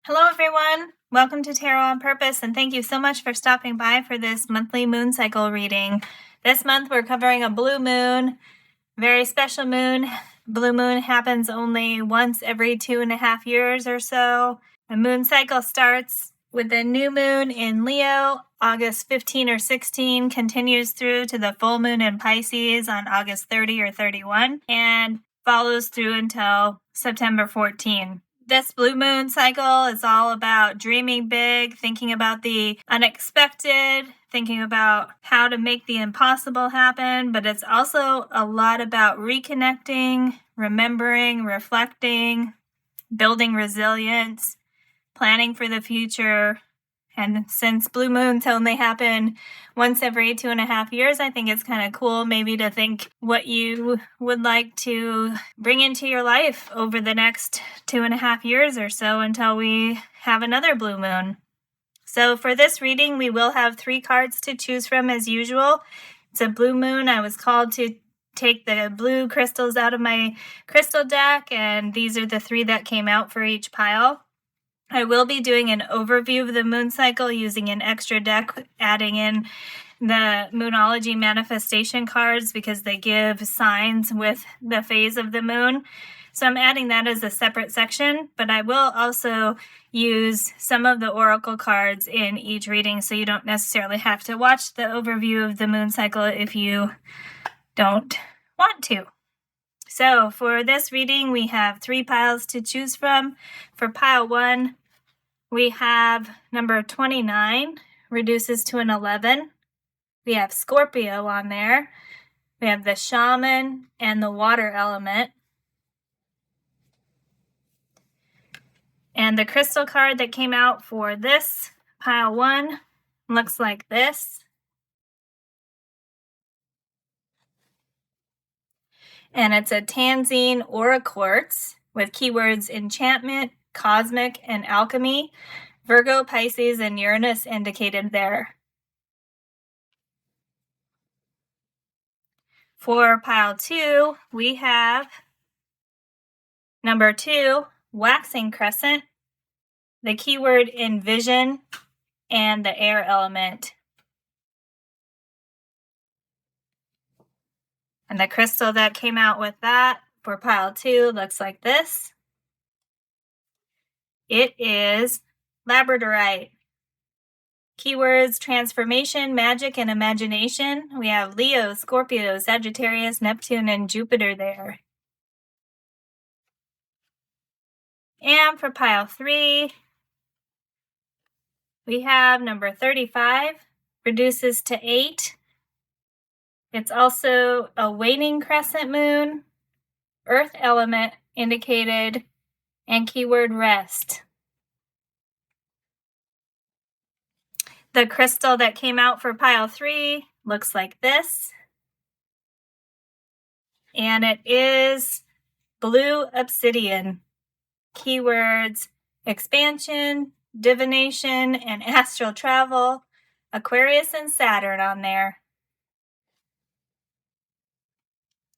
Hello everyone, welcome to Tarot on Purpose, and thank you so much for stopping by for this monthly moon cycle reading. This month we're covering a blue moon, very special moon. Blue moon happens only once every 2.5 years or so. The moon cycle starts with the new moon in Leo, August 15 or 16, continues through to the full moon in Pisces on August 30 or 31, and follows through until September 14. This blue moon cycle is all about dreaming big, thinking about the unexpected, thinking about how to make the impossible happen, but it's also a lot about reconnecting, remembering, reflecting, building resilience, planning for the future. And since blue moons only happen once every 2.5 years, I think it's kind of cool maybe to think what you would like to bring into your life over the next 2.5 years or so until we have another blue moon. So for this reading, we will have 3 cards to choose from as usual. It's a blue moon. I was called to take the blue crystals out of my crystal deck, and these are the 3 that came out for each pile. I will be doing an overview of the moon cycle using an extra deck, adding in the Moonology manifestation cards because they give signs with the phase of the moon. So I'm adding that as a separate section, but I will also use some of the oracle cards in each reading, so you don't necessarily have to watch the overview of the moon cycle if you don't want to. So for this reading, we have 3 piles to choose from. For pile 1, we have number 29, reduces to an 11. We have Scorpio on there. We have the shaman and the water element. And the crystal card that came out for this pile 1 looks like this. And it's a Tanzine Aura Quartz with keywords enchantment, cosmic, and alchemy. Virgo, Pisces, and Uranus indicated there. For pile 2, we have number 2, waxing crescent, the keyword envision, and the air element. And the crystal that came out with that for pile 2 looks like this. It is labradorite. Keywords transformation, magic, and imagination. We have Leo, Scorpio, Sagittarius, Neptune, and Jupiter there. And for pile 3, we have number 35, reduces to 8. It's also a waning crescent moon, earth element indicated, and keyword rest. The crystal that came out for pile 3 looks like this. And it is blue obsidian. Keywords expansion, divination, and astral travel. Aquarius and Saturn on there.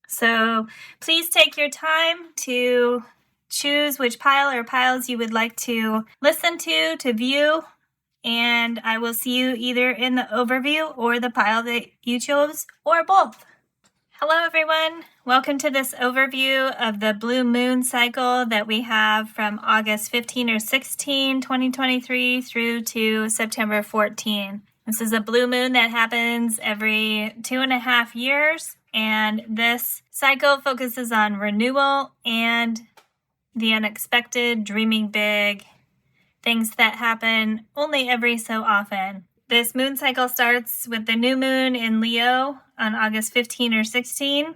So please take your time to choose which pile or piles you would like to listen to view, and I will see you either in the overview or the pile that you chose, or both. Hello everyone, welcome to this overview of the blue moon cycle that we have from August 15 or 16, 2023 through to September 14. This is a blue moon that happens every 2.5 years, and this cycle focuses on renewal and the unexpected, dreaming big, things that happen only every so often. This moon cycle starts with the new moon in Leo on August 15 or 16,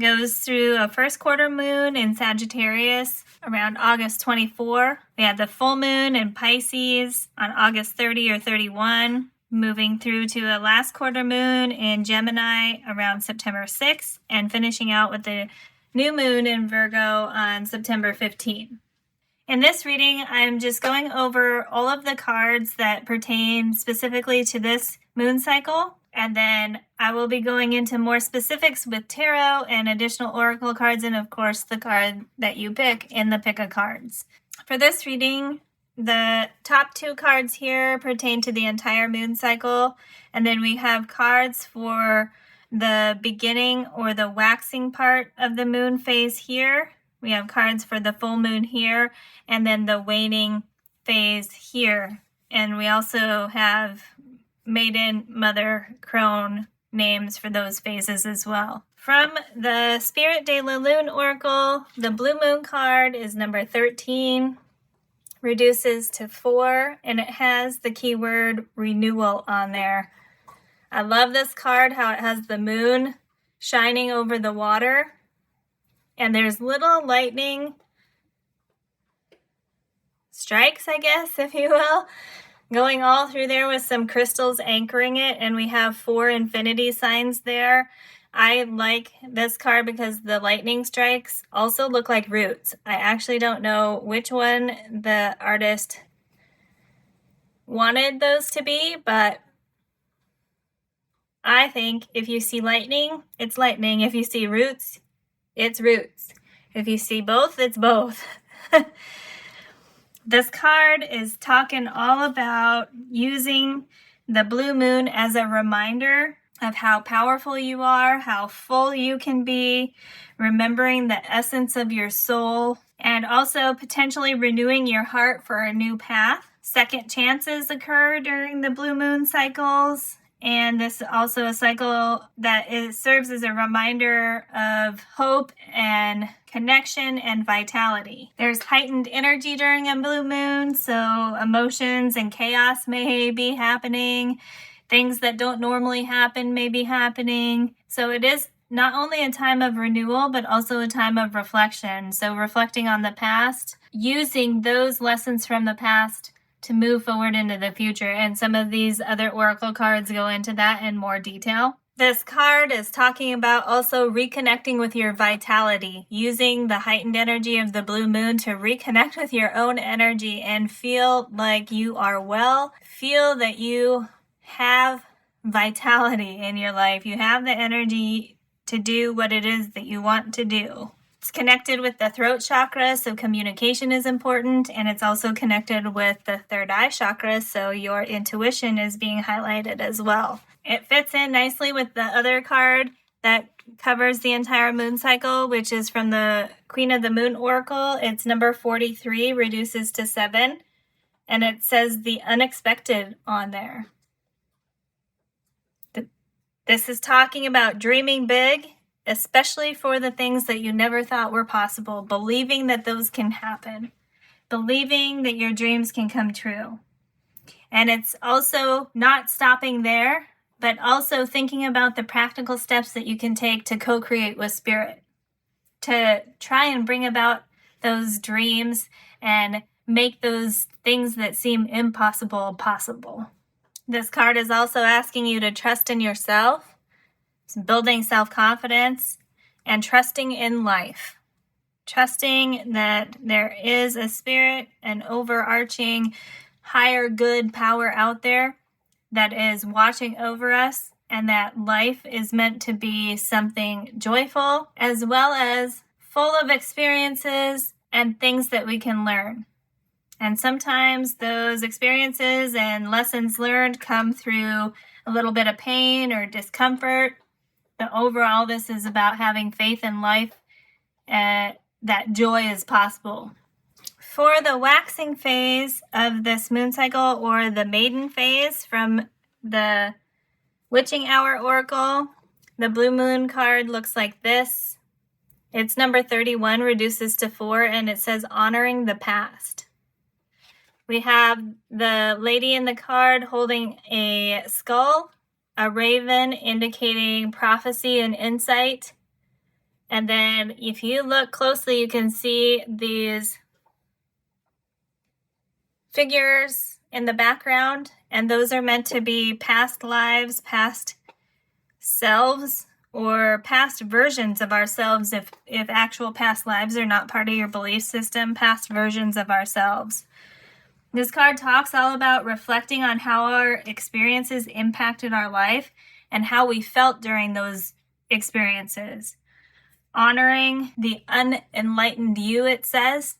goes through a first quarter moon in Sagittarius around August 24. We have the full moon in Pisces on August 30 or 31, moving through to a last quarter moon in Gemini around September 6, and finishing out with the new moon in Virgo on September 15. In this reading, I'm just going over all of the cards that pertain specifically to this moon cycle, and then I will be going into more specifics with tarot and additional oracle cards, and of course the card that you pick in the pick of cards. For this reading, The top two cards here pertain to the entire moon cycle, and then we have cards for the beginning or the waxing part of the moon phase here. We have cards for the full moon here, and then the waning phase here. And we also have maiden, mother, crone names for those phases as well. From the Spirit de la Lune Oracle, the blue moon card is number 13. Reduces to 4, and it has the keyword renewal on there. I love this card, how it has the moon shining over the water, and there's little lightning strikes, I guess, if you will, going all through there with some crystals anchoring it, and we have 4 infinity signs there. I like this card because the lightning strikes also look like roots. I actually don't know which one the artist wanted those to be, but I think if you see lightning, it's lightning. If you see roots, it's roots. If you see both, it's both. This card is talking all about using the blue moon as a reminder of how powerful you are, how full you can be, remembering the essence of your soul, and also potentially renewing your heart for a new path. Second chances occur during the blue moon cycles, and this is also a cycle that serves as a reminder of hope and connection and vitality. There's heightened energy during a blue moon, so emotions and chaos may be happening. Things that don't normally happen may be happening. So it is not only a time of renewal, but also a time of reflection. So reflecting on the past, using those lessons from the past to move forward into the future. And some of these other oracle cards go into that in more detail. This card is talking about also reconnecting with your vitality, using the heightened energy of the blue moon to reconnect with your own energy and feel like you are well, feel that you have vitality in your life. You have the energy to do what it is that you want to do. It's connected with the throat chakra, so communication is important, and it's also connected with the third eye chakra, so your intuition is being highlighted as well. It fits in nicely with the other card that covers the entire moon cycle, which is from the Queen of the Moon Oracle. It's number 43, reduces to 7, and it says the unexpected on there. This is talking about dreaming big, especially for the things that you never thought were possible, believing that those can happen, believing that your dreams can come true. And it's also not stopping there, but also thinking about the practical steps that you can take to co-create with spirit, to try and bring about those dreams and make those things that seem impossible possible. This card is also asking you to trust in yourself, building self-confidence, and trusting in life. Trusting that there is a spirit, an overarching higher good power out there that is watching over us, and that life is meant to be something joyful as well as full of experiences and things that we can learn. And sometimes those experiences and lessons learned come through a little bit of pain or discomfort. But overall, this is about having faith in life that joy is possible. For the waxing phase of this moon cycle, or the maiden phase from the Witching Hour Oracle, the blue moon card looks like this. It's number 31, reduces to 4, and it says honoring the past. We have the lady in the card holding a skull, a raven indicating prophecy and insight. And then if you look closely, you can see these figures in the background, and those are meant to be past lives, past selves, or past versions of ourselves if actual past lives are not part of your belief system, past versions of ourselves. This card talks all about reflecting on how our experiences impacted our life and how we felt during those experiences. Honoring the unenlightened you, it says,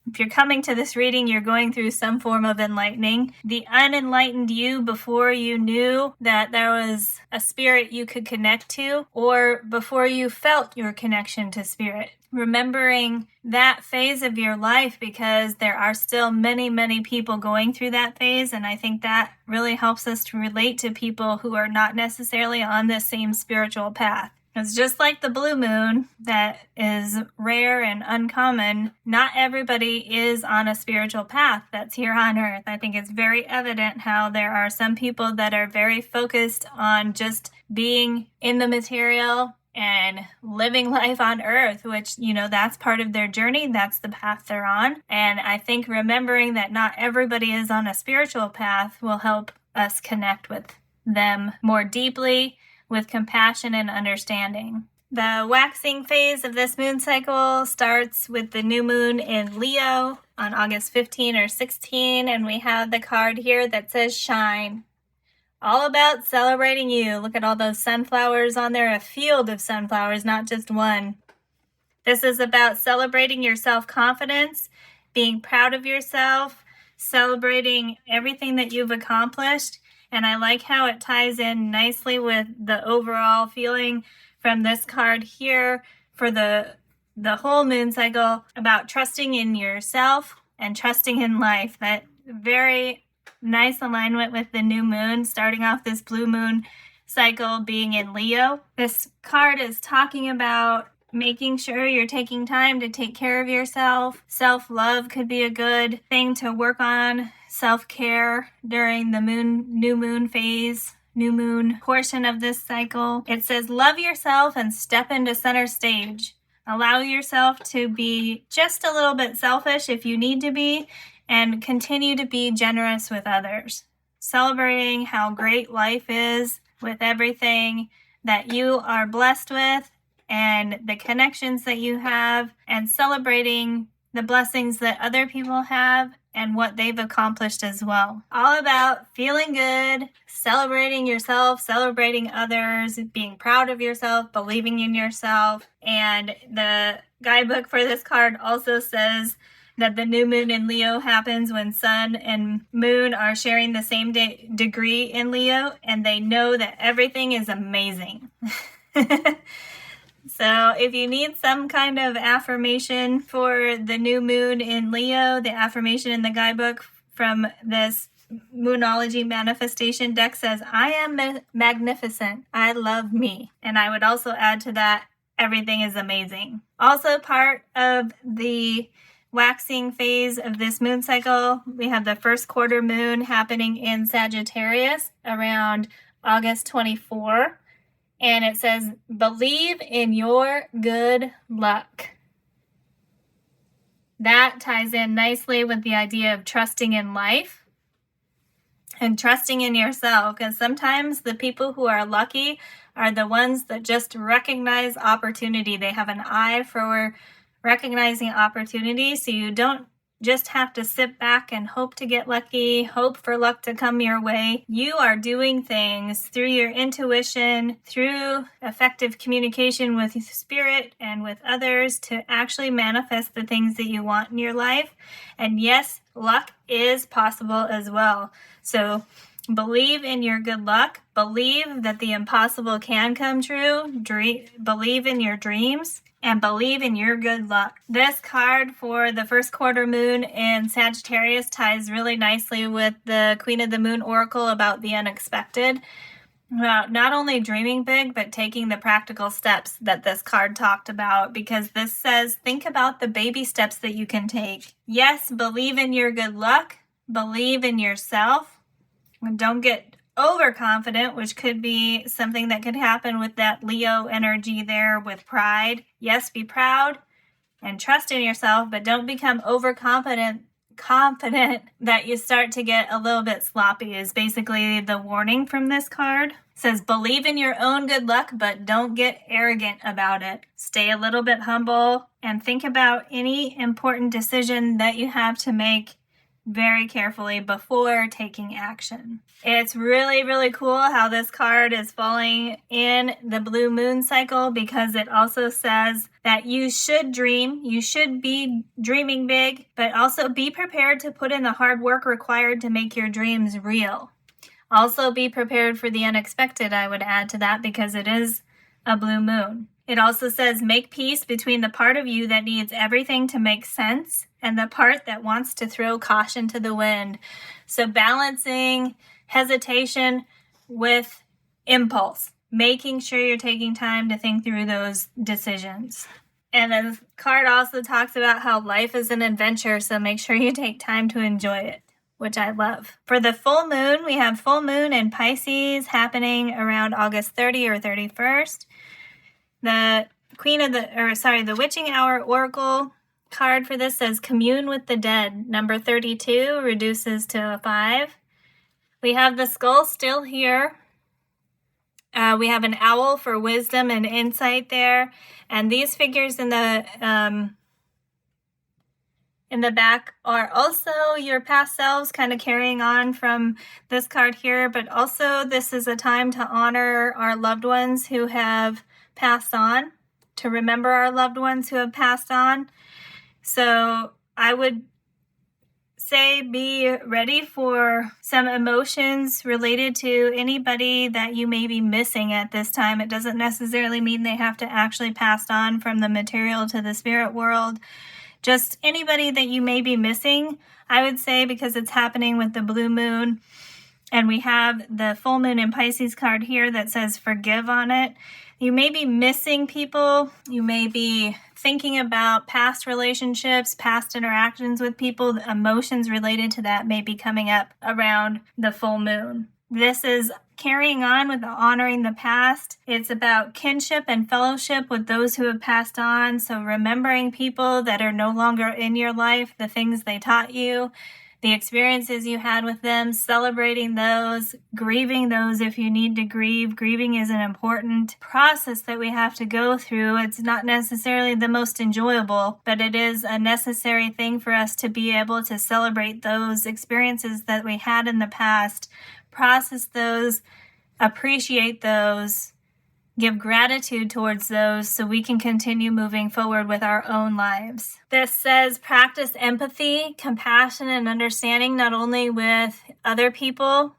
If you're coming to this reading, you're going through some form of enlightening. The unenlightened you before you knew that there was a spirit you could connect to, or before you felt your connection to spirit. Remembering that phase of your life, because there are still many, many people going through that phase, and I think that really helps us to relate to people who are not necessarily on the same spiritual path. It's just like the blue moon that is rare and uncommon. Not everybody is on a spiritual path that's here on earth. I think it's very evident how there are some people that are very focused on just being in the material and living life on earth, which, that's part of their journey. That's the path they're on. And I think remembering that not everybody is on a spiritual path will help us connect with them more deeply, with compassion and understanding. The waxing phase of this moon cycle starts with the new moon in Leo on August 15 or 16, and we have the card here that says shine. All about celebrating you. Look at all those sunflowers on there, a field of sunflowers, not just one. This is about celebrating your self-confidence, being proud of yourself, celebrating everything that you've accomplished. And I like how it ties in nicely with the overall feeling from this card here for the whole moon cycle about trusting in yourself and trusting in life. That very nice alignment with the new moon, starting off this blue moon cycle being in Leo. This card is talking about making sure you're taking time to take care of yourself. Self-love could be a good thing to work on. Self-care during the new moon phase, new moon portion of this cycle. It says, love yourself and step into center stage. Allow yourself to be just a little bit selfish if you need to be, and continue to be generous with others. Celebrating how great life is with everything that you are blessed with and the connections that you have, and celebrating the blessings that other people have and what they've accomplished as well. All about feeling good, celebrating yourself, celebrating others, being proud of yourself, believing in yourself. And the guidebook for this card also says that the new moon in Leo happens when sun and moon are sharing the same degree in Leo, and they know that everything is amazing. So if you need some kind of affirmation for the new moon in Leo, the affirmation in the guidebook from this Moonology manifestation deck says, I am magnificent. I love me. And I would also add to that, everything is amazing. Also part of the waxing phase of this moon cycle, we have the first quarter moon happening in Sagittarius around August 24. And it says, believe in your good luck. That ties in nicely with the idea of trusting in life and trusting in yourself, because sometimes the people who are lucky are the ones that just recognize opportunity. They have an eye for recognizing opportunity, so you don't just have to sit back and hope to get lucky, hope for luck to come your way. You are doing things through your intuition, through effective communication with spirit and with others to actually manifest the things that you want in your life. And yes, luck is possible as well. So believe in your good luck. Believe that the impossible can come true. Believe in your dreams. And believe in your good luck. This card for the first quarter moon in Sagittarius ties really nicely with the Queen of the Moon Oracle about the unexpected. About not only dreaming big, but taking the practical steps that this card talked about, because this says, think about the baby steps that you can take. Yes, believe in your good luck. Believe in yourself. And don't get overconfident, which could be something that could happen with that Leo energy there with pride. Yes, be proud and trust in yourself, but don't become overconfident that you start to get a little bit sloppy is basically the warning from this card. It says believe in your own good luck, but don't get arrogant about it. Stay a little bit humble and think about any important decision that you have to make very carefully before taking action. It's really, really cool how this card is falling in the blue moon cycle, because it also says that you should dream, you should be dreaming big, but also be prepared to put in the hard work required to make your dreams real. Also be prepared for the unexpected, I would add to that, because it is a blue moon. It also says make peace between the part of you that needs everything to make sense and the part that wants to throw caution to the wind. So balancing hesitation with impulse, making sure you're taking time to think through those decisions. And then the card also talks about how life is an adventure, so make sure you take time to enjoy it, which I love. For the full moon, we have full moon in Pisces happening around August 30 or 31st. The the Witching Hour Oracle card for this says commune with the dead. Number 32 reduces to a 5. We have the skull still here. We have an owl for wisdom and insight there. And these figures in the back are also your past selves, kind of carrying on from this card here. But also this is a time to honor our loved ones who have passed on, to remember our loved ones who have passed on. So I would say be ready for some emotions related to anybody that you may be missing at this time. It doesn't necessarily mean they have to actually pass on from the material to the spirit world. Just anybody that you may be missing, I would say, because it's happening with the blue moon. And we have the full moon in Pisces card here that says forgive on it. You may be missing people. You may be thinking about past relationships, past interactions with people. The emotions related to that may be coming up around the full moon. This is carrying on with the honoring the past. It's about kinship and fellowship with those who have passed on. So remembering people that are no longer in your life, the things they taught you, the experiences you had with them, celebrating those, grieving those if you need to grieve. Grieving is an important process that we have to go through. It's not necessarily the most enjoyable, but it is a necessary thing for us to be able to celebrate those experiences that we had in the past, process those, appreciate those, give gratitude towards those so we can continue moving forward with our own lives. This says practice empathy, compassion, and understanding, not only with other people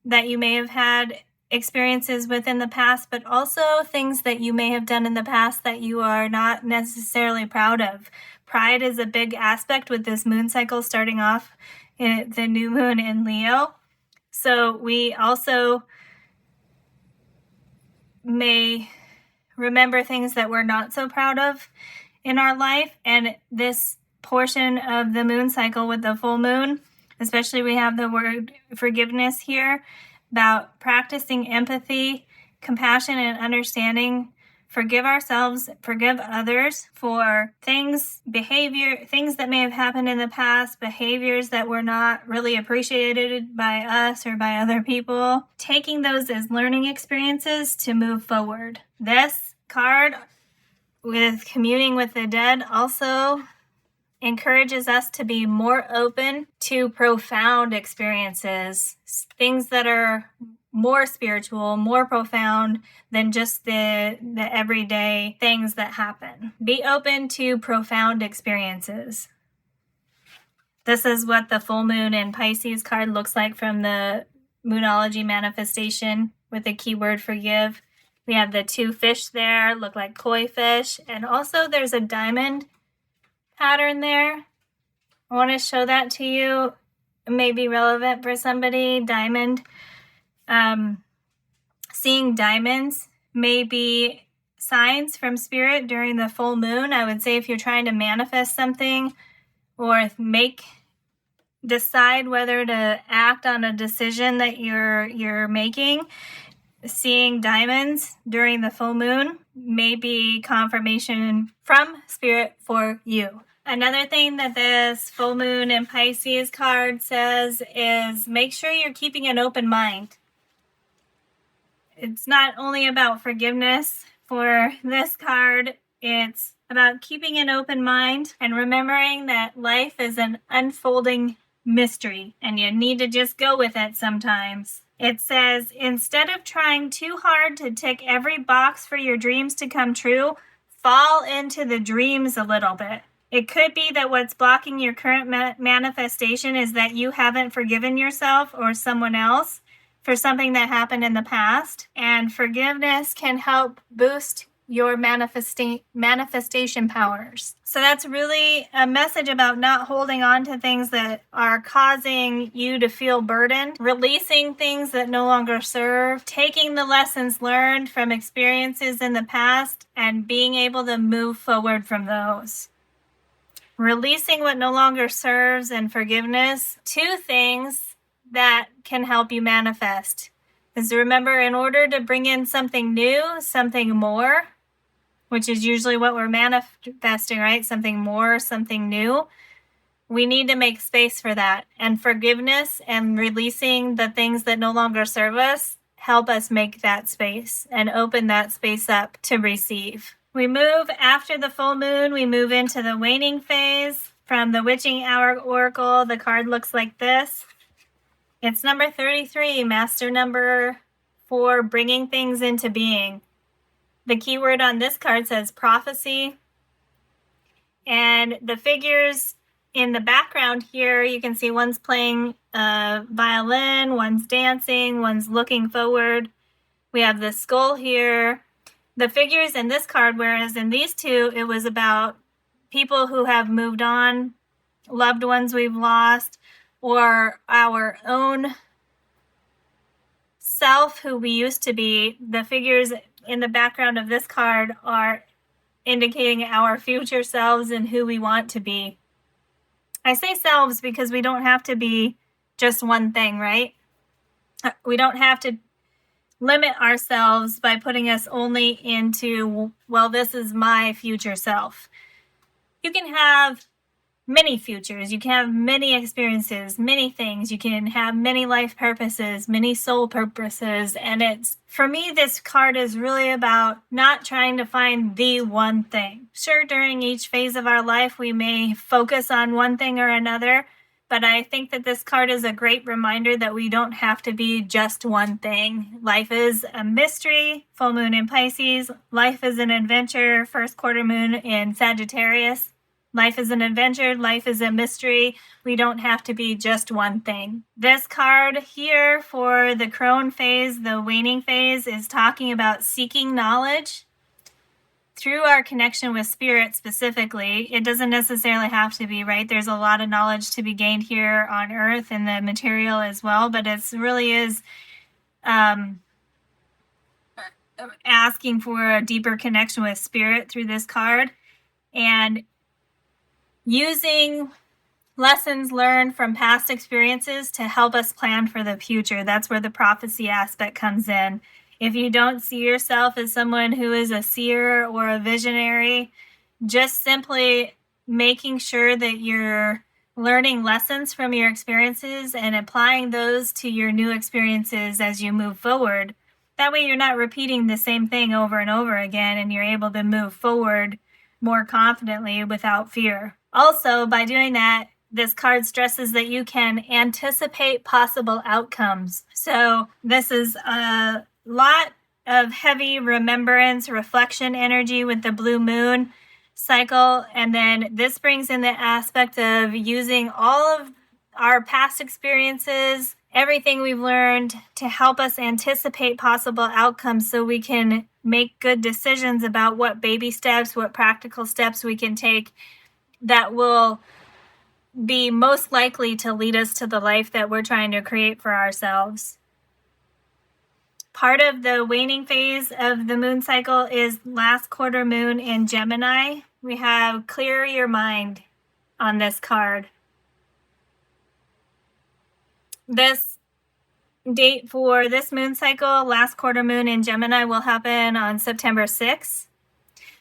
that you may have had experiences with in the past, but also things that you may have done in the past that you are not necessarily proud of. Pride is a big aspect with this moon cycle starting off in the new moon in Leo. So we also may remember things that we're not so proud of in our life. And this portion of the moon cycle with the full moon, especially we have the word forgiveness here, about practicing empathy, compassion, and understanding. Forgive ourselves, forgive others for things that may have happened in the past, behaviors that were not really appreciated by us or by other people. Taking those as learning experiences to move forward. This card with communing with the dead also encourages us to be more open to profound experiences, things that are more spiritual, more profound than just the everyday things that happen. Be open to profound experiences. This is what the full moon in Pisces card looks like from the Moonology manifestation with the keyword forgive. We have the 2 fish there, look like koi fish, and also there's a diamond pattern there. I want to show that to you. It may be relevant for somebody. Diamond. Seeing diamonds may be signs from spirit during the full moon. I would say if you're trying to manifest something or decide whether to act on a decision that you're making, seeing diamonds during the full moon may be confirmation from spirit for you. Another thing that this full moon in Pisces card says is make sure you're keeping an open mind. It's not only about forgiveness for this card, it's about keeping an open mind and remembering that life is an unfolding mystery, and you need to just go with it sometimes. It says, instead of trying too hard to tick every box for your dreams to come true, fall into the dreams a little bit. It could be that what's blocking your current manifestation is that you haven't forgiven yourself or someone else for something that happened in the past, and forgiveness can help boost your manifestation powers. So that's really a message about not holding on to things that are causing you to feel burdened, releasing things that no longer serve, taking the lessons learned from experiences in the past and being able to move forward from those. Releasing what no longer serves and forgiveness, two things that can help you manifest. Is remember, in order to bring in something new, something more, which is usually what we're manifesting, right? Something more, something new. We need to make space for that. And forgiveness and releasing the things that no longer serve us help us make that space and open that space up to receive. We move after the full moon, we move into the waning phase. From the Witching Hour Oracle, the card looks like this. It's number 33, master number for bringing things into being. The keyword on this card says prophecy. And the figures in the background here, you can see one's playing a violin, one's dancing, one's looking forward. We have the skull here. The figures in this card, whereas in these two, it was about people who have moved on, loved ones we've lost, or our own self who we used to be. The figures in the background of this card are indicating our future selves and who we want to be. I say selves because we don't have to be just one thing, right? We don't have to limit ourselves by putting us only into, well, this is my future self. You can have many futures. You can have many experiences, many things. You can have many life purposes, many soul purposes. And it's, for me, this card is really about not trying to find the one thing. Sure, during each phase of our life, we may focus on one thing or another, but I think that this card is a great reminder that we don't have to be just one thing. Life is a mystery, full moon in Pisces. Life is an adventure, first quarter moon in Sagittarius. Life is an adventure. Life is a mystery. We don't have to be just one thing. This card here for the crone phase, the waning phase, is talking about seeking knowledge through our connection with spirit specifically. It doesn't necessarily have to be, right? There's a lot of knowledge to be gained here on Earth and the material as well, but it really is asking for a deeper connection with spirit through this card. And using lessons learned from past experiences to help us plan for the future. That's where the prophecy aspect comes in. If you don't see yourself as someone who is a seer or a visionary, just simply making sure that you're learning lessons from your experiences and applying those to your new experiences as you move forward. That way you're not repeating the same thing over and over again, and you're able to move forward more confidently without fear. Also, by doing that, this card stresses that you can anticipate possible outcomes. So this is a lot of heavy remembrance, reflection energy with the blue moon cycle. And then this brings in the aspect of using all of our past experiences, everything we've learned to help us anticipate possible outcomes so we can make good decisions about what baby steps, what practical steps we can take that will be most likely to lead us to the life that we're trying to create for ourselves. Part of the waning phase of the moon cycle is last quarter moon in Gemini. We have clear your mind on this card. This date for this moon cycle, last quarter moon in Gemini, will happen on September 6th.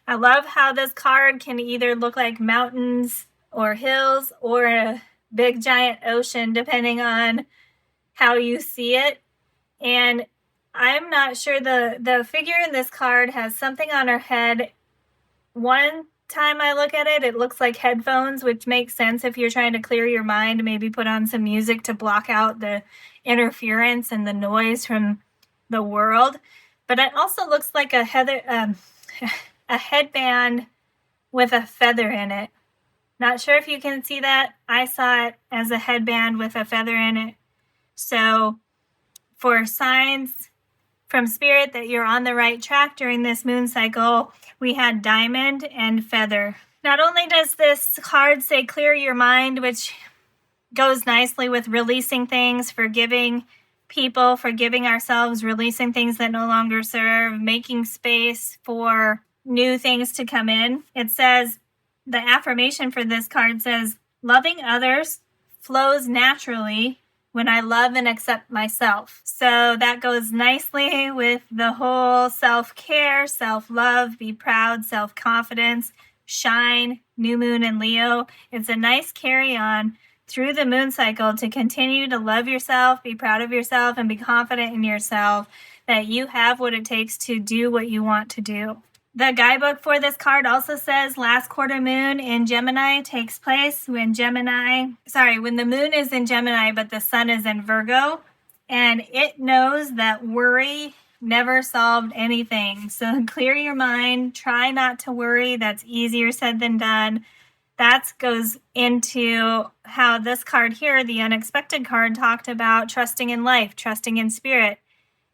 I love how this card can either look like mountains or hills or a big giant ocean, depending on how you see it. And I'm not sure, the figure in this card has something on her head. One time I look at it, it looks like headphones, which makes sense if you're trying to clear your mind, maybe put on some music to block out the interference and the noise from the world. But it also looks like a headband with a feather in it. Not sure if you can see that. I saw it as a headband with a feather in it. So for signs from Spirit that you're on the right track during this moon cycle, we had diamond and feather. Not only does this card say clear your mind, which goes nicely with releasing things, forgiving people, forgiving ourselves, releasing things that no longer serve, making space for new things to come in. It says, the affirmation for this card says, loving others flows naturally when I love and accept myself. So that goes nicely with the whole self-care, self-love, be proud, self-confidence, shine, new moon in Leo. It's a nice carry-on through the moon cycle to continue to love yourself, be proud of yourself, and be confident in yourself that you have what it takes to do what you want to do. The guidebook for this card also says last quarter moon in Gemini takes place when the moon is in Gemini, but the sun is in Virgo. And it knows that worry never solved anything. So clear your mind, try not to worry. That's easier said than done. That goes into how this card here, the unexpected card, talked about trusting in life, trusting in spirit.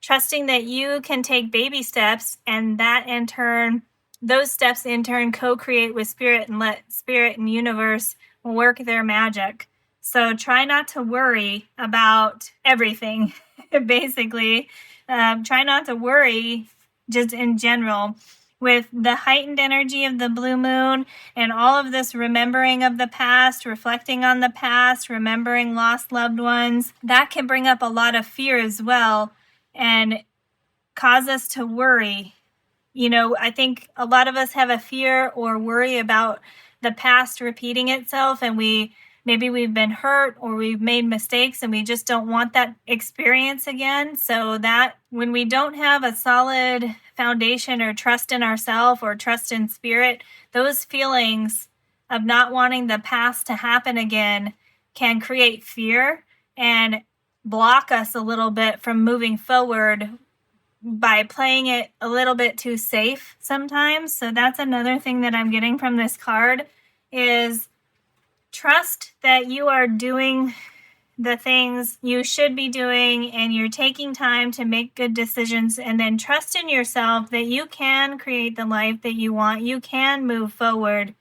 Trusting that you can take baby steps and that in turn, those steps in turn co-create with spirit and let spirit and universe work their magic. So try not to worry about everything, basically. Try not to worry just in general. With the heightened energy of the blue moon and all of this remembering of the past, reflecting on the past, remembering lost loved ones, that can bring up a lot of fear as well. And cause us to worry. You know, I think a lot of us have a fear or worry about the past repeating itself, and maybe we've been hurt or we've made mistakes and we just don't want that experience again. So that when we don't have a solid foundation or trust in ourselves or trust in spirit, those feelings of not wanting the past to happen again can create fear and block us a little bit from moving forward by playing it a little bit too safe sometimes. So that's another thing that I'm getting from this card is trust that you are doing the things you should be doing and you're taking time to make good decisions, and then trust in yourself that you can create the life that you want. You can move forward.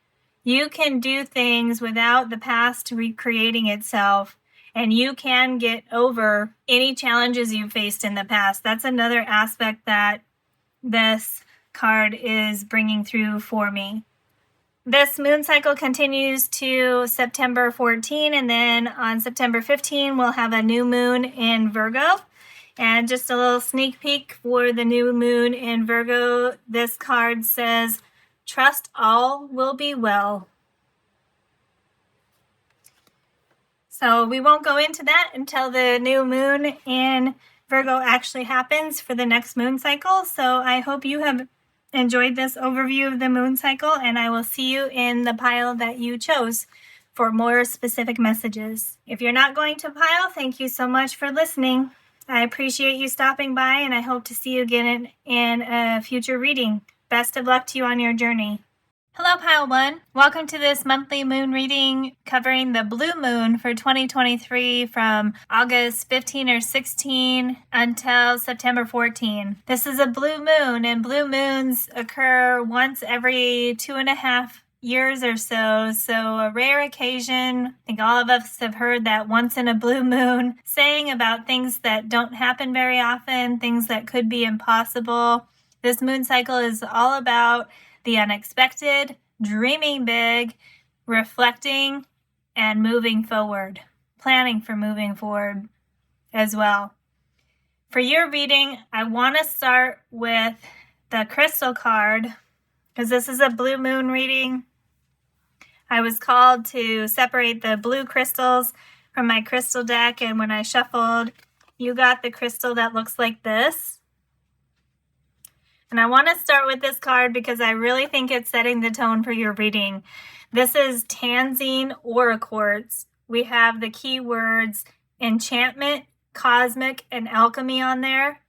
You can do things without the past recreating itself. And you can get over any challenges you faced in the past. That's another aspect that this card is bringing through for me. This moon cycle continues to September 14, and then on September 15, we'll have a new moon in Virgo. And just a little sneak peek for the new moon in Virgo, this card says, trust all will be well. So we won't go into that until the new moon in Virgo actually happens for the next moon cycle. So I hope you have enjoyed this overview of the moon cycle, and I will see you in the pile that you chose for more specific messages. If you're not going to pile, thank you so much for listening. I appreciate you stopping by, and I hope to see you again in a future reading. Best of luck to you on your journey. Hello, Pile 1. Welcome to this monthly moon reading covering the blue moon for 2023 from August 15 or 16 until September 14. This is a blue moon, and blue moons occur once every 2.5 years or so. So a rare occasion. I think all of us have heard that once in a blue moon saying about things that don't happen very often, things that could be impossible. This moon cycle is all about the unexpected, dreaming big, reflecting, and moving forward, planning for moving forward as well. For your reading, I want to start with the crystal card because this is a blue moon reading. I was called to separate the blue crystals from my crystal deck, and when I shuffled, you got the crystal that looks like this. And I want to start with this card because I really think it's setting the tone for your reading. This is Tanzine Aura Quartz. We have the keywords enchantment, cosmic, and alchemy on there.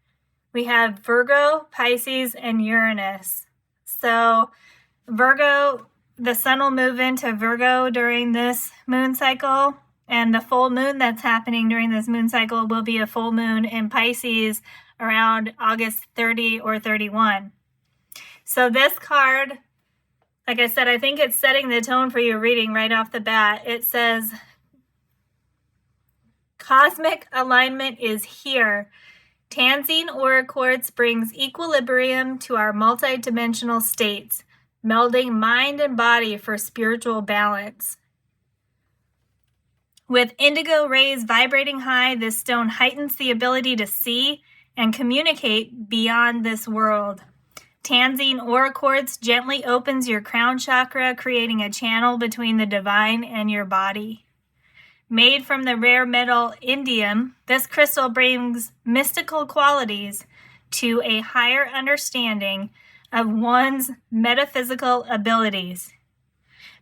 We have Virgo, Pisces, and Uranus. So Virgo, the sun will move into Virgo during this moon cycle, and the full moon that's happening during this moon cycle will be a full moon in Pisces around August 30 or 31. So this card, like I said, I think it's setting the tone for your reading right off the bat. It says, cosmic alignment is here. Tanzine Aura Quartz brings equilibrium to our multidimensional states, melding mind and body for spiritual balance. With indigo rays vibrating high, this stone heightens the ability to see and communicate beyond this world. Tanzine Aura Quartz gently opens your crown chakra, creating a channel between the divine and your body. Made from the rare metal indium, this crystal brings mystical qualities to a higher understanding of one's metaphysical abilities.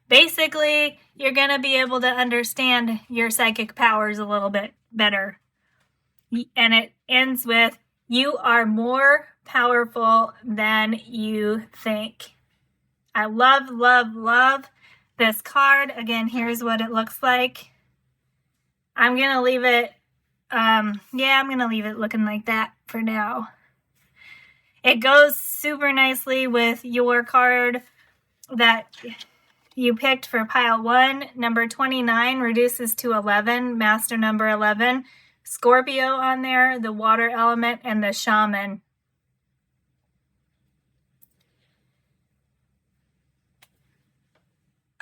Basically, you're going to be able to understand your psychic powers a little bit better. And it ends with, you are more powerful than you think. I love, love, love this card. Again, here's what it looks like. I'm going to leave it, I'm going to leave it looking like that for now. It goes super nicely with your card that you picked for pile 1. Number 29 reduces to 11, master number 11. Scorpio on there, the water element, and the shaman.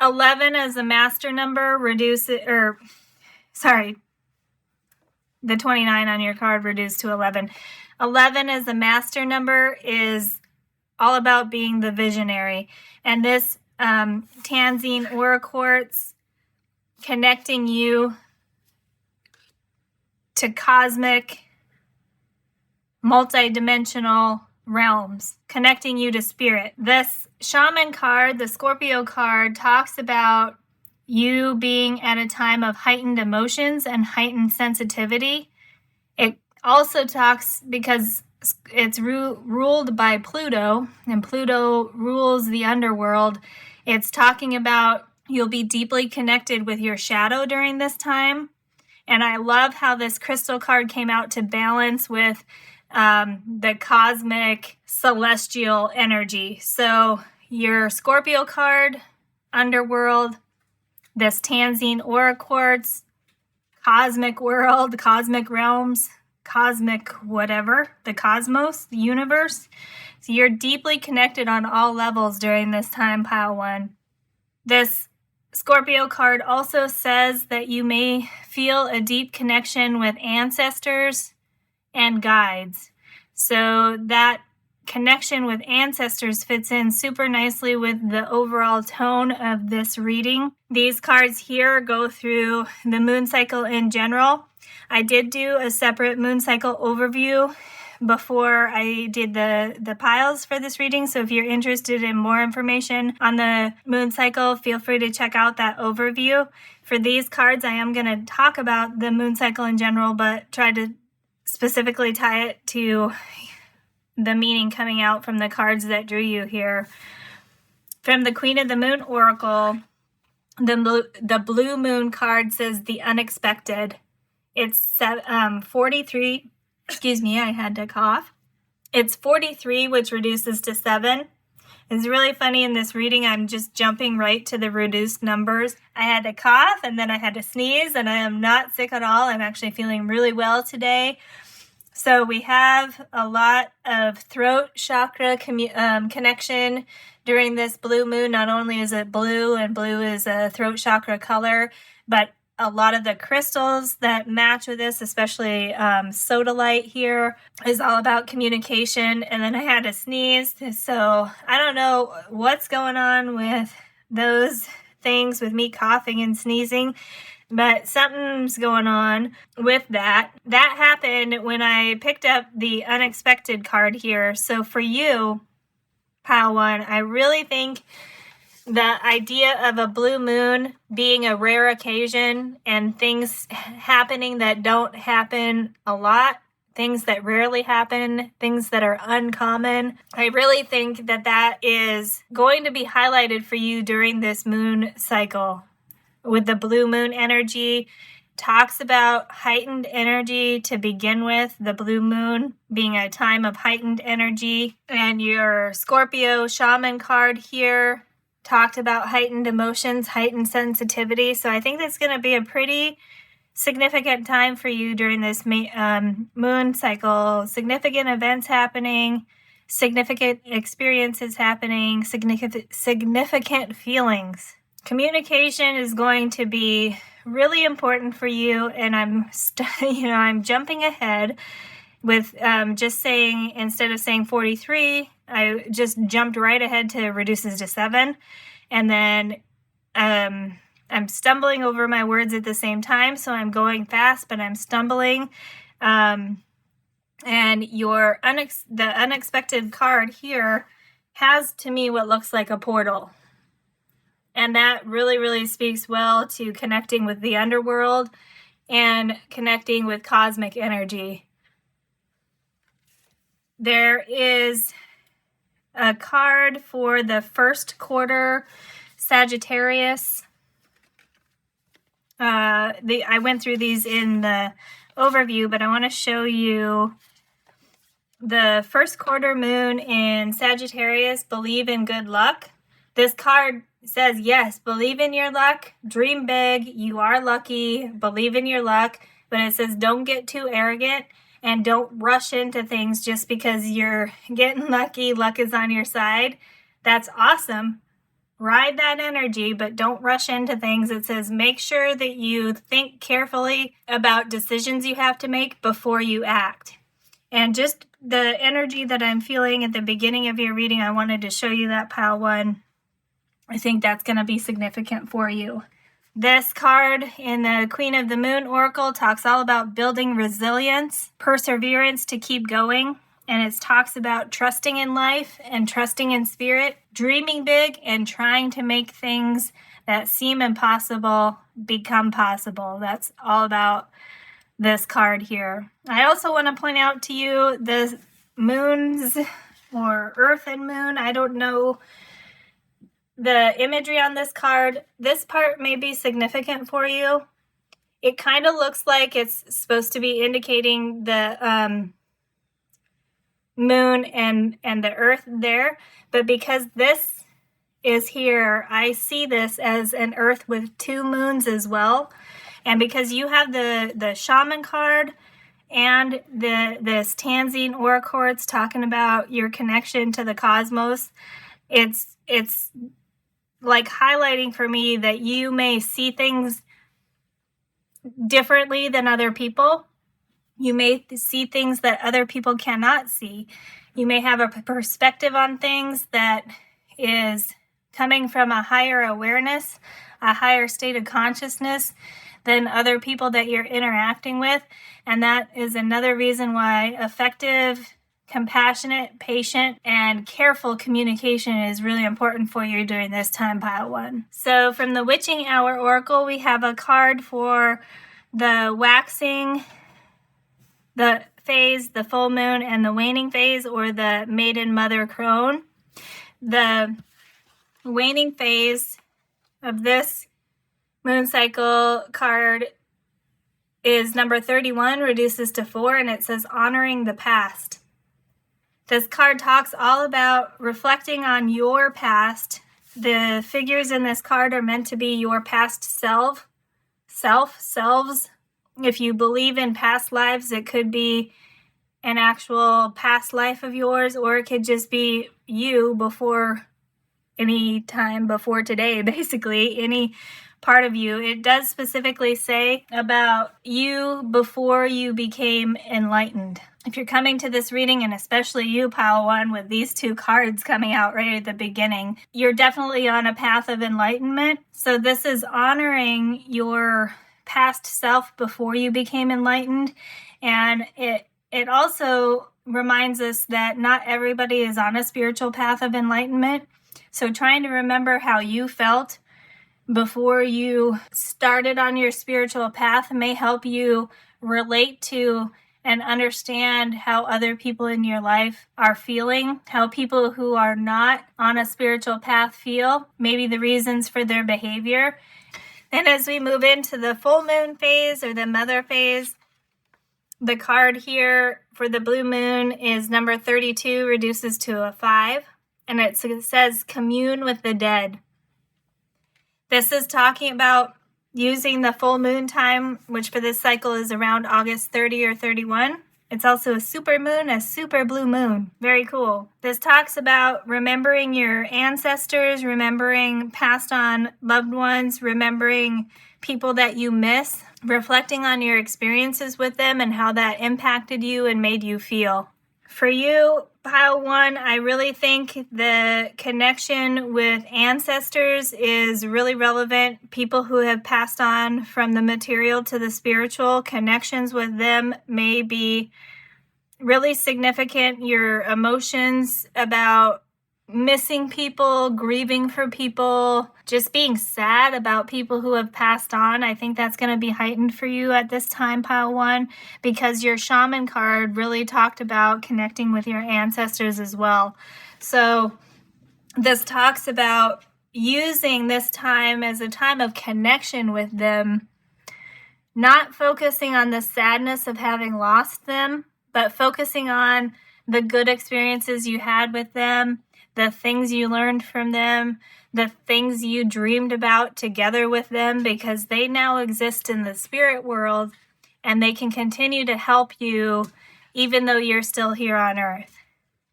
"11" as the master number reduces, the 29 on your card reduced to 11. 11 as the master number is all about being the visionary. And this Tanzine Aura Quartz connecting you to cosmic, multidimensional realms, connecting you to spirit. This shaman card, the Scorpio card, talks about you being at a time of heightened emotions and heightened sensitivity. It also talks, because it's ruled by Pluto, and Pluto rules the underworld, it's talking about you'll be deeply connected with your shadow during this time. And I love how this crystal card came out to balance with the cosmic celestial energy. So your Scorpio card, underworld, this Tanzine Aura Quartz, cosmic world, cosmic realms, cosmic whatever, the cosmos, the universe. So you're deeply connected on all levels during this time, pile 1. This Scorpio card also says that you may feel a deep connection with ancestors and guides. So that connection with ancestors fits in super nicely with the overall tone of this reading. These cards here go through the moon cycle in general. I did do a separate moon cycle overview before I did the piles for this reading. So if you're interested in more information on the moon cycle, feel free to check out that overview. For these cards, I am going to talk about the moon cycle in general, but try to specifically tie it to the meaning coming out from the cards that drew you here. From the Queen of the Moon Oracle, the blue moon card says the unexpected. It's 43. Excuse me, I had to cough. It's 43, which reduces to 7. It's really funny in this reading, I'm just jumping right to the reduced numbers. I had to cough, and then I had to sneeze, and I am not sick at all. I'm actually feeling really well today. So we have a lot of throat chakra connection during this blue moon. Not only is it blue, and blue is a throat chakra color, but a lot of the crystals that match with this, especially sodalite here, is all about communication. And then I had to sneeze. So I don't know what's going on with those things with me coughing and sneezing, but something's going on with that. That happened when I picked up the unexpected card here. So for you, pile one. I really think the idea of a blue moon being a rare occasion and things happening that don't happen a lot, things that rarely happen, things that are uncommon. I really think that that is going to be highlighted for you during this moon cycle. With the blue moon energy, talks about heightened energy to begin with, the blue moon being a time of heightened energy. And your Scorpio shaman card here talked about heightened emotions, heightened sensitivity. So I think that's going to be a pretty significant time for you during this moon cycle. Significant events happening, significant experiences happening, significant feelings. Communication is going to be really important for you, and I'm jumping ahead with just saying, instead of saying 43, I just jumped right ahead to reduces to 7, and then I'm stumbling over my words at the same time, so I'm going fast, but I'm stumbling. And the unexpected card here has to me what looks like a portal. And that really, really speaks well to connecting with the underworld and connecting with cosmic energy. There is a card for the first quarter Sagittarius. I went through these in the overview, but I want to show you the first quarter moon in Sagittarius. Believe in good luck. This card says, yes, believe in your luck, dream big, you are lucky, believe in your luck, but it says don't get too arrogant and don't rush into things just because you're getting lucky, luck is on your side. That's awesome. Ride that energy, but don't rush into things. It says make sure that you think carefully about decisions you have to make before you act. And just the energy that I'm feeling at the beginning of your reading, I wanted to show you that pile one. I think that's going to be significant for you. This card in the Queen of the Moon Oracle talks all about building resilience, perseverance to keep going. And it talks about trusting in life and trusting in spirit, dreaming big and trying to make things that seem impossible become possible. That's all about this card here. I also want to point out to you the moons or Earth and Moon. I don't know the imagery on this card. This part may be significant for you. It kind of looks like it's supposed to be indicating the moon and the earth there, but because this is here, I see this as an earth with two moons as well. And because you have the shaman card and this Tanzine aura quartz talking about your connection to the cosmos, it's like highlighting for me that you may see things differently than other people. You may see things that other people cannot see. You may have a perspective on things that is coming from a higher awareness, a higher state of consciousness than other people that you're interacting with. And that is another reason why effective, compassionate, patient, and careful communication is really important for you during this time, pile one. So from the Witching Hour Oracle, we have a card for the waxing, the phase, the full moon, and the waning phase, or the maiden mother crone. The waning phase of this moon cycle card is number 31, reduces to 4, and it says honoring the past. This card talks all about reflecting on your past. The figures in this card are meant to be your past selves. If you believe in past lives, it could be an actual past life of yours, or it could just be you before any time before today, basically, any part of you. It does specifically say about you before you became enlightened. If you're coming to this reading, and especially you, pile one, with these two cards coming out right at the beginning, you're definitely on a path of enlightenment. So this is honoring your past self before you became enlightened. And it also reminds us that not everybody is on a spiritual path of enlightenment. So trying to remember how you felt before you started on your spiritual path may help you relate to and understand how other people in your life are feeling, how people who are not on a spiritual path feel, maybe the reasons for their behavior. And as we move into the full moon phase or the mother phase, the card here for the blue moon is number 32, reduces to a 5, and it says commune with the dead. This is talking about using the full moon time, which for this cycle is around August 30 or 31. It's also a super moon, a super blue moon. Very cool. This talks about remembering your ancestors, remembering passed on loved ones, remembering people that you miss, reflecting on your experiences with them and how that impacted you and made you feel. For you, pile 1, I really think the connection with ancestors is really relevant. People who have passed on from the material to the spiritual, connections with them may be really significant. Your emotions about missing people, grieving for people, just being sad about people who have passed on. I think that's going to be heightened for you at this time, pile 1, because your shaman card really talked about connecting with your ancestors as well. So this talks about using this time as a time of connection with them, not focusing on the sadness of having lost them, but focusing on the good experiences you had with them, the things you learned from them, the things you dreamed about together with them, because they now exist in the spirit world and they can continue to help you even though you're still here on earth.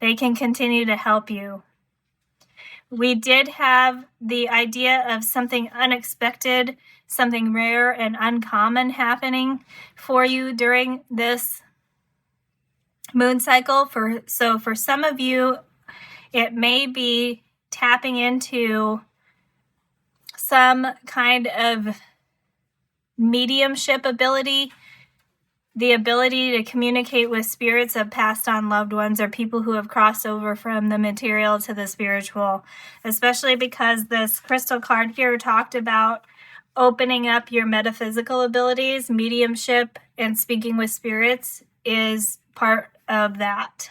They can continue to help you. We did have the idea of something unexpected, something rare and uncommon happening for you during this moon cycle. So for some of you, it may be tapping into some kind of mediumship ability, the ability to communicate with spirits of passed on loved ones or people who have crossed over from the material to the spiritual, especially because this crystal card here talked about opening up your metaphysical abilities. Mediumship and speaking with spirits is part of that.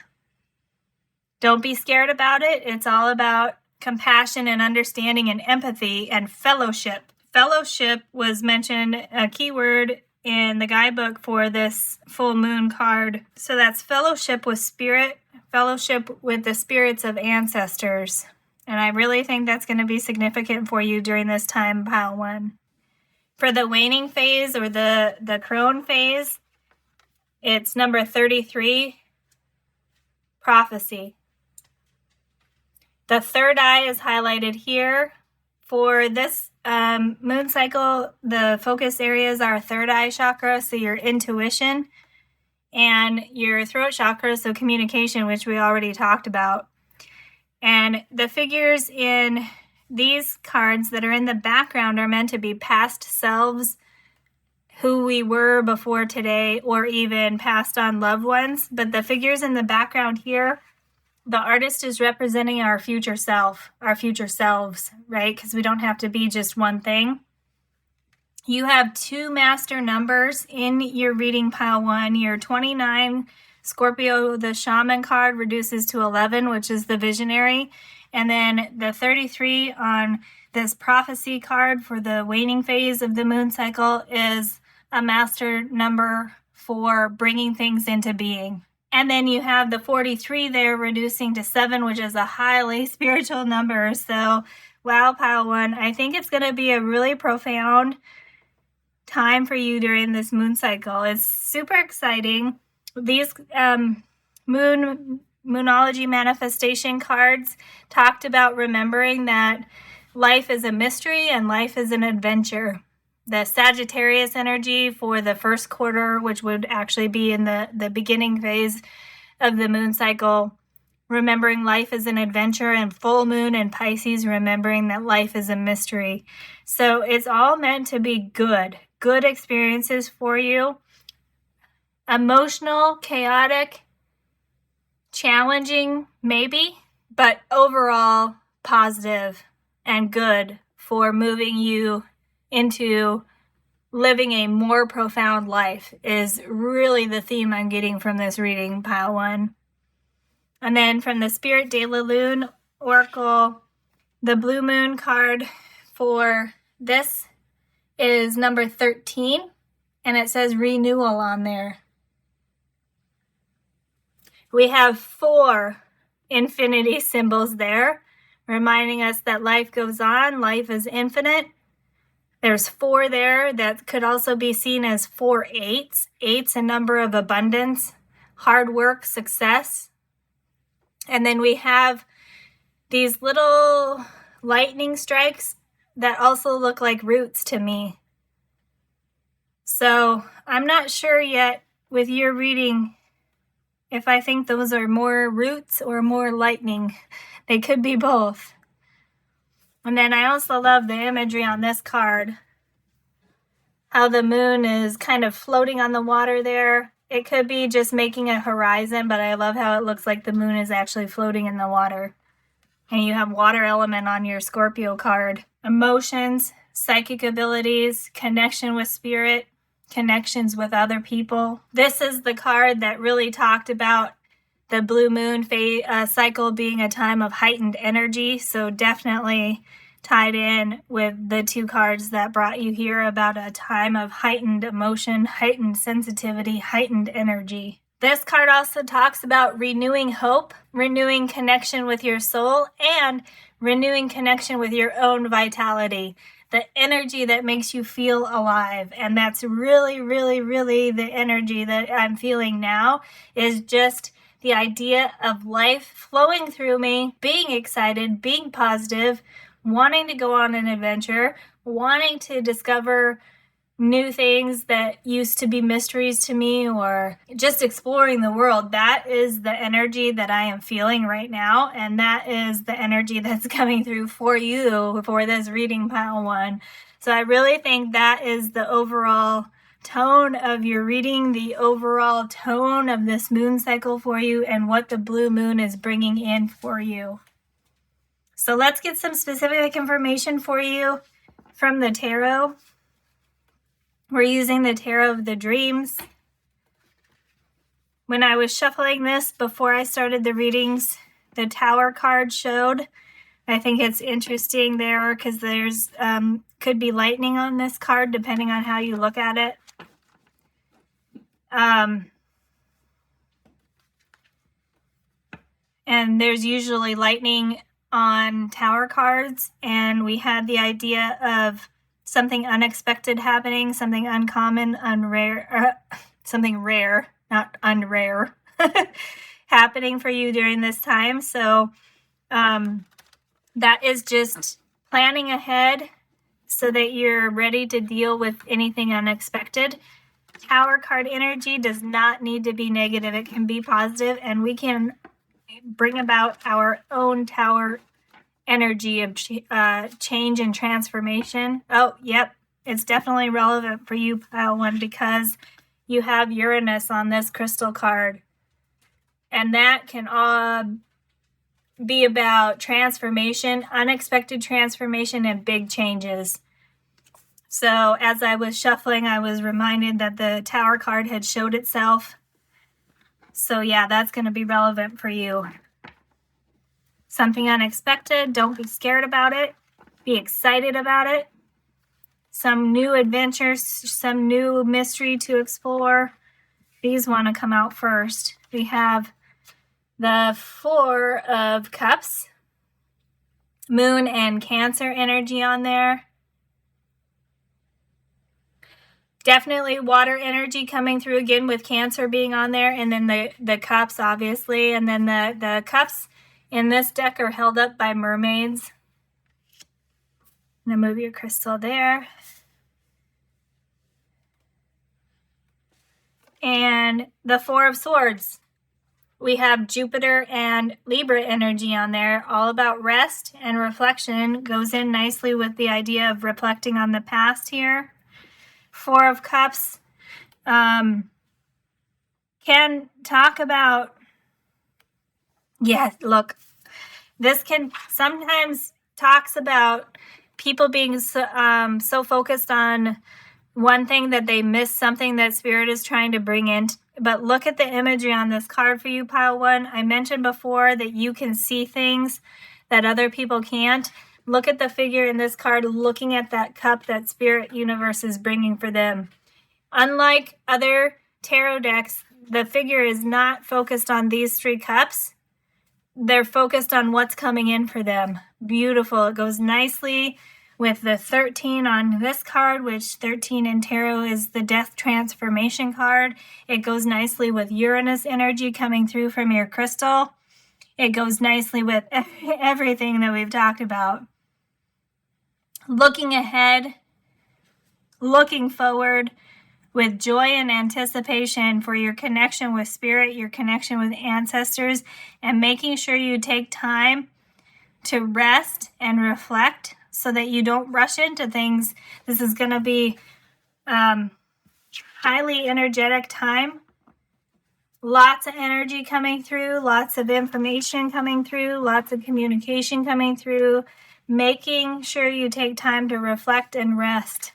Don't be scared about it. It's all about compassion and understanding and empathy and fellowship. Fellowship was mentioned, a keyword in the guidebook for this full moon card. So that's fellowship with spirit, fellowship with the spirits of ancestors. And I really think that's going to be significant for you during this time, pile 1. For the waning phase or the crone phase, it's number 33, prophecy. The third eye is highlighted here. For this moon cycle, the focus areas are third eye chakra, so your intuition, and your throat chakra, so communication, which we already talked about. And the figures in these cards that are in the background are meant to be past selves, who we were before today, or even passed on loved ones. But the figures in the background here, the artist is representing our future self, our future selves, right? Because we don't have to be just one thing. You have 2 master numbers in your reading, pile 1. Your 29, Scorpio, the shaman card, reduces to 11, which is the visionary. And then the 33 on this prophecy card for the waning phase of the moon cycle is a master number for bringing things into being. And then you have the 43 there reducing to 7, which is a highly spiritual number. So, wow, pile 1, I think it's going to be a really profound time for you during this moon cycle. It's super exciting. These moonology manifestation cards talked about remembering that life is a mystery and life is an adventure. The Sagittarius energy for the first quarter, which would actually be in the beginning phase of the moon cycle, remembering life is an adventure, and full moon in Pisces, remembering that life is a mystery. So it's all meant to be good experiences for you. Emotional, chaotic, challenging, maybe, but overall positive and good for moving you into living a more profound life is really the theme I'm getting from this reading, pile one. And then from the Spirit de la Lune Oracle, the blue moon card for this is number 13, and it says renewal on there. We have 4 infinity symbols there, reminding us that life goes on, life is infinite. There's 4 there that could also be seen as 4 eights. 8's a number of abundance, hard work, success. And then we have these little lightning strikes that also look like roots to me. So I'm not sure yet with your reading if I think those are more roots or more lightning. They could be both. And then I also love the imagery on this card. How the moon is kind of floating on the water there. It could be just making a horizon, but I love how it looks like the moon is actually floating in the water. And you have water element on your Scorpio card. Emotions, psychic abilities, connection with spirit, connections with other people. This is the card that really talked about the blue moon cycle being a time of heightened energy. So definitely tied in with the 2 cards that brought you here about a time of heightened emotion, heightened sensitivity, heightened energy. This card also talks about renewing hope, renewing connection with your soul, and renewing connection with your own vitality, the energy that makes you feel alive. And that's really, really, really the energy that I'm feeling now, is just the idea of life flowing through me, being excited, being positive, wanting to go on an adventure, wanting to discover new things that used to be mysteries to me, or just exploring the world. That is the energy that I am feeling right now, and that is the energy that's coming through for you for this reading, pile one. So I really think that is the overall tone of your reading, the overall tone of this moon cycle for you, and what the blue moon is bringing in for you. So let's get some specific information for you from the tarot. We're using the Tarot of the Dreams. When I was shuffling this before I started the readings, the Tower card showed. I think it's interesting there because there's could be lightning on this card depending on how you look at it. And there's usually lightning on Tower cards, and we had the idea of something unexpected happening, something uncommon, something rare, not unrare, happening for you during this time. So that is just planning ahead so that you're ready to deal with anything unexpected. Tower card energy does not need to be negative. It can be positive, and we can bring about our own Tower energy of change and transformation. Oh, yep. It's definitely relevant for you, pile one, because you have Uranus on this crystal card. And that can all be about transformation, unexpected transformation, and big changes. So as I was shuffling, I was reminded that the Tower card had showed itself. So yeah, that's going to be relevant for you. Something unexpected. Don't be scared about it. Be excited about it. Some new adventures, some new mystery to explore. These want to come out first. We have the 4 of Cups. Moon and Cancer energy on there. Definitely water energy coming through again with Cancer being on there. And then the Cups, obviously. And then the Cups in this deck are held up by mermaids. I'm going to move your crystal there. And the 4 of Swords. We have Jupiter and Libra energy on there, all about rest and reflection. Goes in nicely with the idea of reflecting on the past here. 4 of Cups can talk about Yes, look, this can sometimes talks about people being so focused on one thing that they miss something that Spirit is trying to bring in. But look at the imagery on this card for you, pile one. I mentioned before that you can see things that other people can't. Look at the figure in this card, looking at that cup that Spirit Universe is bringing for them. Unlike other tarot decks, the figure is not focused on these three cups. They're focused on what's coming in for them. Beautiful. It goes nicely with the 13 on this card, which 13 in tarot is the death transformation card. It goes nicely with Uranus energy coming through from your crystal. It goes nicely with everything that we've talked about. Looking ahead, looking forward with joy and anticipation for your connection with Spirit, your connection with ancestors, and making sure you take time to rest and reflect so that you don't rush into things. This is going to be highly energetic time. Lots of energy coming through, lots of information coming through, lots of communication coming through. Making sure you take time to reflect and rest.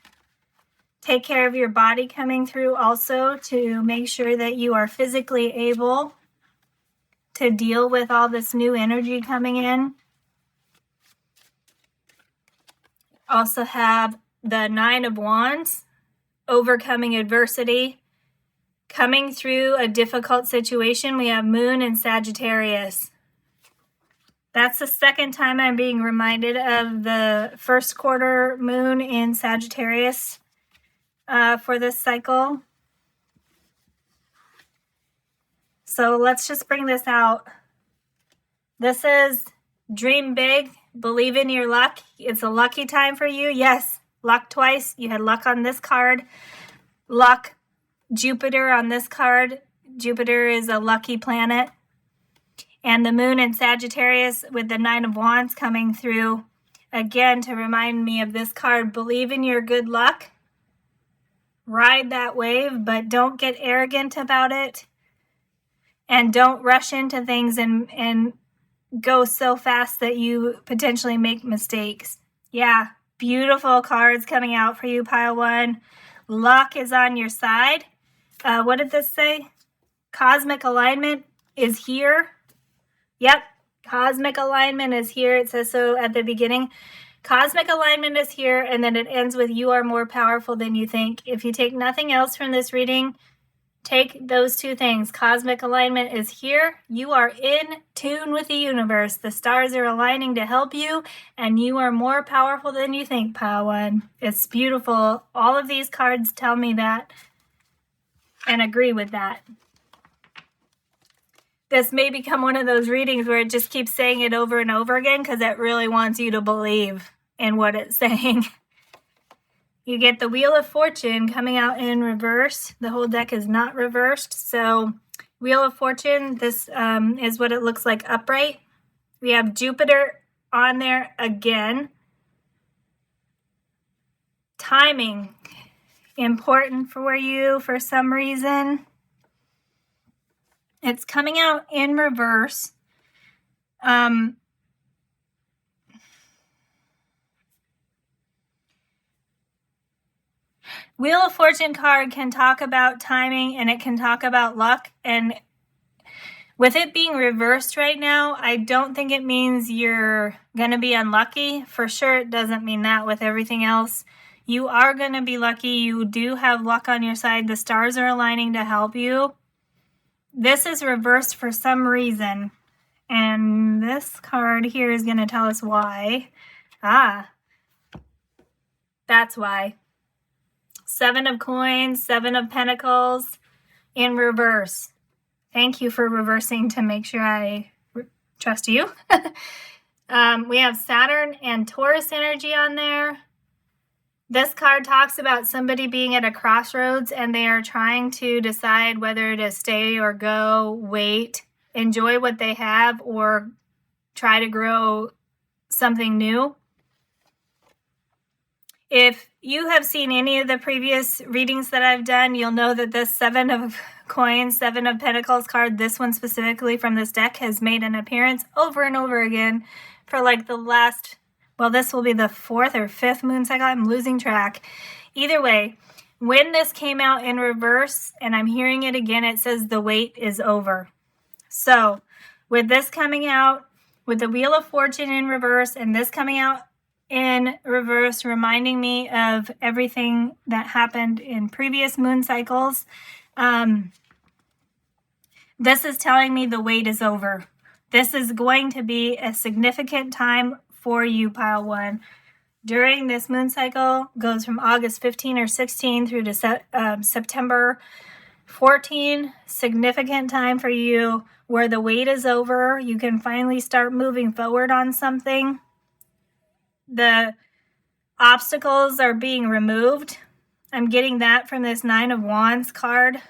Take care of your body coming through also to make sure that you are physically able to deal with all this new energy coming in. Also have the 9 of Wands, overcoming adversity, coming through a difficult situation. We have Moon in Sagittarius. That's the second time I'm being reminded of the first quarter Moon in Sagittarius for this cycle. So let's just bring this out. This is dream big, believe in your luck. It's a lucky time for you. Yes, luck twice. You had luck on this card. Luck, Jupiter on this card. Jupiter is a lucky planet. And the Moon in Sagittarius with the 9 of Wands coming through. Again, to remind me of this card, believe in your good luck. Ride that wave, but don't get arrogant about it. And don't rush into things and go so fast that you potentially make mistakes. Yeah, beautiful cards coming out for you, pile one. Luck is on your side. What did this say? Cosmic alignment is here. Yep, cosmic alignment is here. It says so at the beginning. Cosmic alignment is here, and then it ends with you are more powerful than you think. If you take nothing else from this reading, take those two things. Cosmic alignment is here. You are in tune with the universe. The stars are aligning to help you, and you are more powerful than you think, pile one. It's beautiful. All of these cards tell me that and agree with that. This may become one of those readings where it just keeps saying it over and over again because it really wants you to believe in what it's saying. You get the Wheel of Fortune coming out in reverse. The whole deck is not reversed. So Wheel of Fortune, this is what it looks like upright. We have Jupiter on there again. Timing, important for you for some reason. It's coming out in reverse. Wheel of Fortune card can talk about timing and it can talk about luck. And with it being reversed right now, I don't think it means you're going to be unlucky. For sure, it doesn't mean that with everything else. You are going to be lucky. You do have luck on your side. The stars are aligning to help you. This is reversed for some reason. And this card here is going to tell us why. That's why. 7 of Coins, 7 of Pentacles in reverse. Thank you for reversing to make sure I trust you. We have Saturn and Taurus energy on there. This card talks about somebody being at a crossroads and they are trying to decide whether to stay or go, wait, enjoy what they have, or try to grow something new. If you have seen any of the previous readings that I've done, you'll know that this Seven of Coins, Seven of Pentacles card, this one specifically from this deck, has made an appearance over and over again for like the last, well, this will be the 4th or 5th moon cycle. I'm losing track. Either way, when this came out in reverse, and I'm hearing it again, it says the wait is over. So with this coming out, with the Wheel of Fortune in reverse, and this coming out in reverse, reminding me of everything that happened in previous moon cycles, this is telling me the wait is over. This is going to be a significant time for you, pile one. During this moon cycle, goes from August 15 or 16 through to September 14, significant time for you where the wait is over. You can finally start moving forward on something. The obstacles are being removed. I'm getting that from this Nine of Wands card.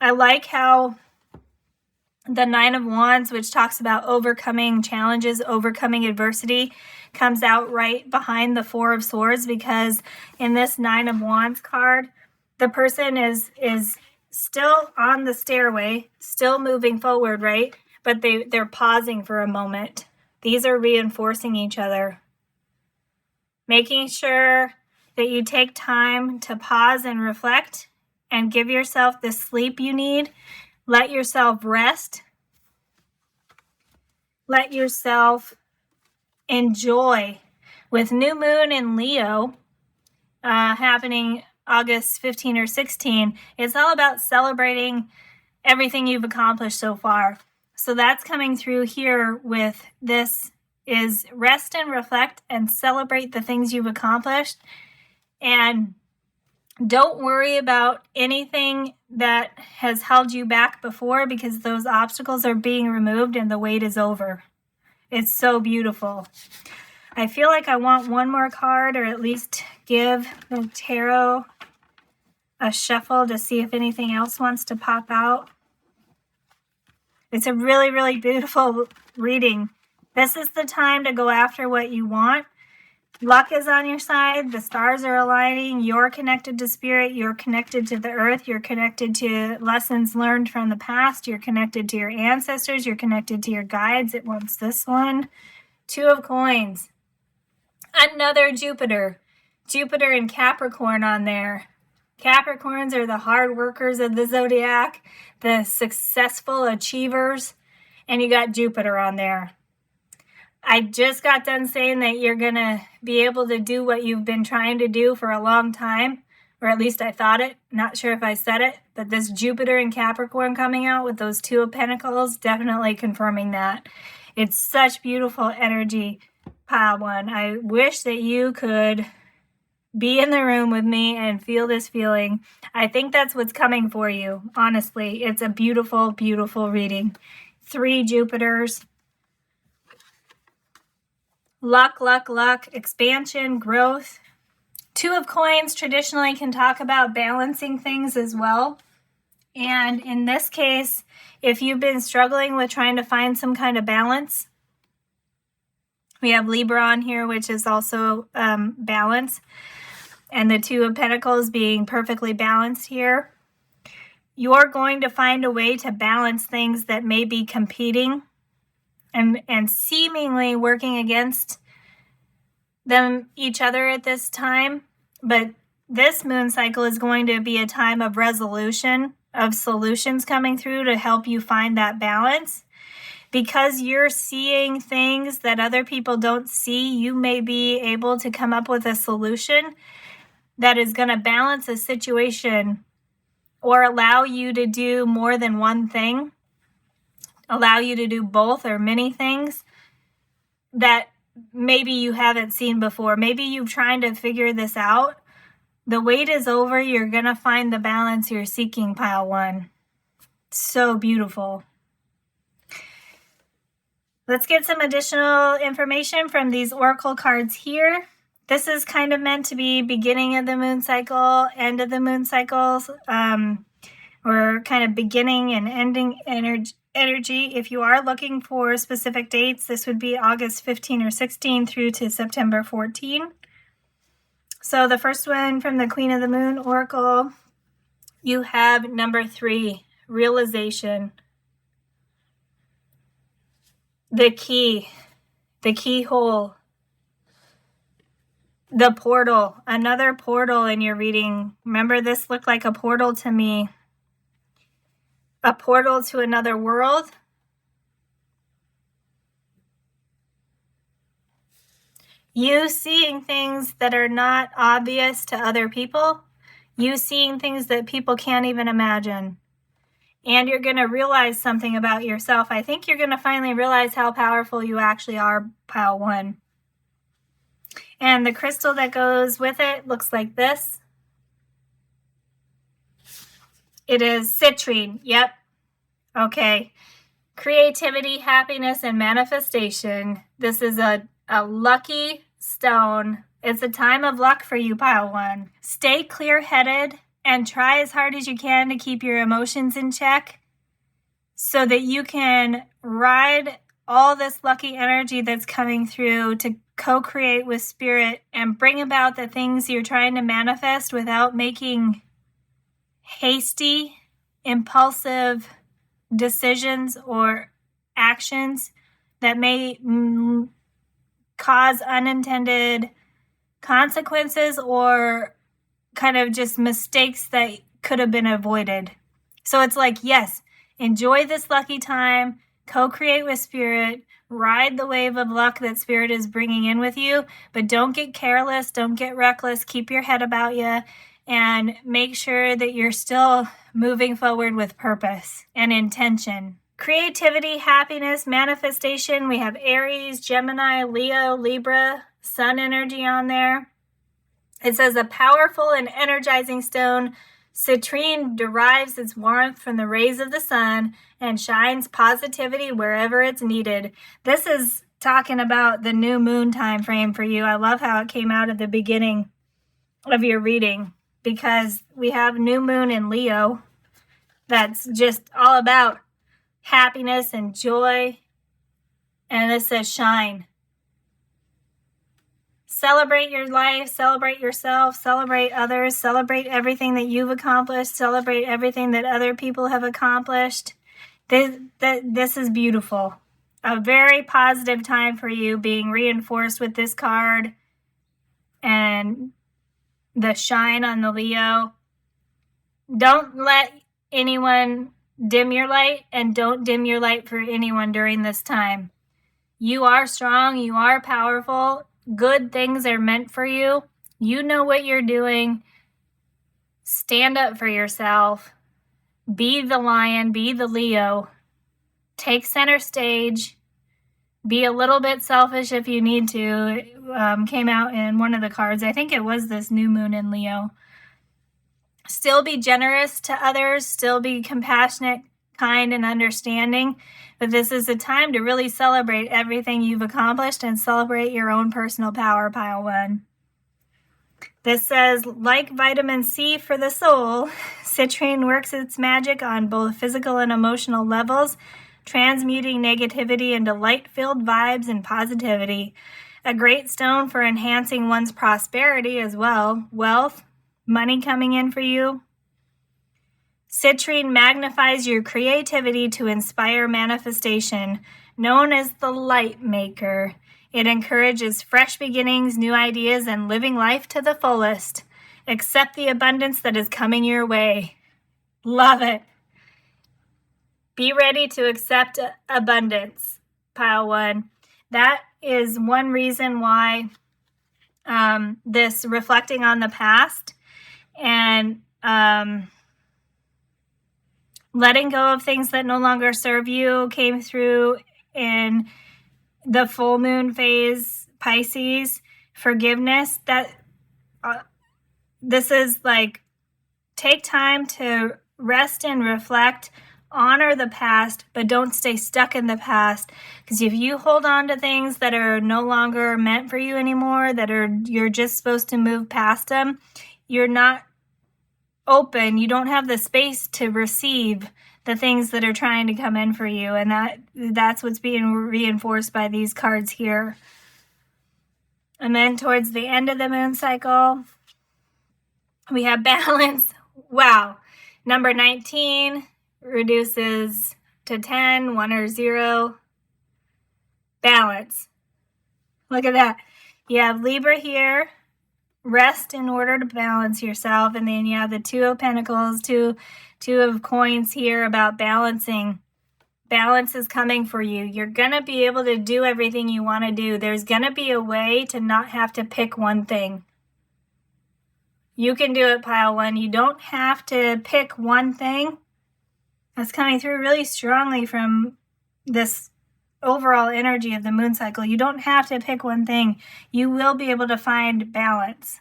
I like how the Nine of Wands, which talks about overcoming challenges, overcoming adversity, comes out right behind the Four of Swords, because in this Nine of Wands card, the person is still on the stairway, still moving forward, right? But they're pausing for a moment. These are reinforcing each other. Making sure that you take time to pause and reflect and give yourself the sleep you need. Let yourself rest. Let yourself enjoy. With new moon in Leo happening August 15 or 16, it's all about celebrating everything you've accomplished so far. So that's coming through here with this, is rest and reflect and celebrate the things you've accomplished. And don't worry about anything that has held you back before, because those obstacles are being removed and the wait is over. It's so beautiful. I feel like I want one more card, or at least give the tarot a shuffle to see if anything else wants to pop out. It's a really, really beautiful reading. This is the time to go after what you want. Luck is on your side. The stars are aligning. You're connected to spirit. You're connected to the earth. You're connected to lessons learned from the past. You're connected to your ancestors. You're connected to your guides. It wants this one. Two of Coins. Another Jupiter. Jupiter and Capricorn on there. Capricorns are the hard workers of the zodiac, the successful achievers, and you got Jupiter on there. I just got done saying that you're going to be able to do what you've been trying to do for a long time, or at least I thought it. Not sure if I said it, but this Jupiter and Capricorn coming out with those Two of Pentacles, definitely confirming that. It's such beautiful energy, pile one. I wish that you could be in the room with me and feel this feeling. I think that's what's coming for you. Honestly, it's a beautiful, beautiful reading. 3 Jupiters. Luck, luck, luck, expansion, growth. Two of Coins traditionally can talk about balancing things as well. And in this case, if you've been struggling with trying to find some kind of balance, we have Libra on here, which is also balance. And the Two of Pentacles being perfectly balanced here. You're going to find a way to balance things that may be competing and seemingly working against them each other at this time. But this moon cycle is going to be a time of resolution, of solutions coming through to help you find that balance. Because you're seeing things that other people don't see, you may be able to come up with a solution that is going to balance a situation or allow you to do more than one thing, allow you to do both or many things that maybe you haven't seen before. Maybe you're trying to figure this out. The wait is over. You're going to find the balance you're seeking, pile one. So beautiful. Let's get some additional information from these oracle cards here. This is kind of meant to be beginning of the moon cycle, end of the moon cycles, or kind of beginning and ending energy. If you are looking for specific dates, this would be August 15 or 16 through to September 14. So the first one from the Queen of the Moon Oracle, you have number 3, realization. The key, the keyhole, the portal, another portal in your reading. Remember, this looked like a portal to me. A portal to another world. You seeing things that are not obvious to other people. You seeing things that people can't even imagine. And you're going to realize something about yourself. I think you're going to finally realize how powerful you actually are, pile 1. And the crystal that goes with it looks like this. It is citrine. Yep. Okay. Creativity, happiness, and manifestation. This is a lucky stone. It's a time of luck for you, pile 1. Stay clear-headed and try as hard as you can to keep your emotions in check so that you can ride all this lucky energy that's coming through to co-create with spirit and bring about the things you're trying to manifest without making hasty, impulsive decisions or actions that may cause unintended consequences or kind of just mistakes that could have been avoided. So it's like, yes, enjoy this lucky time, co-create with spirit, ride the wave of luck that spirit is bringing in with you, but don't get careless, don't get reckless, keep your head about you, and make sure that you're still moving forward with purpose and intention. Creativity, happiness, manifestation. We have Aries, Gemini, Leo, Libra, Sun energy on there. It says a powerful and energizing stone, citrine derives its warmth from the rays of the sun and shines positivity wherever it's needed. This is talking about the new moon time frame for you. I love how it came out at the beginning of your reading because we have new moon in Leo that's just all about happiness and joy. And it says shine. Celebrate your life, celebrate yourself, celebrate others, celebrate everything that you've accomplished, celebrate everything that other people have accomplished. This is beautiful. A very positive time for you, being reinforced with this card and the shine on the Leo. Don't let anyone dim your light, and don't dim your light for anyone during this time. You are strong, you are powerful. Good things are meant for you. You know what you're doing. Stand up for yourself. Be the lion, be the Leo. Take center stage. Be a little bit selfish if you need to. It came out in one of the cards. I think it was this new moon in Leo. Still be generous to others. Still be compassionate, kind, and understanding. But this is a time to really celebrate everything you've accomplished and celebrate your own personal power, pile 1. This says, like vitamin C for the soul, citrine works its magic on both physical and emotional levels, transmuting negativity into light-filled vibes and positivity. A great stone for enhancing one's prosperity as well. Wealth, money coming in for you. Citrine magnifies your creativity to inspire manifestation. Known as the light maker, it encourages fresh beginnings, new ideas, and living life to the fullest. Accept the abundance that is coming your way. Love it. Be ready to accept abundance, pile 1. That is one reason why this reflecting on the past and letting go of things that no longer serve you came through in the full moon phase, Pisces. Forgiveness, that this is like, take time to rest and reflect, honor the past, but don't stay stuck in the past. Because if you hold on to things that are no longer meant for you anymore, you're just supposed to move past them, you're not open, you don't have the space to receive the things that are trying to come in for you, and that's what's being reinforced by these cards here. And then towards the end of the moon cycle, we have balance. Wow. Number 19 reduces to 10, 1 or 0. Balance. Look at that. You have Libra here. Rest in order to balance yourself. And then you have the 2 of Pentacles, two of coins here about balancing. Balance is coming for you. You're going to be able to do everything you want to do. There's going to be a way to not have to pick one thing. You can do it, pile 1. You don't have to pick one thing. That's coming through really strongly from this overall energy of the moon cycle. You don't have to pick one thing. You will be able to find balance.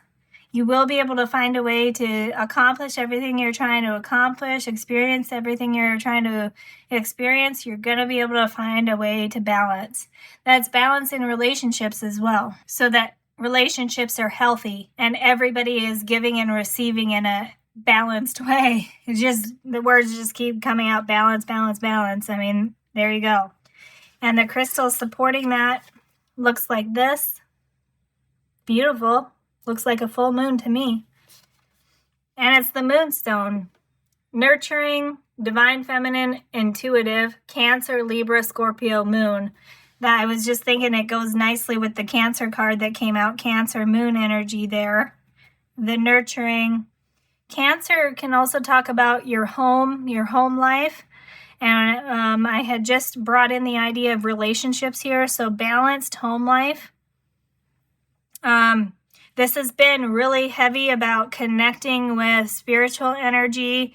You will be able to find a way to accomplish everything you're trying to accomplish, experience everything you're trying to experience. You're going to be able to find a way to balance. That's balance in relationships as well, so that relationships are healthy and everybody is giving and receiving in a balanced way. It's just, the words just keep coming out, balance, balance, balance. I mean, there you go. And the crystal supporting that looks like this. Beautiful. Looks like a full moon to me. And it's the moonstone. Nurturing, divine feminine, intuitive, Cancer, Libra, Scorpio, moon. That I was just thinking it goes nicely with the Cancer card that came out. Cancer, moon energy there. The nurturing. Cancer can also talk about your home life. And I had just brought in the idea of relationships here. So balanced home life. This has been really heavy about connecting with spiritual energy.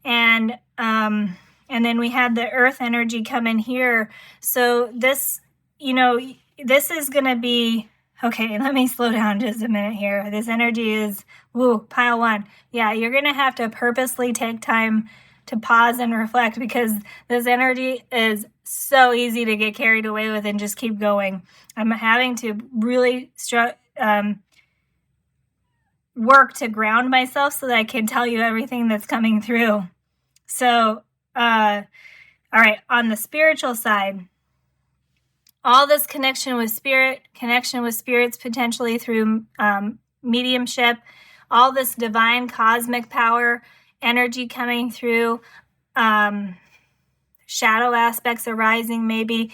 And then we had the earth energy come in here. So this, this is going to be, okay, let me slow down just a minute here. This energy is, pile 1. Yeah, you're going to have to purposely take time to pause and reflect, because this energy is so easy to get carried away with and just keep going. I'm having to really work to ground myself so that I can tell you everything that's coming through. So, all right, on the spiritual side, all this connection with spirits potentially through mediumship, all this divine cosmic power energy coming through, shadow aspects arising maybe.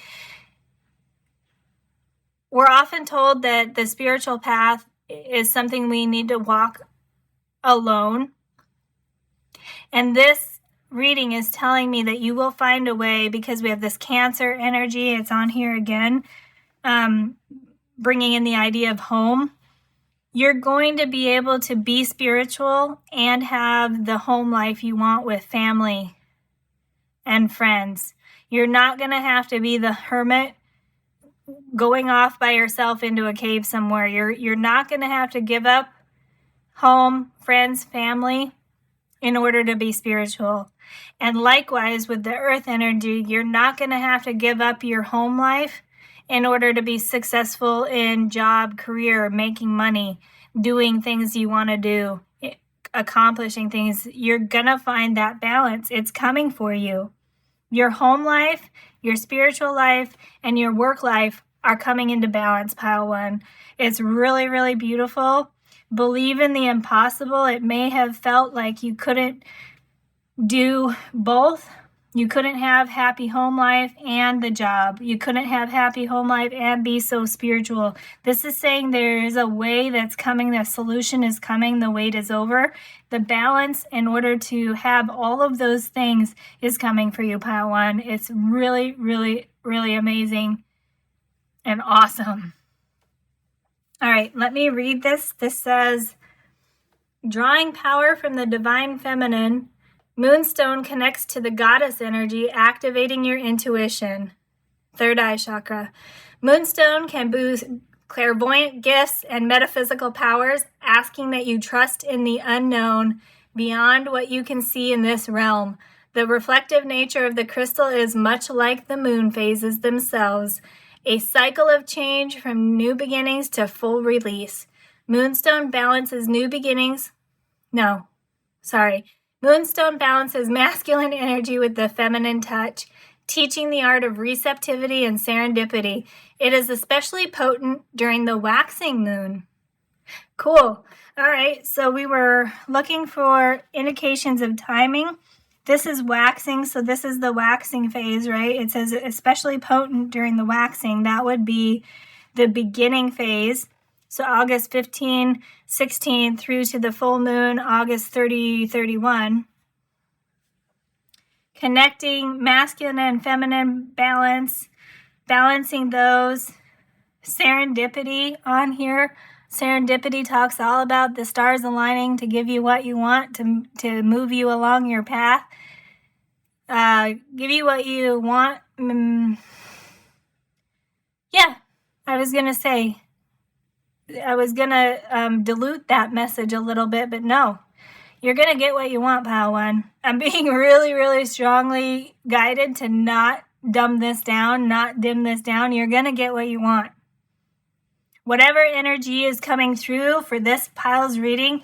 We're often told that the spiritual path is something we need to walk alone. And this reading is telling me that you will find a way, because we have this Cancer energy. It's on here again, bringing in the idea of home. You're going to be able to be spiritual and have the home life you want with family and friends. You're not going to have to be the hermit going off by yourself into a cave somewhere. You're not going to have to give up home, friends, family in order to be spiritual. And likewise with the earth energy, you're not going to have to give up your home life in order to be successful in job, career, making money, doing things you want to do, accomplishing things. You're going to find that balance. It's coming for you. Your home life, your spiritual life, and your work life are coming into balance, pile 1. It's really, really beautiful. Believe in the impossible. It may have felt like you couldn't do both. You couldn't have happy home life and the job. You couldn't have happy home life and be so spiritual. This is saying there is a way that's coming. The solution is coming. The wait is over. The balance in order to have all of those things is coming for you, pile 1. It's really, really, really amazing and awesome. All right, let me read this. This says, drawing power from the divine feminine, Moonstone connects to the goddess energy, activating your intuition. Third eye chakra. Moonstone can boost clairvoyant gifts and metaphysical powers, asking that you trust in the unknown beyond what you can see in this realm. The reflective nature of the crystal is much like the moon phases themselves, a cycle of change from new beginnings to full release. Moonstone balances Moonstone balances masculine energy with the feminine touch, teaching the art of receptivity and serendipity. It is especially potent during the waxing moon. Cool. All right, so we were looking for indications of timing. This is waxing, so this is the waxing phase, right? It says especially potent during the waxing. That would be the beginning phase. So August 15, 16 through to the full moon, August 30, 31. Connecting masculine and feminine balance, balancing those. Serendipity on here. Serendipity talks all about the stars aligning to give you what you want, to move you along your path. Give you what you want. Yeah, I was going to dilute that message a little bit, but no. You're going to get what you want, Pile 1. I'm being really, really strongly guided to not dumb this down, not dim this down. You're going to get what you want. Whatever energy is coming through for this pile's reading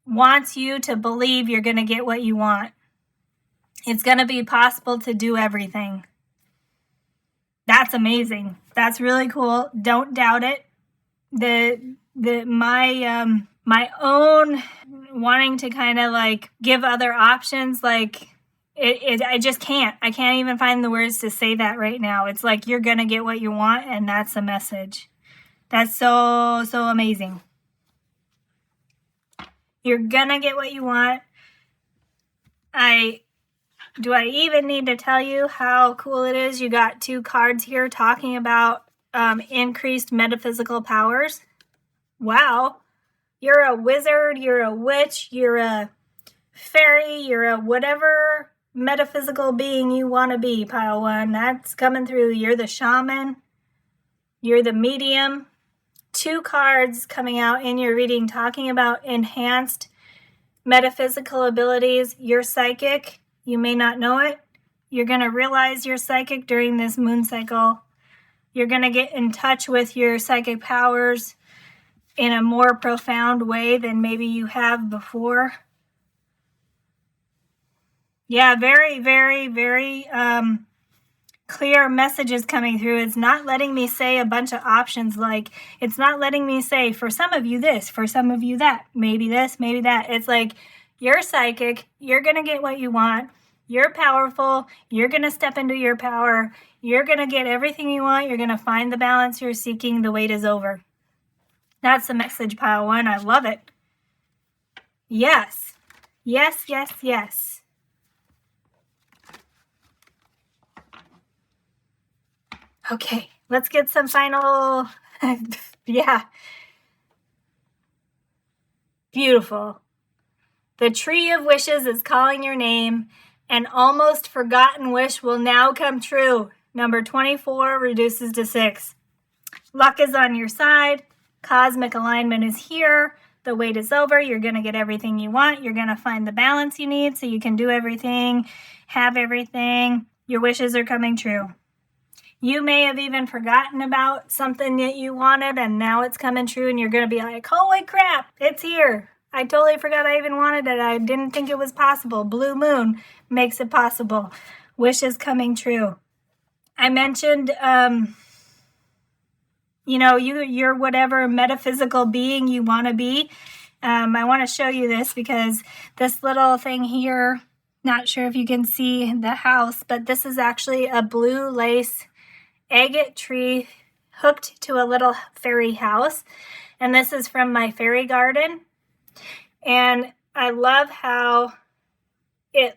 wants you to believe you're going to get what you want. It's going to be possible to do everything. That's amazing. That's really cool. Don't doubt it. My own wanting to kind of like give other options, like I just can't. I can't even find the words to say that right now. It's like you're going to get what you want, and that's the message. That's so amazing. You're going to get what you want. Do I even need to tell you how cool it is? You got 2 cards here talking about increased metaphysical powers. Wow. You're a wizard, you're a witch, you're a fairy, you're a whatever metaphysical being you want to be, Pile 1. That's coming through. You're the shaman. You're the medium. 2 cards coming out in your reading talking about enhanced metaphysical abilities. You're psychic. You may not know it. You're going to realize you're psychic during this moon cycle. You're going to get in touch with your psychic powers in a more profound way than maybe you have before. Yeah, very, very, very clear messages coming through. It's not letting me say a bunch of options, like it's not letting me say for some of you this, for some of you that, maybe this, maybe that. It's like you're psychic, you're going to get what you want, you're powerful, you're going to step into your power, you're going to get everything you want, you're going to find the balance you're seeking, the wait is over. That's the message, Pile 1. I love it. Yes. Yes, yes, yes. Okay, let's get some final... yeah. Beautiful. The tree of wishes is calling your name. An almost forgotten wish will now come true. Number 24 reduces to 6. Luck is on your side. Cosmic alignment is here. The wait is over. You're going to get everything you want. You're going to find the balance you need so you can do everything, have everything. Your wishes are coming true. You may have even forgotten about something that you wanted, and now it's coming true, and you're going to be like, holy crap, it's here. I totally forgot I even wanted it. I didn't think it was possible. Blue moon makes it possible. Wishes coming true. I mentioned, you're whatever metaphysical being you want to be. I want to show you this because this little thing here, not sure if you can see the house, but this is actually a blue lace agate tree hooked to a little fairy house. And this is from my fairy garden. And I love how it's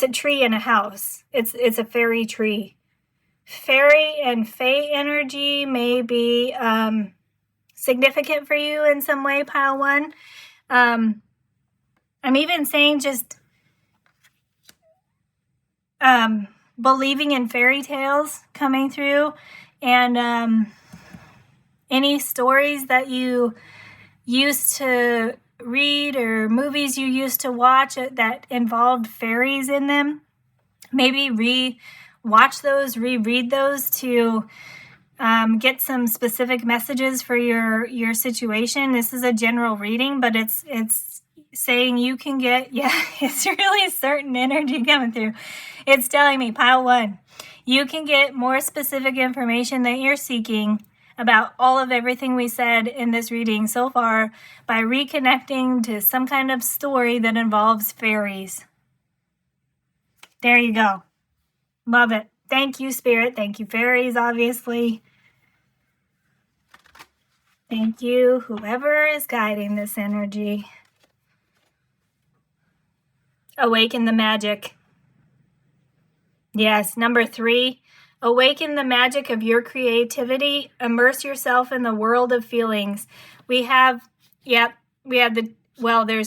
a tree in a house. It's a fairy tree. Fairy and fae energy may be significant for you in some way, Pile 1. I'm even saying just believing in fairy tales coming through, and any stories that you used to read or movies you used to watch that involved fairies in them. Maybe re-watch those, reread those to get some specific messages for your situation. This is a general reading, but it's saying you can get, it's really certain energy coming through. It's telling me, pile 1, you can get more specific information that you're seeking about all of everything we said in this reading so far by reconnecting to some kind of story that involves fairies. There you go. Love it. Thank you, Spirit. Thank you, fairies, obviously. Thank you, whoever is guiding this energy. Awaken the magic. Yes, number 3, awaken the magic of your creativity. Immerse yourself in the world of feelings. There's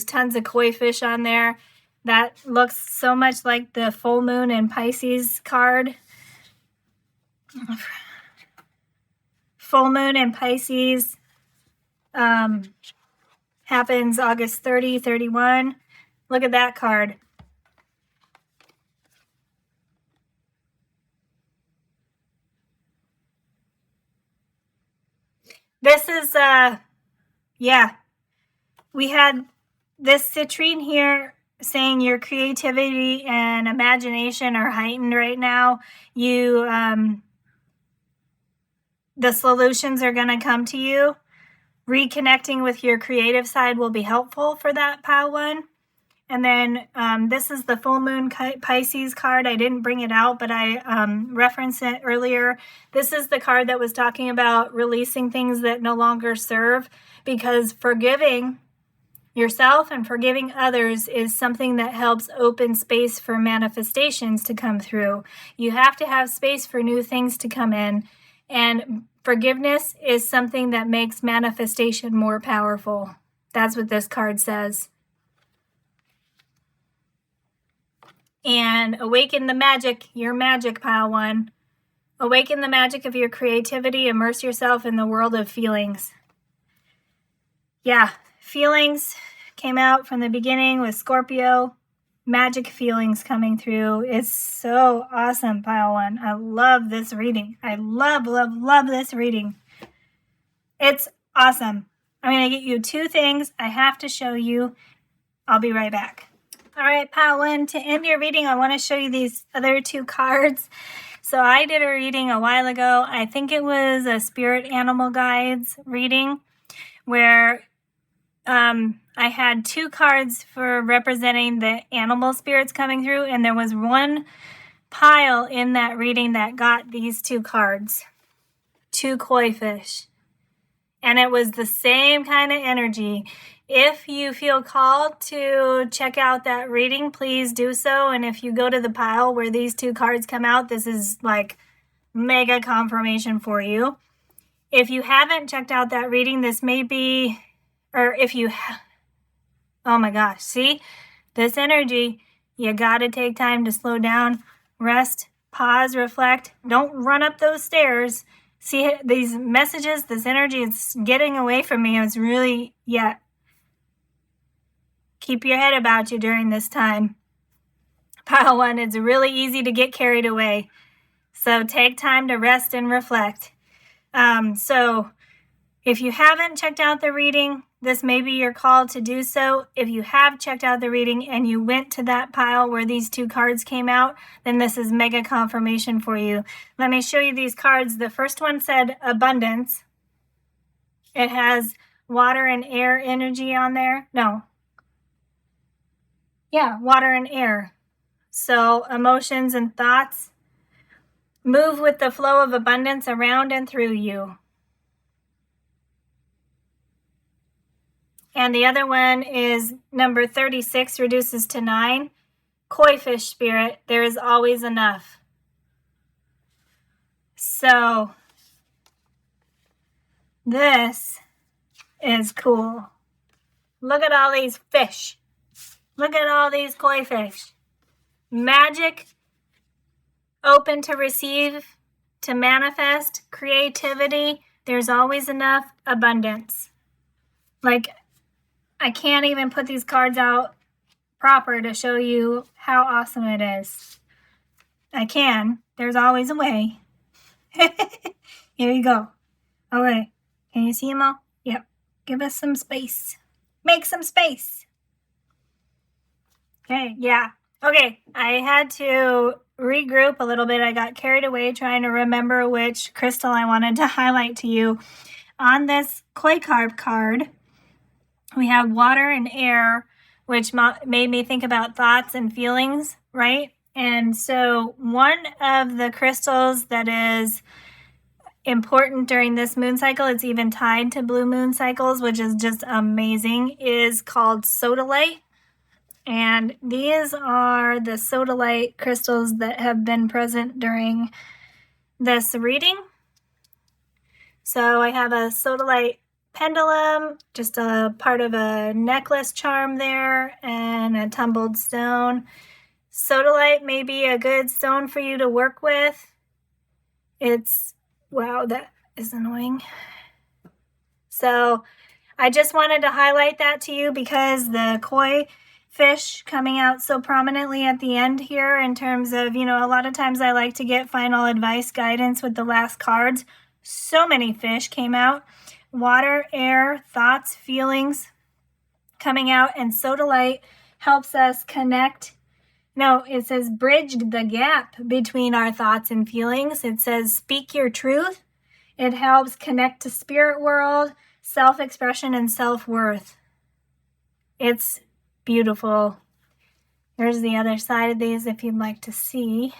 tons of koi fish on there. That looks so much like the full moon in Pisces card. Full moon in Pisces happens August 30, 31. Look at that card. This is, we had this citrine here saying your creativity and imagination are heightened right now. The solutions are going to come to you. Reconnecting with your creative side will be helpful for that, pile 1. And then this is the full moon Pisces card. I didn't bring it out, but I referenced it earlier. This is the card that was talking about releasing things that no longer serve, because forgiving yourself and forgiving others is something that helps open space for manifestations to come through. You have to have space for new things to come in, and forgiveness is something that makes manifestation more powerful. That's what this card says. And awaken the magic, your magic, pile 1. Awaken the magic of your creativity. Immerse yourself in the world of feelings. Yeah, feelings came out from the beginning with Scorpio. Magic feelings coming through. It's so awesome, pile 1. I love this reading. I love this reading. It's awesome. I'm going to get you 2 things I have to show you. I'll be right back. All right, pile 1, to end your reading, I want to show you these other 2 cards. So I did a reading a while ago. I think it was a Spirit Animal Guides reading where I had 2 cards for representing the animal spirits coming through, and there was one pile in that reading that got these 2 cards, 2 koi fish. And it was the same kind of energy. If you feel called to check out that reading, please do so. And if you go to the pile where these 2 cards come out, this is like mega confirmation for you. If you haven't checked out that reading, this may be, or if you, oh my gosh, see this energy, you got to take time to slow down, rest, pause, reflect. Don't run up those stairs. See these messages, this energy, it's getting away from me. It's really, keep your head about you during this time. Pile 1, it's really easy to get carried away. So take time to rest and reflect. So if you haven't checked out the reading, this may be your call to do so. If you have checked out the reading and you went to that pile where these 2 cards came out, then this is mega confirmation for you. Let me show you these cards. The first one said abundance. It has water and air energy on there. No. Yeah, water and air. So emotions and thoughts move with the flow of abundance around and through you. And the other one is number 36, reduces to 9. Koi fish spirit, there is always enough. So this is cool. Look at all these fish. Look at all these koi fish. Magic, open to receive, to manifest, creativity. There's always enough, abundance. Like, I can't even put these cards out proper to show you how awesome it is. I can. There's always a way. Here you go. Can you see them all? Yep. Give us some space. Make some space. Okay, yeah. Okay, I had to regroup a little bit. I got carried away trying to remember which crystal I wanted to highlight to you. On this koi carp card, we have water and air, which made me think about thoughts and feelings, right? And so one of the crystals that is important during this moon cycle, it's even tied to blue moon cycles, which is just amazing, is called sodalite. And these are the sodalite crystals that have been present during this reading. So I have a sodalite pendulum, just a part of a necklace charm there, and a tumbled stone. Sodalite may be a good stone for you to work with. Wow, that is annoying. So I just wanted to highlight that to you because the koi fish coming out so prominently at the end here in terms of, a lot of times I like to get final advice guidance with the last cards. So many fish came out. Water, air, thoughts, feelings coming out, and sodalite helps us connect. No, it says bridge the gap between our thoughts and feelings. It says speak your truth. It helps connect to spirit world, self-expression, and self-worth. It's beautiful. Here's the other side of these if you'd like to see.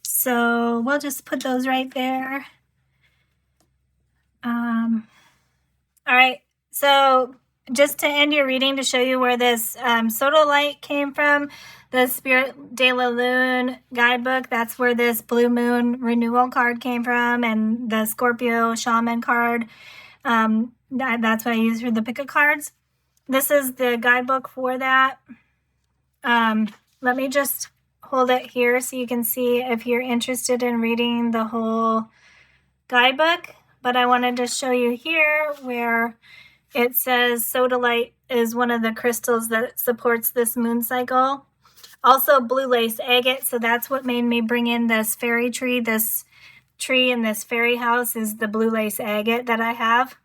So we'll just put those right there. All right, so just to end your reading, to show you where this sodalite came from, the Spirit de la Lune guidebook, that's where this blue moon renewal card came from, and the Scorpio shaman card, that's what I use for the pick of cards. This is the guidebook for that. Let me just hold it here so you can see if you're interested in reading the whole guidebook. But I wanted to show you here where it says sodalite is one of the crystals that supports this moon cycle. Also blue lace agate, so that's what made me bring in this fairy tree. This tree in this fairy house is the blue lace agate that I have.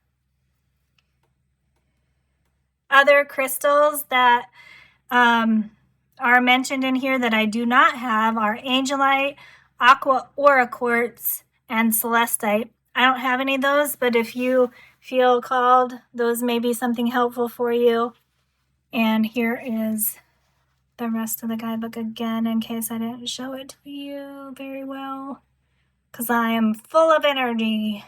Other crystals that are mentioned in here that I do not have are angelite, aqua aura quartz, and celestite. I don't have any of those, but if you feel called, those may be something helpful for you. And here is the rest of the guidebook again, in case I didn't show it to you very well, because I am full of energy.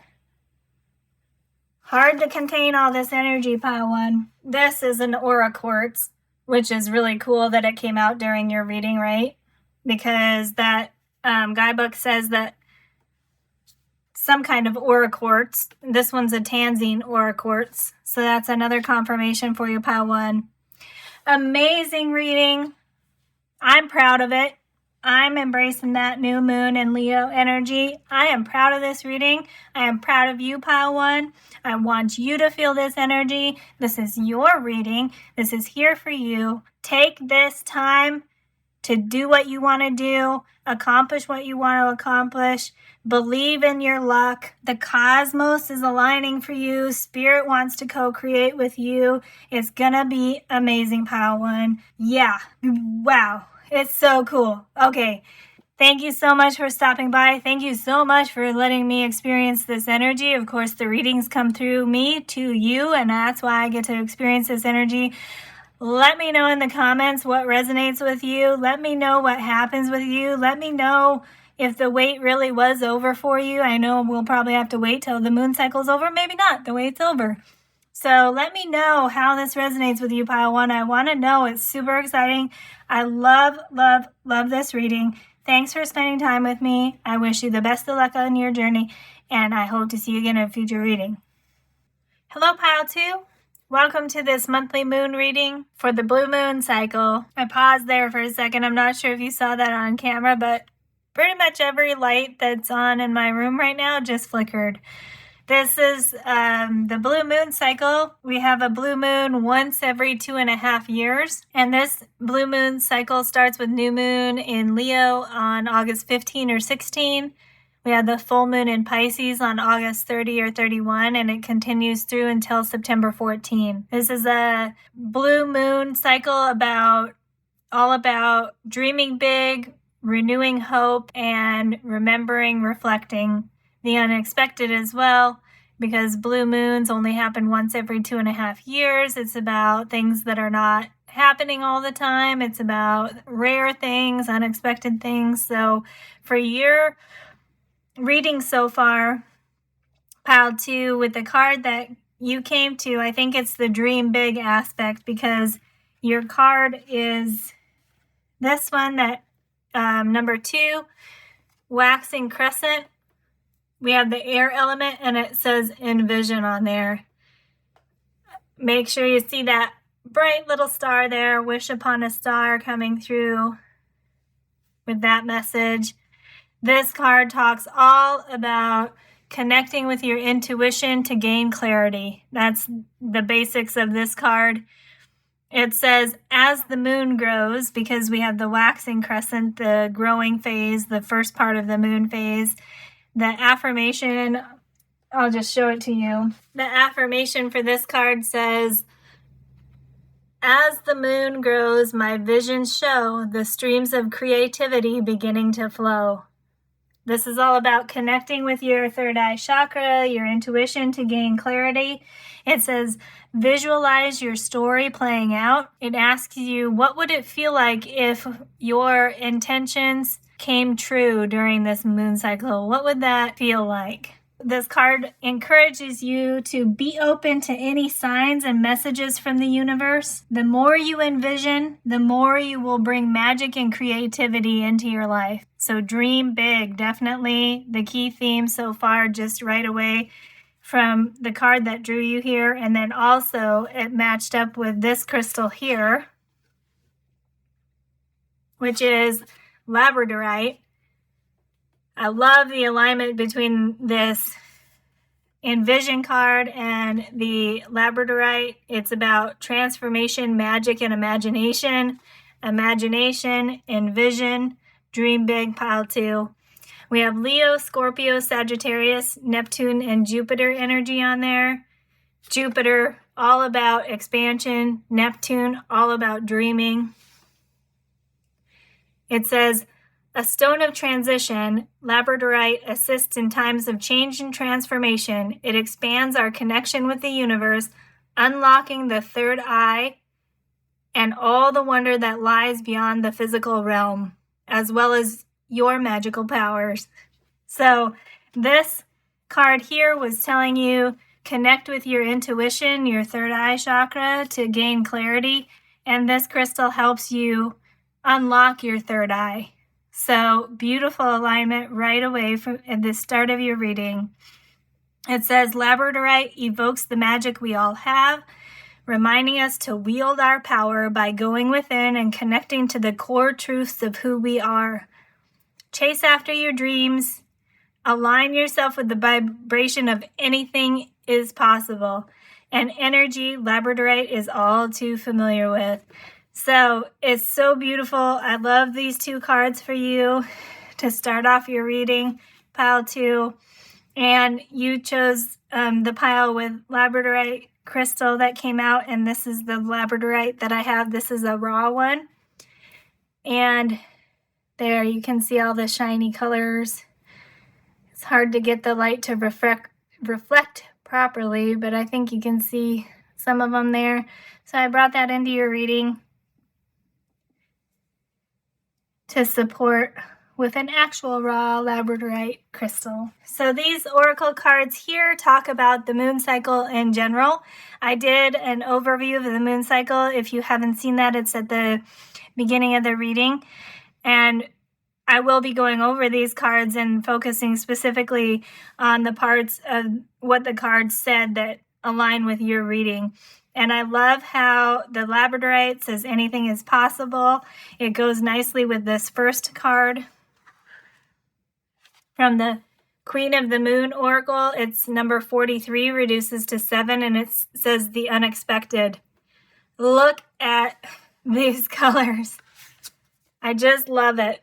Hard to contain all this energy, Pile 1. This is an aura quartz, which is really cool that it came out during your reading, right? Because that guidebook says that some kind of aura quartz. This one's a Tanzine aura quartz. So that's another confirmation for you, Pile 1. Amazing reading. I'm proud of it. I'm embracing that new moon and Leo energy. I am proud of this reading. I am proud of you, Pile 1. I want you to feel this energy. This is your reading. This is here for you. Take this time to do what you want to do, accomplish what you want to accomplish, believe in your luck. The cosmos is aligning for you. Spirit wants to co-create with you. It's gonna be amazing, Pile 1. Yeah, wow, it's so cool. Okay, thank you so much for stopping by. Thank you so much for letting me experience this energy. Of course, the readings come through me to you, and that's why I get to experience this energy. Let me know in the comments what resonates with you. Let me know what happens with you. Let me know if the wait really was over for you. I know we'll probably have to wait till the moon cycle's over. Maybe not. The wait's over. So let me know how this resonates with you, Pile 1. I want to know. It's super exciting. I love, love, love this reading. Thanks for spending time with me. I wish you the best of luck on your journey, and I hope to see you again in a future reading. Hello, Pile 2. Welcome to this monthly moon reading for the blue moon cycle. I paused there for a second. I'm not sure if you saw that on camera, but pretty much every light that's on in my room right now just flickered. This is the blue moon cycle. We have a blue moon once every 2.5 years. And this blue moon cycle starts with new moon in Leo on August 15 or 16. We have the full moon in Pisces on August 30 or 31, and it continues through until September 14. This is a blue moon cycle all about dreaming big, renewing hope, and remembering, reflecting the unexpected as well, because blue moons only happen once every 2.5 years. It's about things that are not happening all the time. It's about rare things, unexpected things. So for your reading so far, pile 2, with the card that you came to, I think it's the dream big aspect, because your card is this one, that number 2, waxing crescent. We have the air element, and it says envision on there. Make sure you see that bright little star there, wish upon a star coming through with that message. This card talks all about connecting with your intuition to gain clarity. That's the basics of this card. It says, as the moon grows, because we have the waxing crescent, the growing phase, the first part of the moon phase, the affirmation, I'll just show it to you. The affirmation for this card says, as the moon grows, my visions show the streams of creativity beginning to flow. This is all about connecting with your third eye chakra, your intuition to gain clarity. It says, visualize your story playing out. It asks you, what would it feel like if your intentions came true during this moon cycle? What would that feel like? This card encourages you to be open to any signs and messages from the universe. The more you envision, the more you will bring magic and creativity into your life. So dream big, definitely the key theme so far, just right away from the card that drew you here. And then also it matched up with this crystal here, which is labradorite. I love the alignment between this Envision card and the labradorite. It's about transformation, magic, and imagination. Imagination, envision, dream big, pile 2. We have Leo, Scorpio, Sagittarius, Neptune, and Jupiter energy on there. Jupiter, all about expansion. Neptune, all about dreaming. It says, a stone of transition, labradorite assists in times of change and transformation. It expands our connection with the universe, unlocking the third eye and all the wonder that lies beyond the physical realm, as well as your magical powers. So this card here was telling you, connect with your intuition, your third eye chakra, to gain clarity. And this crystal helps you unlock your third eye. So beautiful alignment right away from at the start of your reading. It says, labradorite evokes the magic we all have, reminding us to wield our power by going within and connecting to the core truths of who we are. Chase after your dreams. Align yourself with the vibration of anything is possible. And energy, labradorite is all too familiar with. So it's so beautiful. I love these 2 cards for you to start off your reading, pile 2. And you chose the pile with labradorite crystal that came out, and this is the labradorite that I have. This is a raw one. And there you can see all the shiny colors. It's hard to get the light to reflect properly, but I think you can see some of them there. So I brought that into your reading to support with an actual raw labradorite crystal. So these oracle cards here talk about the moon cycle in general. I did an overview of the moon cycle. If you haven't seen that, it's at the beginning of the reading. And I will be going over these cards and focusing specifically on the parts of what the cards said that align with your reading. And I love how the labradorite says anything is possible. It goes nicely with this first card from the Queen of the Moon Oracle. It's number 43, reduces to 7, and it says the unexpected. Look at these colors. I just love it.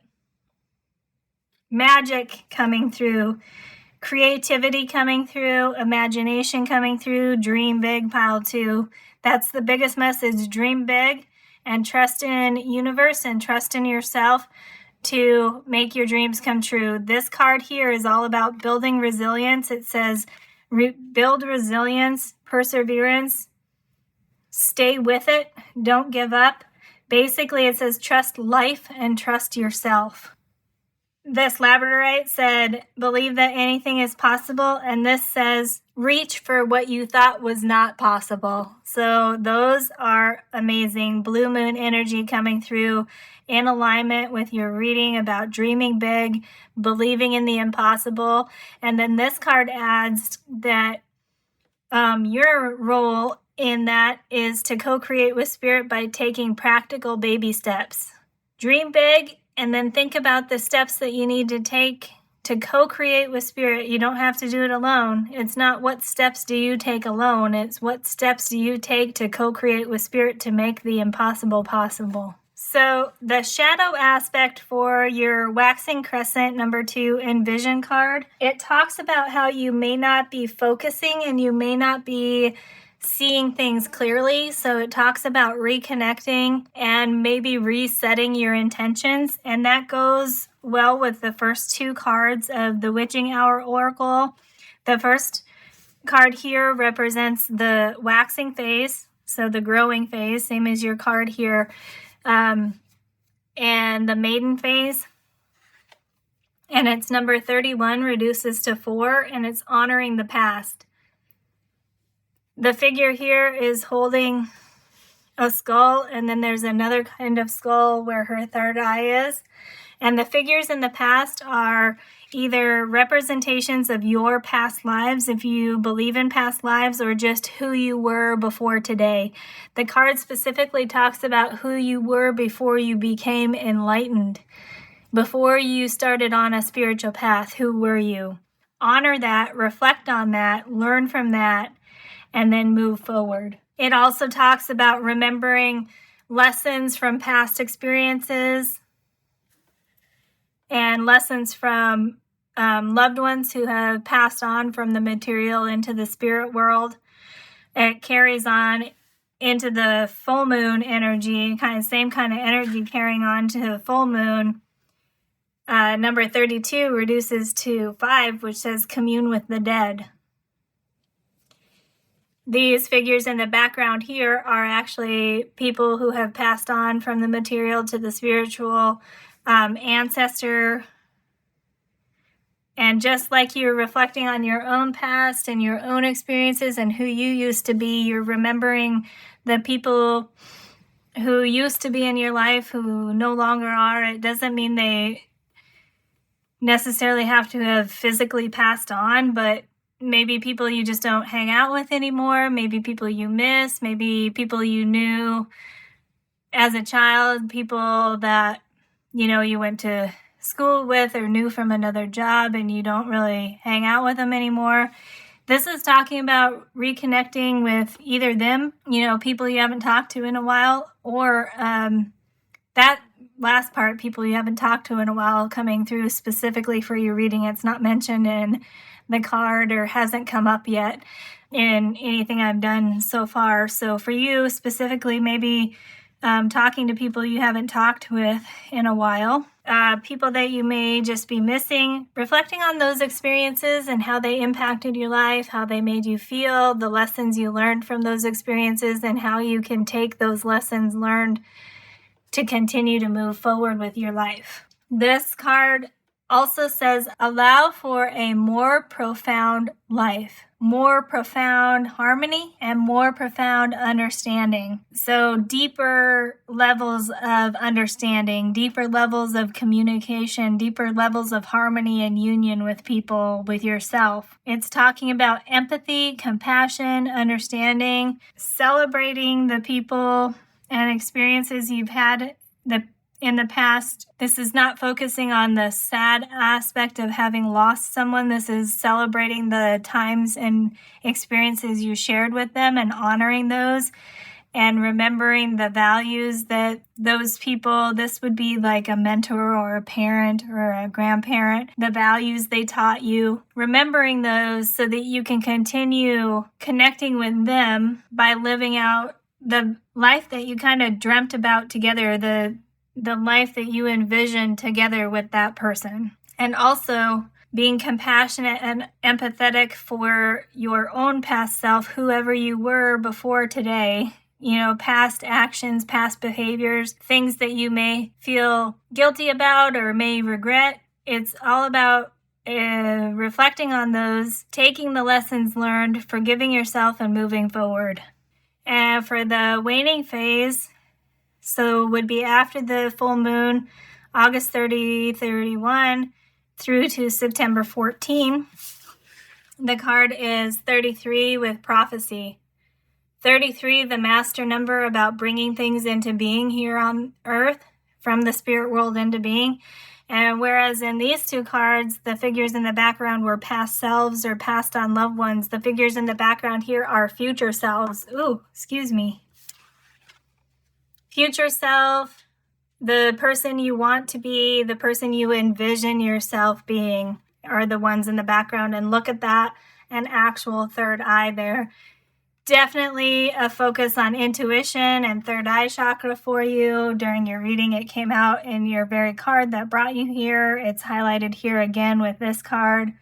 magic coming through, creativity coming through, imagination coming through, dream big, pile 2. That's the biggest message. Dream big and trust in universe and trust in yourself to make your dreams come true. This card here is all about building resilience. It says build resilience, perseverance, stay with it, don't give up. Basically, it says trust life and trust yourself. This labradorite said, believe that anything is possible. And this says, reach for what you thought was not possible. So those are amazing. Blue moon energy coming through in alignment with your reading about dreaming big, believing in the impossible. And then this card adds that your role in that is to co-create with spirit by taking practical baby steps. Dream big. And then think about the steps that you need to take to co-create with spirit. You don't have to do it alone. It's not what steps do you take alone. It's what steps do you take to co-create with spirit to make the impossible possible. So the shadow aspect for your waxing crescent number 2 envision card, it talks about how you may not be focusing and you may not be seeing things clearly. So it talks about reconnecting and maybe resetting your intentions. And that goes well with the first 2 cards of the Witching Hour Oracle. The first card here represents the waxing phase, so the growing phase, same as your card here, and the maiden phase. And it's number 31, reduces to 4, and it's honoring the past. The figure here is holding a skull, and then there's another kind of skull where her third eye is. And the figures in the past are either representations of your past lives, if you believe in past lives, or just who you were before today. The card specifically talks about who you were before you became enlightened. Before you started on a spiritual path, who were you? Honor that, reflect on that, learn from that, and then move forward. It also talks about remembering lessons from past experiences and lessons from loved ones who have passed on from the material into the spirit world. It carries on into the full moon energy, same kind of energy carrying on to the full moon. Number 32 reduces to 5, which says commune with the dead. These figures in the background here are actually people who have passed on from the material to the spiritual ancestor. And just like you're reflecting on your own past and your own experiences and who you used to be, you're remembering the people who used to be in your life who no longer are. It doesn't mean they necessarily have to have physically passed on, but maybe people you just don't hang out with anymore, maybe people you miss, maybe people you knew as a child, people that, you went to school with or knew from another job and you don't really hang out with them anymore. This is talking about reconnecting with either them, people you haven't talked to in a while, or that last part, people you haven't talked to in a while, coming through specifically for your reading. It's not mentioned in the card or hasn't come up yet in anything I've done so far. So for you specifically, maybe talking to people you haven't talked with in a while, people that you may just be missing, reflecting on those experiences and how they impacted your life, how they made you feel, the lessons you learned from those experiences, and how you can take those lessons learned to continue to move forward with your life. This card also says, allow for a more profound life, more profound harmony, and more profound understanding. So deeper levels of understanding, deeper levels of communication, deeper levels of harmony and union with people, with yourself. It's talking about empathy, compassion, understanding, celebrating the people and experiences you've had in the past. This is not focusing on the sad aspect of having lost someone. This is celebrating the times and experiences you shared with them and honoring those, and remembering the values that those people, this would be like a mentor or a parent or a grandparent, the values they taught you, remembering those so that you can continue connecting with them by living out the life that you kind of dreamt about together, the life that you envisioned together with that person. And also being compassionate and empathetic for your own past self, whoever you were before today. Past actions, past behaviors, things that you may feel guilty about or may regret. It's all about reflecting on those, taking the lessons learned, forgiving yourself, and moving forward. And for the waning phase, so would be after the full moon, August 30, 31, through to September 14. The card is 33 with prophecy. 33, the master number about bringing things into being here on earth, from the spirit world into being. And whereas in these two cards, the figures in the background were past selves or passed on loved ones, the figures in the background here are future selves. Future self, the person you want to be, the person you envision yourself being are the ones in the background. And look at that, an actual third eye there. Definitely a focus on intuition and third eye chakra for you. During your reading, it came out in your very card that brought you here. It's highlighted here again with this card.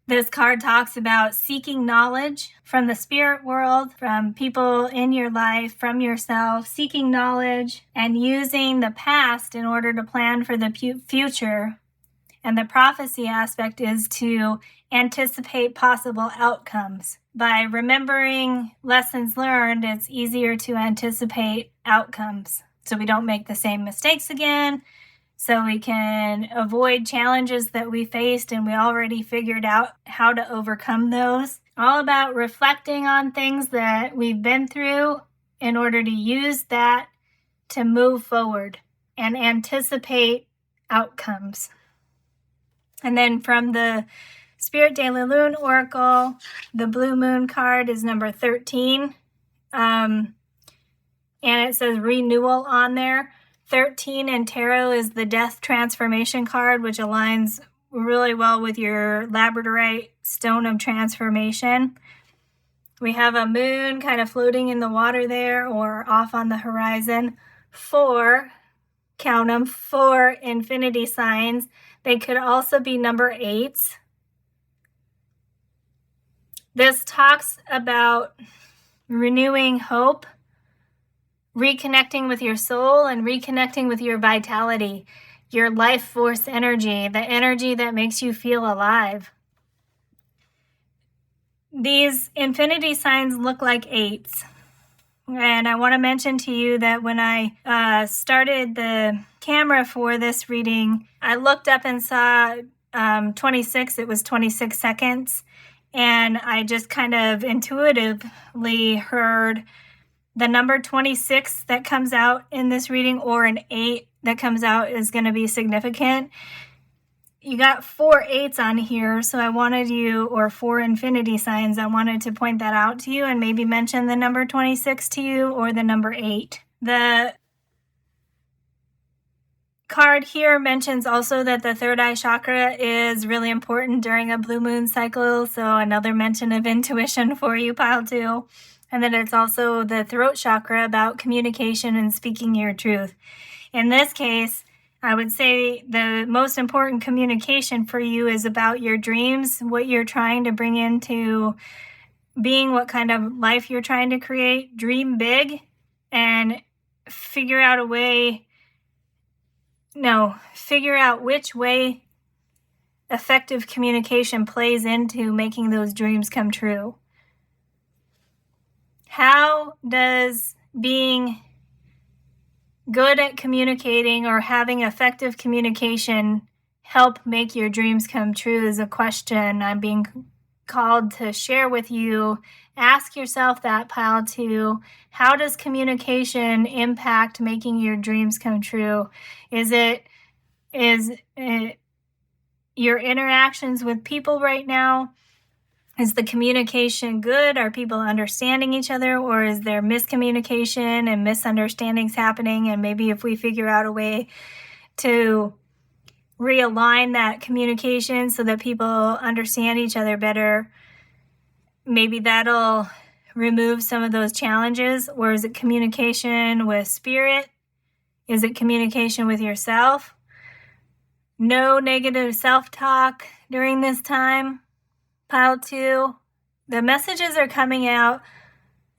This card talks about seeking knowledge from the spirit world, from people in your life, from yourself, seeking knowledge and using the past in order to plan for the future. And the prophecy aspect is to anticipate possible outcomes. By remembering lessons learned, it's easier to anticipate outcomes so we don't make the same mistakes again, so we can avoid challenges that we faced and we already figured out how to overcome those. All about reflecting on things that we've been through in order to use that to move forward and anticipate outcomes. And then from the Spirit de la Lune Oracle, the Blue Moon card is number 13. And it says renewal on there. 13 in tarot is the Death Transformation card, which aligns really well with your Labradorite Stone of Transformation. We have a moon kind of floating in the water there or off on the horizon. 4, count them, 4 infinity signs. They could also be number 8s. This talks about renewing hope, reconnecting with your soul, and reconnecting with your vitality, your life force energy, the energy that makes you feel alive. These infinity signs look like 8s. And I want to mention to you that when I started the camera for this reading, I looked up and saw 26. It was 26 seconds. And I just kind of intuitively heard the number 26 that comes out in this reading, or an 8 that comes out, is going to be significant. You got 4 8s on here, so I wanted you, or 4 infinity signs, I wanted to point that out to you and maybe mention the number 26 to you or the number 8. The card here mentions also that the third eye chakra is really important during a blue moon cycle, so another mention of intuition for you, pile 2. And then it's also the throat chakra, about communication and speaking your truth. In this case, I would say the most important communication for you is about your dreams, what you're trying to bring into being, what kind of life you're trying to create. Dream big and figure out which way effective communication plays into making those dreams come true. How does being good at communicating or having effective communication help make your dreams come true is a question I'm being called to share with you. Ask yourself that, pile 2. How does communication impact making your dreams come true? Is it your interactions with people right now? Is the communication good? Are people understanding each other, or is there miscommunication and misunderstandings happening? And maybe if we figure out a way to realign that communication so that people understand each other better, maybe that'll remove some of those challenges. Or is it communication with spirit? Is it communication with yourself? No negative self-talk during this time. Pile 2, the messages are coming out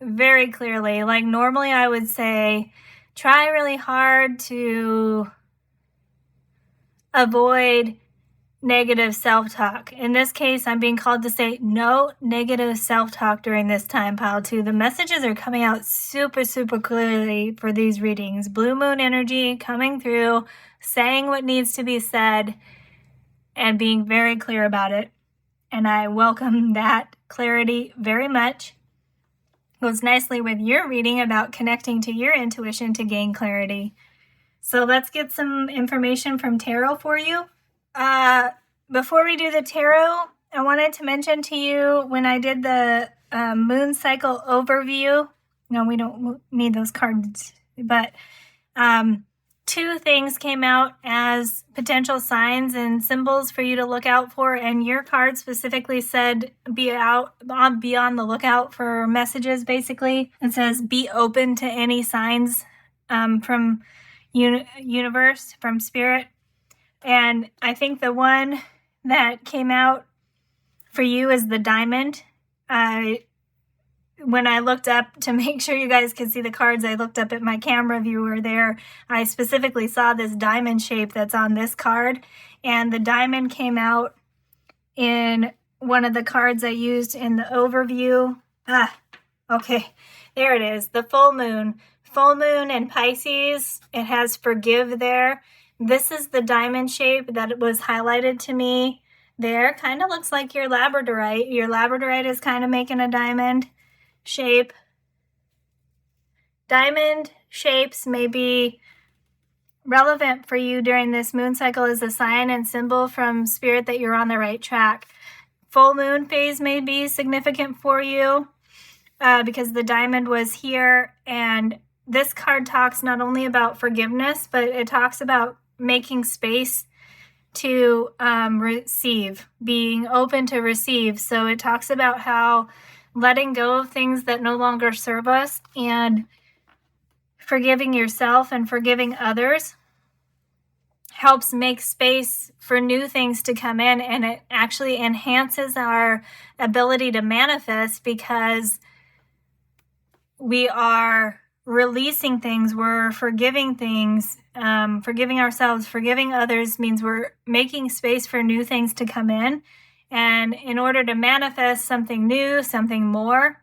very clearly. Like normally I would say, try really hard to avoid negative self-talk. In this case, I'm being called to say no negative self-talk during this time, Pile 2. The messages are coming out super, super clearly for these readings. Blue moon energy coming through, saying what needs to be said, and being very clear about it. And I welcome that clarity very much. Goes nicely with your reading about connecting to your intuition to gain clarity. So let's get some information from tarot for you. Before we do the tarot, I wanted to mention to you when I did the moon cycle overview. No, we don't need those cards, but 2 things came out as potential signs and symbols for you to look out for, and your card specifically said be on the lookout for messages. Basically, it says be open to any signs from universe, from spirit. And I think the one that came out for you is the diamond. When I looked up to make sure you guys could see the cards, I looked up at my camera viewer there. I specifically saw this diamond shape that's on this card, and the diamond came out in one of the cards I used in the overview. Okay, there it is, the full moon. Full moon in Pisces, it has forgive there. This is the diamond shape that was highlighted to me there. Kind of looks like your labradorite. Your labradorite is kind of making a diamond shape. Diamond shapes may be relevant for you during this moon cycle as a sign and symbol from spirit that you're on the right track. Full moon phase may be significant for you because the diamond was here, and this card talks not only about forgiveness, but it talks about making space to receive, being open to receive. So it talks about how letting go of things that no longer serve us and forgiving yourself and forgiving others helps make space for new things to come in, and it actually enhances our ability to manifest because we are releasing things, we're forgiving things, forgiving ourselves, forgiving others means we're making space for new things to come in. And in order to manifest something new, something more,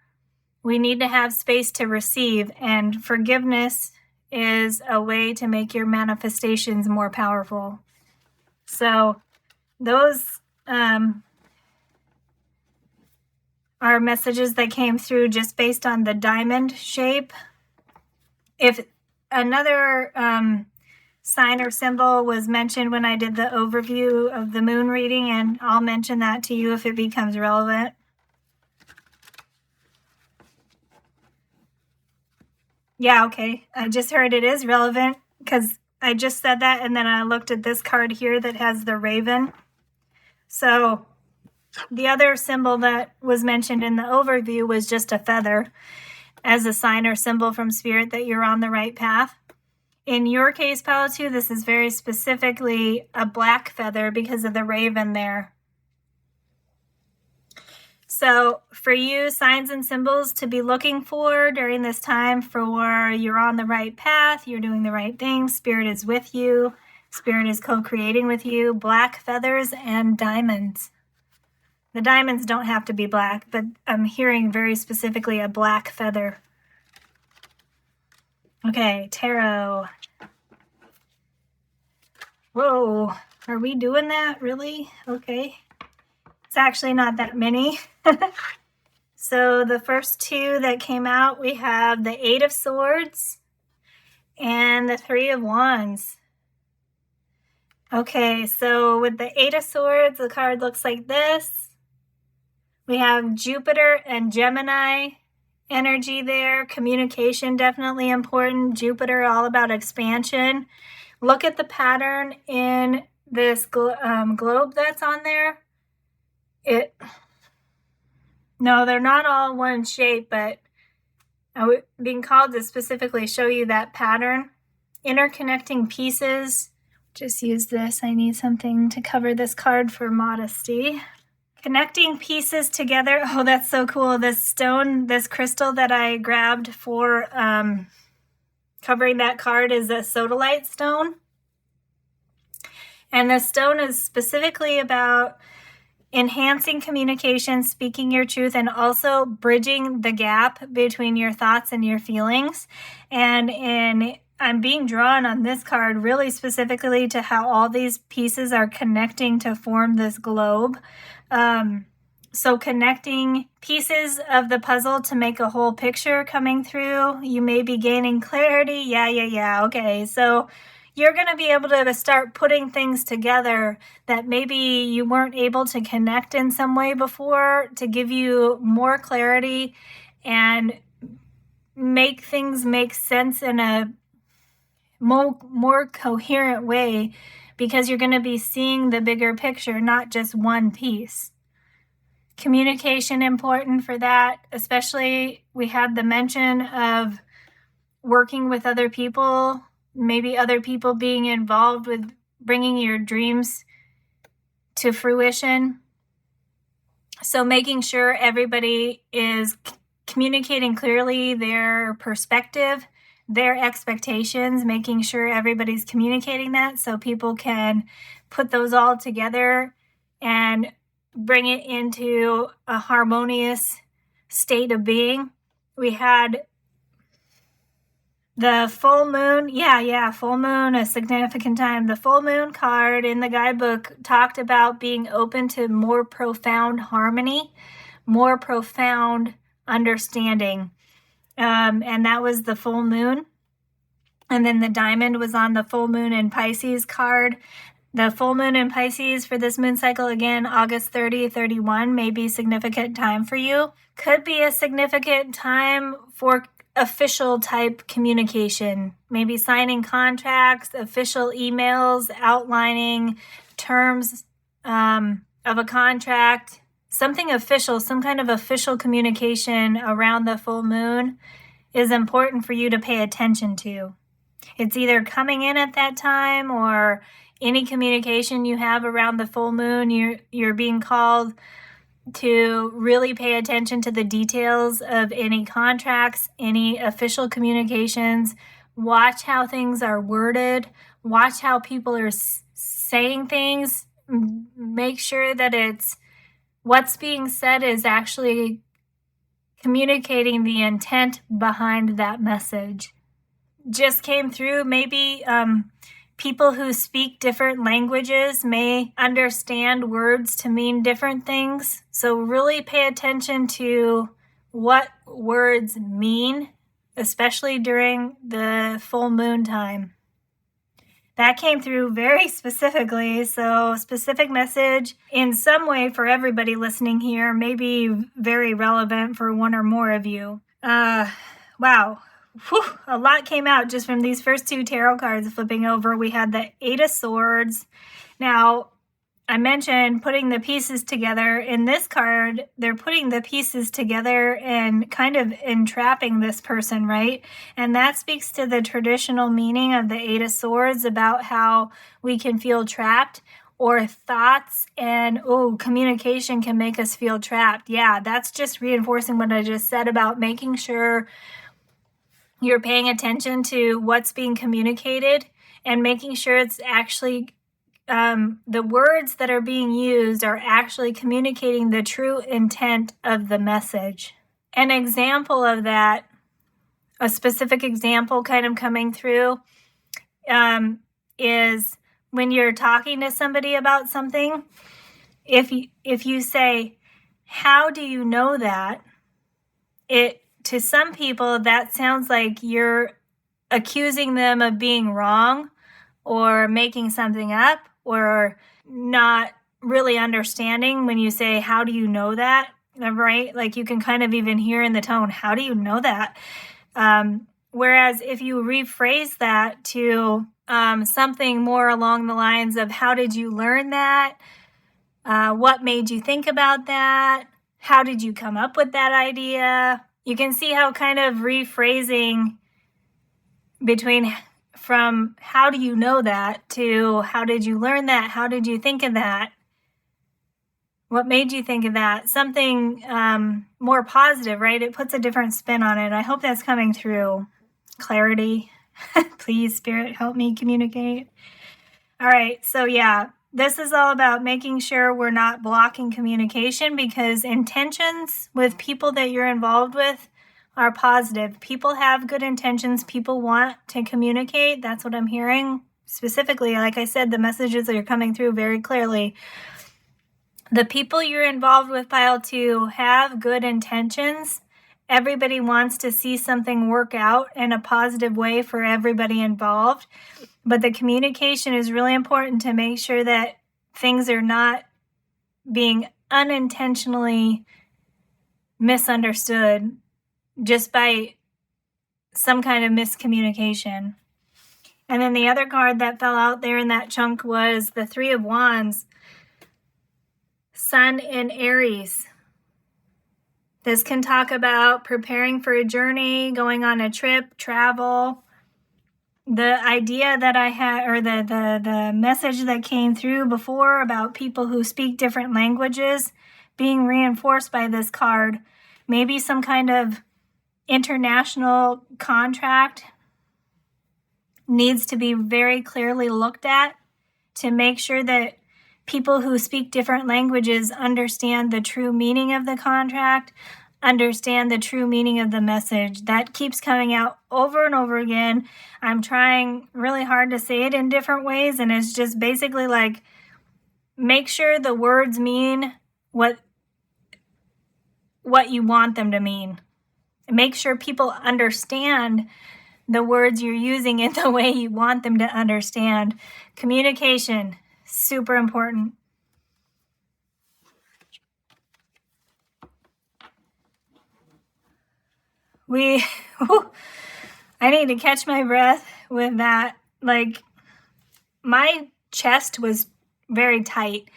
we need to have space to receive. And forgiveness is a way to make your manifestations more powerful. So those are messages that came through just based on the diamond shape. If another sign or symbol was mentioned when I did the overview of the moon reading, and I'll mention that to you if it becomes relevant. Yeah, okay. I just heard it is relevant because I just said that, and then I looked at this card here that has the raven. So the other symbol that was mentioned in the overview was just a feather as a sign or symbol from spirit that you're on the right path. In your case, Palo 2, this is very specifically a black feather because of the raven there. So for you, signs and symbols to be looking for during this time for you're on the right path, you're doing the right thing, spirit is with you, spirit is co-creating with you, black feathers and diamonds. The diamonds don't have to be black, but I'm hearing very specifically a black feather. Okay, tarot. Whoa, are we doing that? Really? Okay. It's actually not that many. So the first 2 that came out, we have the 8 of Swords and the 3 of Wands. Okay, so with the 8 of Swords, the card looks like this. We have Jupiter and Gemini energy there. Communication definitely important. Jupiter all about expansion. Look at the pattern in this globe that's on there. No, they're not all one shape, but I'm being called to specifically show you that pattern. Interconnecting pieces. Just use this. I need something to cover this card for modesty. Connecting pieces together. Oh, that's so cool. This stone, this crystal that I grabbed for covering that card is a sodalite stone. And the stone is specifically about enhancing communication, speaking your truth, and also bridging the gap between your thoughts and your feelings. And I'm being drawn on this card really specifically to how all these pieces are connecting to form this globe. So connecting pieces of the puzzle to make a whole picture coming through. You may be gaining clarity. Yeah. Okay, so you're going to be able to start putting things together that maybe you weren't able to connect in some way before, to give you more clarity and make things make sense in a more coherent way, because you're going to be seeing the bigger picture, not just one piece. Communication important for that, especially we had the mention of working with other people, maybe other people being involved with bringing your dreams to fruition. So making sure everybody is communicating clearly their perspective, their expectations, making sure everybody's communicating that so people can put those all together and bring it into a harmonious state of being. We had the full moon. Full moon, a significant time. The full moon card in the guidebook talked about being open to more profound harmony, more profound understanding. And that was the full moon. And then the diamond was on the full moon in Pisces card. The full moon in Pisces for this moon cycle, again, August 30, 31, may be a significant time for you. Could be a significant time for official type communication, maybe signing contracts, official emails, outlining terms of a contract, something official, some kind of official communication around the full moon is important for you to pay attention to. It's either coming in at that time, or any communication you have around the full moon, you're being called to really pay attention to the details of any contracts, any official communications. Watch how things are worded. Watch how people are saying things. Make sure that what's being said is actually communicating the intent behind that message. Just came through, maybe people who speak different languages may understand words to mean different things. So really pay attention to what words mean, especially during the full moon time. That came through very specifically. So specific message in some way for everybody listening here, maybe very relevant for one or more of you. Wow. Whew, a lot came out just from these first two tarot cards flipping over. We had the Eight of Swords. Now, I mentioned putting the pieces together. In this card, they're putting the pieces together and kind of entrapping this person, right? And that speaks to the traditional meaning of the Eight of Swords about how we can feel trapped, or thoughts and communication can make us feel trapped. Yeah, that's just reinforcing what I just said about making sure you're paying attention to what's being communicated and making sure it's actually the words that are being used are actually communicating the true intent of the message. An example of that, a specific example kind of coming through, is when you're talking to somebody about something. If you say, "How do you know that?" To some people, that sounds like you're accusing them of being wrong or making something up or not really understanding when you say, "How do you know that?" right? Like you can kind of even hear in the tone, how do you know that? Whereas if you rephrase that to something more along the lines of, how did you learn that? What made you think about that? How did you come up with that idea? You can see how kind of rephrasing from how do you know that to how did you learn that? How did you think of that? What made you think of that? Something more positive, right? It puts a different spin on it. I hope that's coming through. Clarity. Please, Spirit, help me communicate. All right, so yeah, this is all about making sure we're not blocking communication, because intentions with people that you're involved with are positive. People have good intentions. People want to communicate. That's what I'm hearing. Specifically, like I said, the messages that are coming through very clearly. The people you're involved with, pile 2, have good intentions. Everybody wants to see something work out in a positive way for everybody involved. But the communication is really important to make sure that things are not being unintentionally misunderstood just by some kind of miscommunication. And then the other card that fell out there in that chunk was the 3 of Wands. Sun in Aries. This can talk about preparing for a journey, going on a trip, travel. The idea that I had, or the message that came through before about people who speak different languages being reinforced by this card. Maybe some kind of international contract needs to be very clearly looked at to make sure that people who speak different languages understand the true meaning of the contract, understand the true meaning of the message. That keeps coming out over and over again. I'm trying really hard to say it in different ways, and it's just basically like, make sure the words mean what you want them to mean. Make sure people understand the words you're using in the way you want them to understand. Communication, super important. I need to catch my breath with that. Like, my chest was very tight.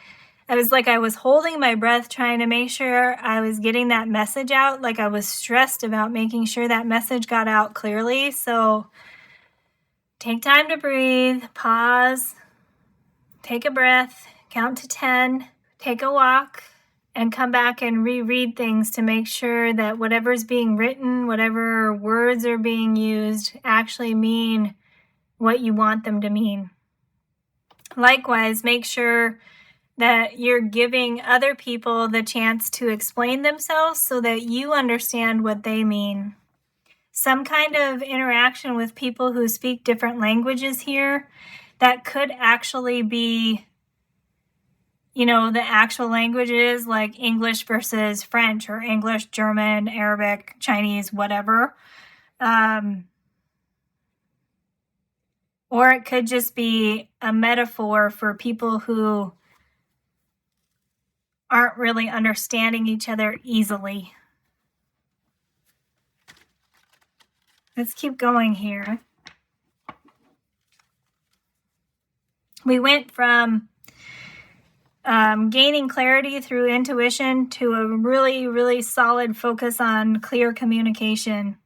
I was holding my breath, trying to make sure I was getting that message out. Like, I was stressed about making sure that message got out clearly. So take time to breathe, pause, take a breath, count to 10, take a walk, and come back and reread things to make sure that whatever's being written, whatever words are being used, actually mean what you want them to mean. Likewise, make sure that you're giving other people the chance to explain themselves so that you understand what they mean. Some kind of interaction with people who speak different languages here that could actually be, the actual languages, like English versus French, or English, German, Arabic, Chinese, whatever. Or it could just be a metaphor for people who aren't really understanding each other easily. Let's keep going here. We went from gaining clarity through intuition to a really, really solid focus on clear communication.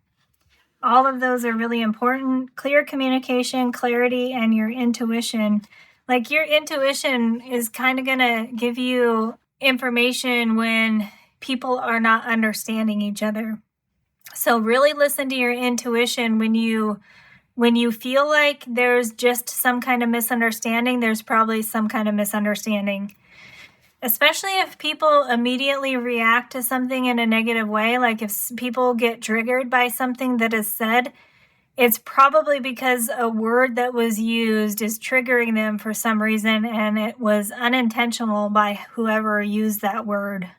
All of those are really important. Clear communication, clarity, and your intuition. Like, your intuition is kind of going to give you information when people are not understanding each other. So really listen to your intuition when you feel like there's just some kind of misunderstanding. There's probably some kind of misunderstanding. Especially if people immediately react to something in a negative way, like if people get triggered by something that is said, it's probably because a word that was used is triggering them for some reason, and it was unintentional by whoever used that word.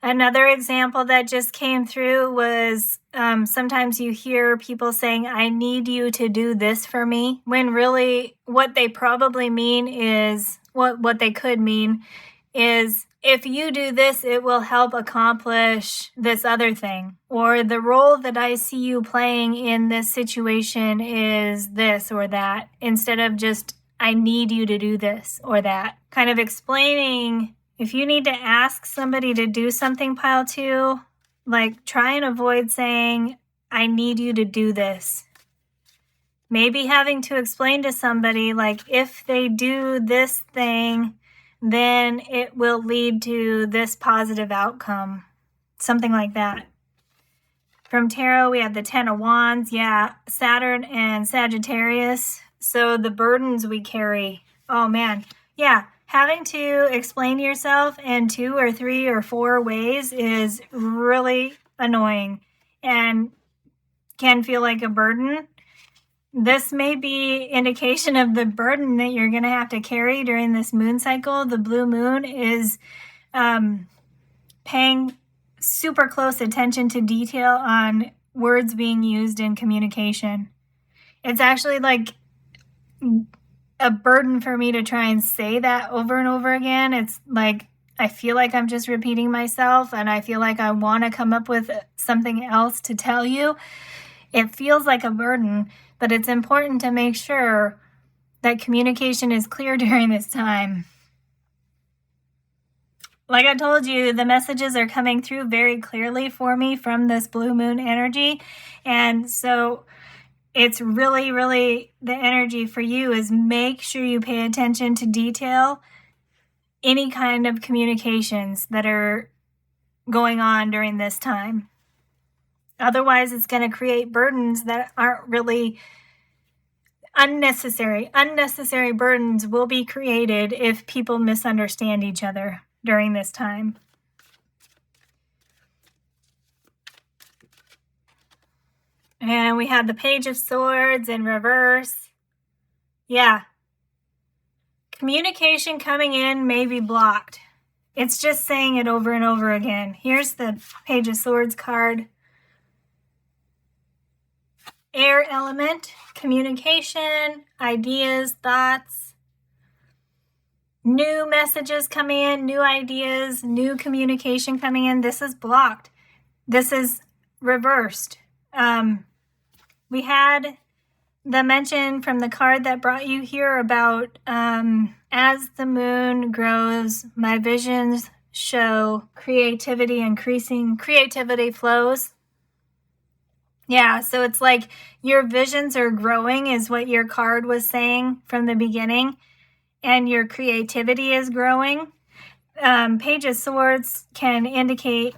Another example that just came through was sometimes you hear people saying, I need you to do this for me, when really what they probably mean is, what they could mean is, if you do this, it will help accomplish this other thing. Or the role that I see you playing in this situation is this or that, instead of just, I need you to do this or that. Kind of explaining, if you need to ask somebody to do something, pile 2, like try and avoid saying, I need you to do this. Maybe having to explain to somebody, like, if they do this thing, then it will lead to this positive outcome. Something like that. From tarot, we have the 10 of Wands. Yeah, Saturn and Sagittarius. So the burdens we carry. Oh, man. Yeah, having to explain yourself in 2 or 3 or 4 ways is really annoying and can feel like a burden. This may be indication of the burden that you're going to have to carry during this moon cycle. The blue moon is paying super close attention to detail on words being used in communication. It's actually like a burden for me to try and say that over and over again. It's like I feel like I'm just repeating myself, and I feel like I want to come up with something else to tell you. It feels like a burden, but it's important to make sure that communication is clear during this time. Like I told you, the messages are coming through very clearly for me from this blue moon energy. And so it's really, really, the energy for you is make sure you pay attention to detail, any kind of communications that are going on during this time. Otherwise, it's going to create burdens that aren't really unnecessary. Unnecessary burdens will be created if people misunderstand each other during this time. And we have the Page of Swords in reverse. Yeah. Communication coming in may be blocked. It's just saying it over and over again. Here's the Page of Swords card. Air element, communication, ideas, thoughts, new messages coming in, new ideas, new communication coming in. This is blocked. This is reversed. We had the mention from the card that brought you here about as the moon grows, my visions show creativity increasing, creativity flows. Yeah, so it's like your visions are growing is what your card was saying from the beginning, and your creativity is growing. Page of Swords can indicate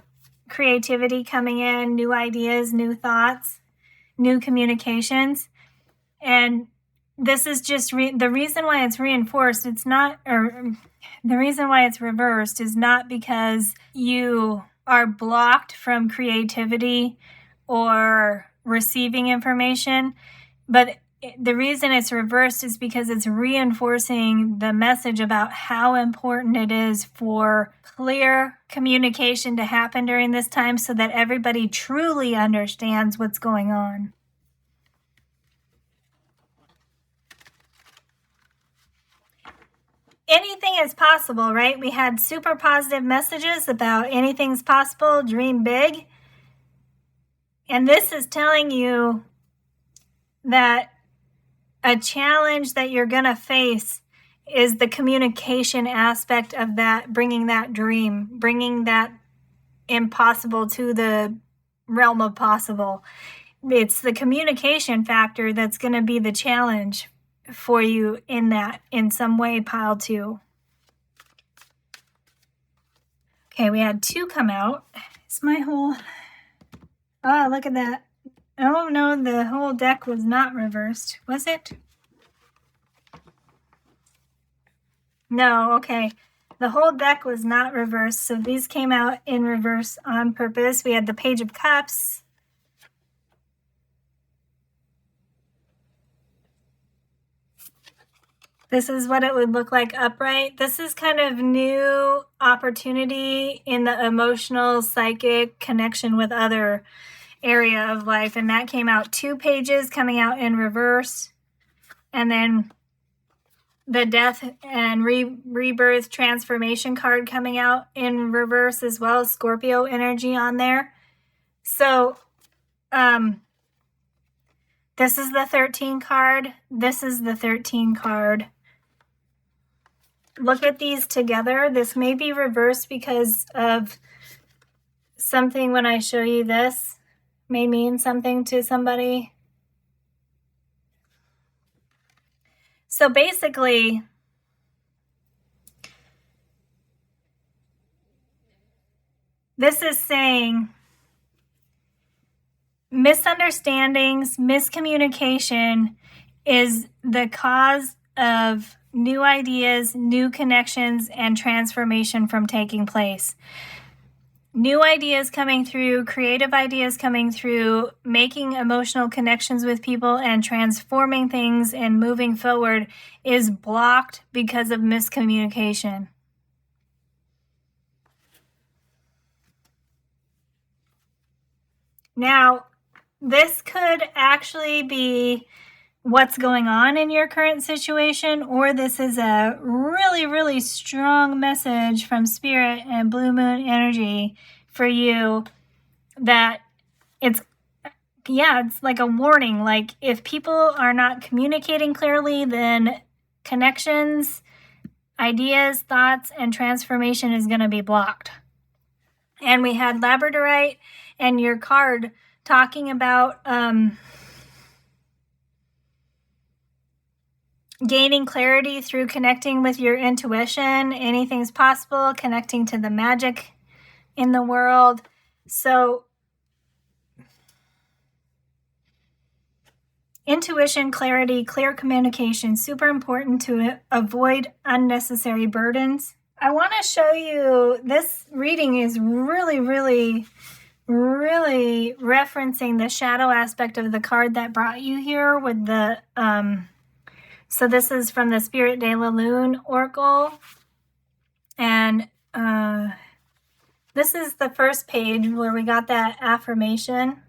creativity coming in, new ideas, new thoughts, new communications. And this is just the reason why it's reinforced. It's not, or the reason why it's reversed is not because you are blocked from creativity or receiving information, but the reason it's reversed is because it's reinforcing the message about how important it is for clear communication to happen during this time so that everybody truly understands what's going on. Anything is possible, right? We had super positive messages about anything's possible, dream big. And this is telling you that a challenge that you're going to face is the communication aspect of that, bringing that dream, bringing that impossible to the realm of possible. It's the communication factor that's going to be the challenge for you in that, in some way, pile 2. Okay, we had 2 come out. It's my whole... Oh, look at that. Oh, no, the whole deck was not reversed. Was it? No, okay. The whole deck was not reversed, so these came out in reverse on purpose. We had the Page of Cups. This is what it would look like upright. This is kind of new opportunity in the emotional, psychic connection with other area of life, and that came out 2 pages coming out in reverse, and then the death and rebirth transformation card coming out in reverse, as well as Scorpio energy on there. So this is the 13 card. This is the 13 card. Look at these together. This may be reversed because of something when I show you this may mean something to somebody. So basically, this is saying misunderstandings, miscommunication is the cause of new ideas, new connections, and transformation from taking place. New ideas coming through, creative ideas coming through, making emotional connections with people and transforming things and moving forward is blocked because of miscommunication. Now, this could actually be what's going on in your current situation, or this is a really, really strong message from Spirit and Blue Moon energy for you that it's like a warning. Like, if people are not communicating clearly, then connections, ideas, thoughts, and transformation is going to be blocked. And we had Labradorite and your card talking about gaining clarity through connecting with your intuition. Anything's possible, connecting to the magic in the world. So intuition, clarity, clear communication, super important to avoid unnecessary burdens. I want to show you, this reading is really, really, really referencing the shadow aspect of the card that brought you here with the so this is from the Spirit de la Lune Oracle. And this is the first page where we got that affirmation.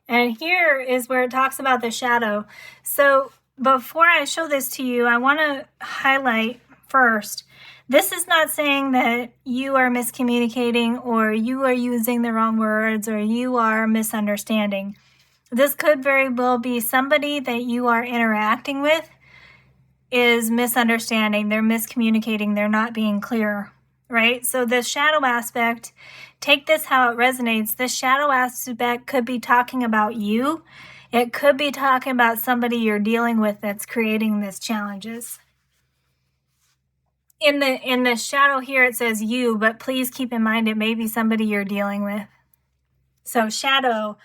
And here is where it talks about the shadow. So before I show this to you, I want to highlight first, this is not saying that you are miscommunicating or you are using the wrong words or you are misunderstanding. This could very well be somebody that you are interacting with is misunderstanding. They're miscommunicating. They're not being clear, right? So the shadow aspect, take this how it resonates. This shadow aspect could be talking about you. It could be talking about somebody you're dealing with that's creating these challenges. In the shadow here, it says you, but please keep in mind it may be somebody you're dealing with. So shadow,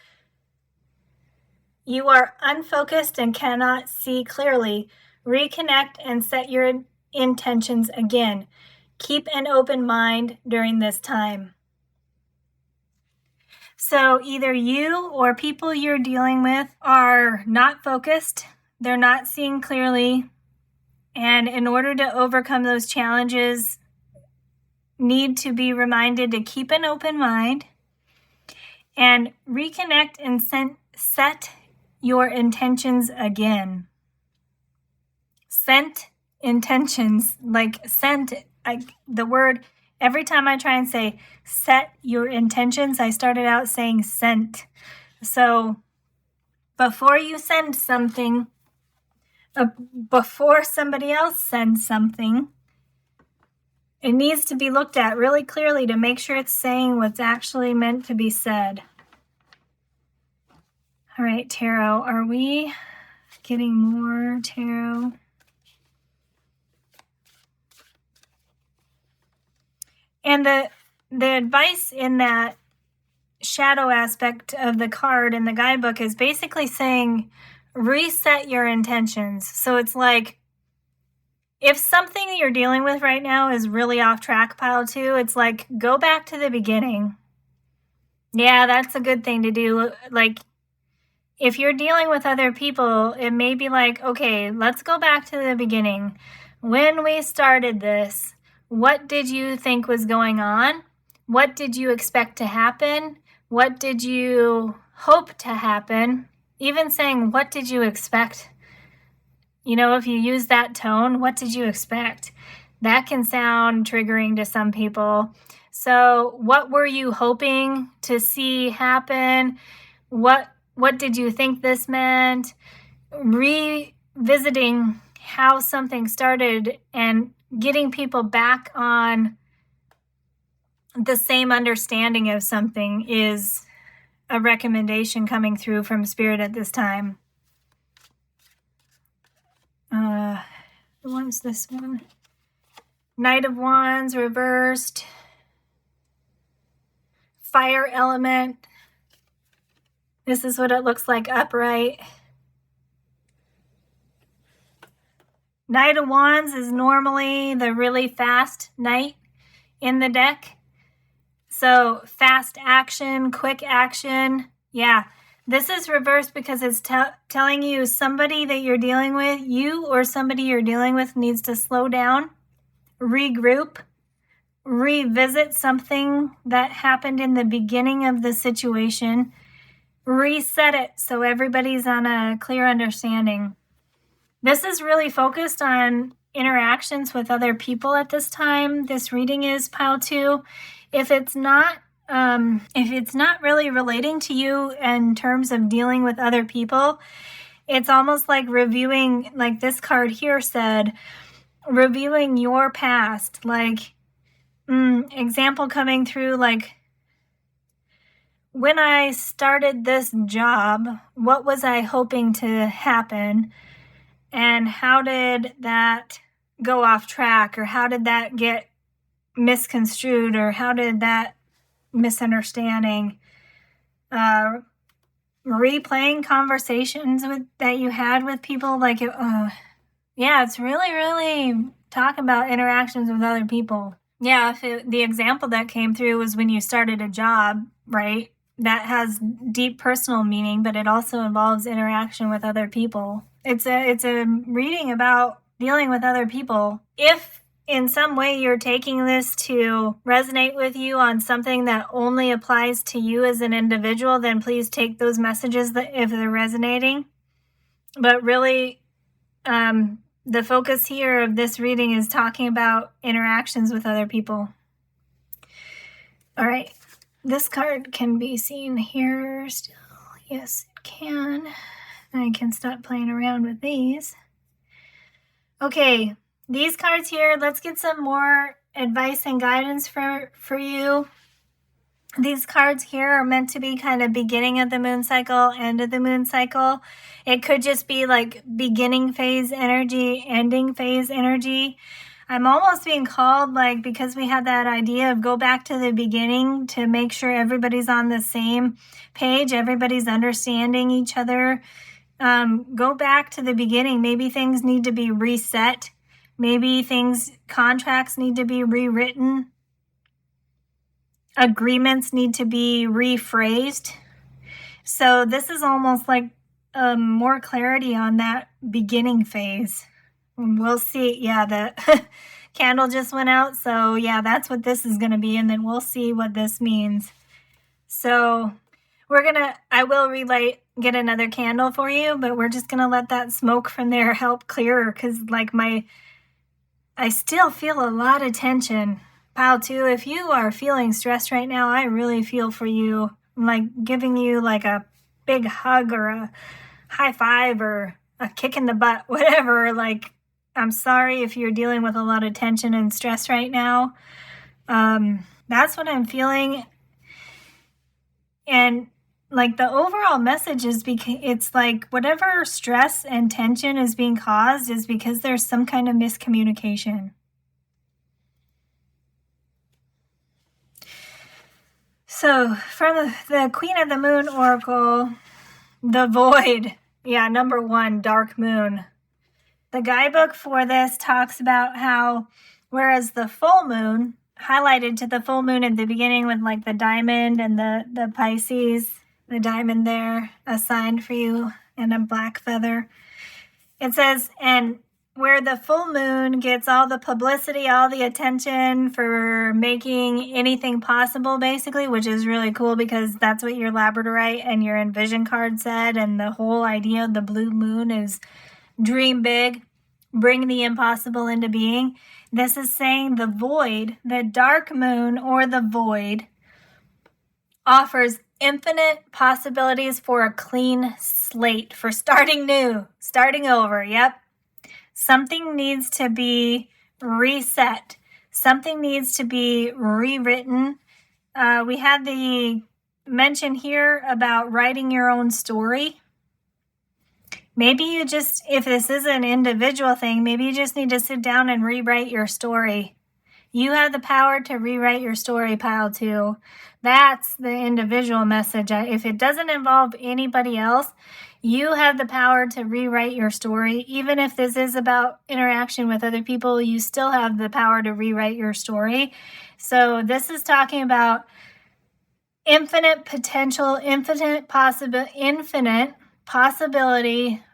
you are unfocused and cannot see clearly. Reconnect and set your intentions again. Keep an open mind during this time. So either you or people you're dealing with are not focused, they're not seeing clearly, and in order to overcome those challenges, need to be reminded to keep an open mind and reconnect and set your intentions again. Set intentions, like sent, the word, every time I try and say set your intentions, I started out saying sent. So before you send something, before somebody else sends something, it needs to be looked at really clearly to make sure it's saying what's actually meant to be said. All right, tarot, are we getting more tarot? And the advice in that shadow aspect of the card in the guidebook is basically saying reset your intentions. So it's like, if something you're dealing with right now is really off track, pile 2, it's like, go back to the beginning. Yeah, that's a good thing to do. Like, if you're dealing with other people, it may be like, okay, let's go back to the beginning. When we started this, what did you think was going on? What did you expect to happen? What did you hope to happen? Even saying, what did you expect? if you use that tone, what did you expect? That can sound triggering to some people. So what were you hoping to see happen? What did you think this meant? Revisiting how something started and getting people back on the same understanding of something is a recommendation coming through from Spirit at this time. What's this one? Knight of Wands reversed. Fire element. This is what it looks like upright. Knight of Wands is normally the really fast knight in the deck. So fast action, quick action. Yeah, this is reversed because it's telling you somebody that you're dealing with, you or somebody you're dealing with, needs to slow down, regroup, revisit something that happened in the beginning of the situation, reset it so everybody's on a clear understanding. This is really focused on interactions with other people at this time. This reading is pile 2. If it's not really relating to you in terms of dealing with other people, it's almost like reviewing, like this card here said, reviewing your past. Like, example coming through, like, when I started this job, what was I hoping to happen? And how did that go off track? Or how did that get misconstrued? Or how did that misunderstanding? Replaying conversations that you had with people. Like, it's really, really talk about interactions with other people. Yeah, the example that came through was when you started a job, right? That has deep personal meaning, but it also involves interaction with other people. It's a reading about dealing with other people. If in some way you're taking this to resonate with you on something that only applies to you as an individual, then please take those messages if they're resonating. But really, the focus here of this reading is talking about interactions with other people. All right. This card can be seen here still. Yes, it can. I can stop playing around with these. Okay, these cards here, let's get some more advice and guidance for you. These cards here are meant to be kind of beginning of the moon cycle, end of the moon cycle. It could just be like beginning phase energy, ending phase energy. I'm almost being called, like, because we had that idea of go back to the beginning to make sure everybody's on the same page, everybody's understanding each other. Go back to the beginning. Maybe things need to be reset. Maybe contracts need to be rewritten. Agreements need to be rephrased. So this is almost like more clarity on that beginning phase. We'll see. Yeah, the candle just went out. So yeah, that's what this is going to be. And then we'll see what this means. So I will get another candle for you, but we're just going to let that smoke from there help clearer. Cause like I still feel a lot of tension. Pile 2, if you are feeling stressed right now, I really feel for you. I'm like giving you like a big hug or a high five or a kick in the butt, whatever. Like, I'm sorry if you're dealing with a lot of tension and stress right now. That's what I'm feeling. And like the overall message is because it's like whatever stress and tension is being caused is because there's some kind of miscommunication. So from the Queen of the Moon Oracle, the Void, number 1, Dark Moon. The guidebook for this talks about how, whereas the full moon, highlighted to the full moon at the beginning with like the diamond and the Pisces, the diamond there assigned for you and a black feather. It says, and where the full moon gets all the publicity, all the attention for making anything possible, basically, which is really cool because that's what your Labradorite and your Envision card said. And the whole idea of the blue moon is dream big, bring the impossible into being. This is saying the void, the dark moon or the void, offers infinite possibilities for a clean slate, for starting new, starting over. Yep. Something needs to be reset. Something needs to be rewritten. We had the mention here about writing your own story. Maybe you just, if this is an individual thing, maybe you just need to sit down and rewrite your story. You have the power to rewrite your story, pile 2. That's the individual message. If it doesn't involve anybody else, you have the power to rewrite your story. Even if this is about interaction with other people, you still have the power to rewrite your story. So this is talking about infinite potential, infinite possibility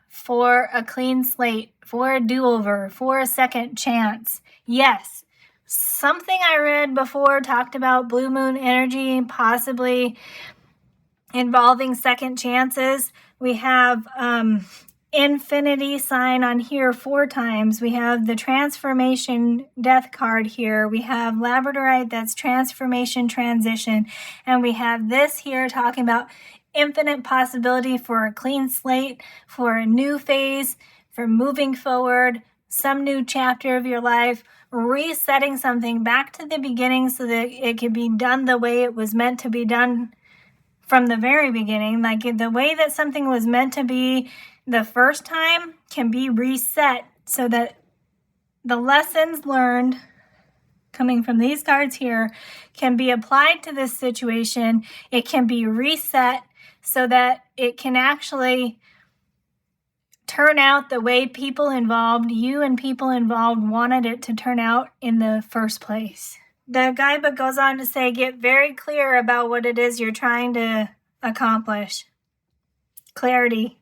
for a clean slate, for a do-over, for a second chance. Yes. Something I read before talked about blue moon energy possibly involving second chances. We have infinity sign on here 4 times. We have the transformation death card here. We have labradorite, that's transformation transition. And we have this here talking about infinite possibility for a clean slate, for a new phase, for moving forward, some new chapter of your life, resetting something back to the beginning so that it can be done the way it was meant to be done from the very beginning. Like the way that something was meant to be the first time can be reset so that the lessons learned coming from these cards here can be applied to this situation. It can be reset so that it can actually turn out the way people involved, you and people involved, wanted it to turn out in the first place. The guidebook goes on to say, get very clear about what it is you're trying to accomplish. Clarity.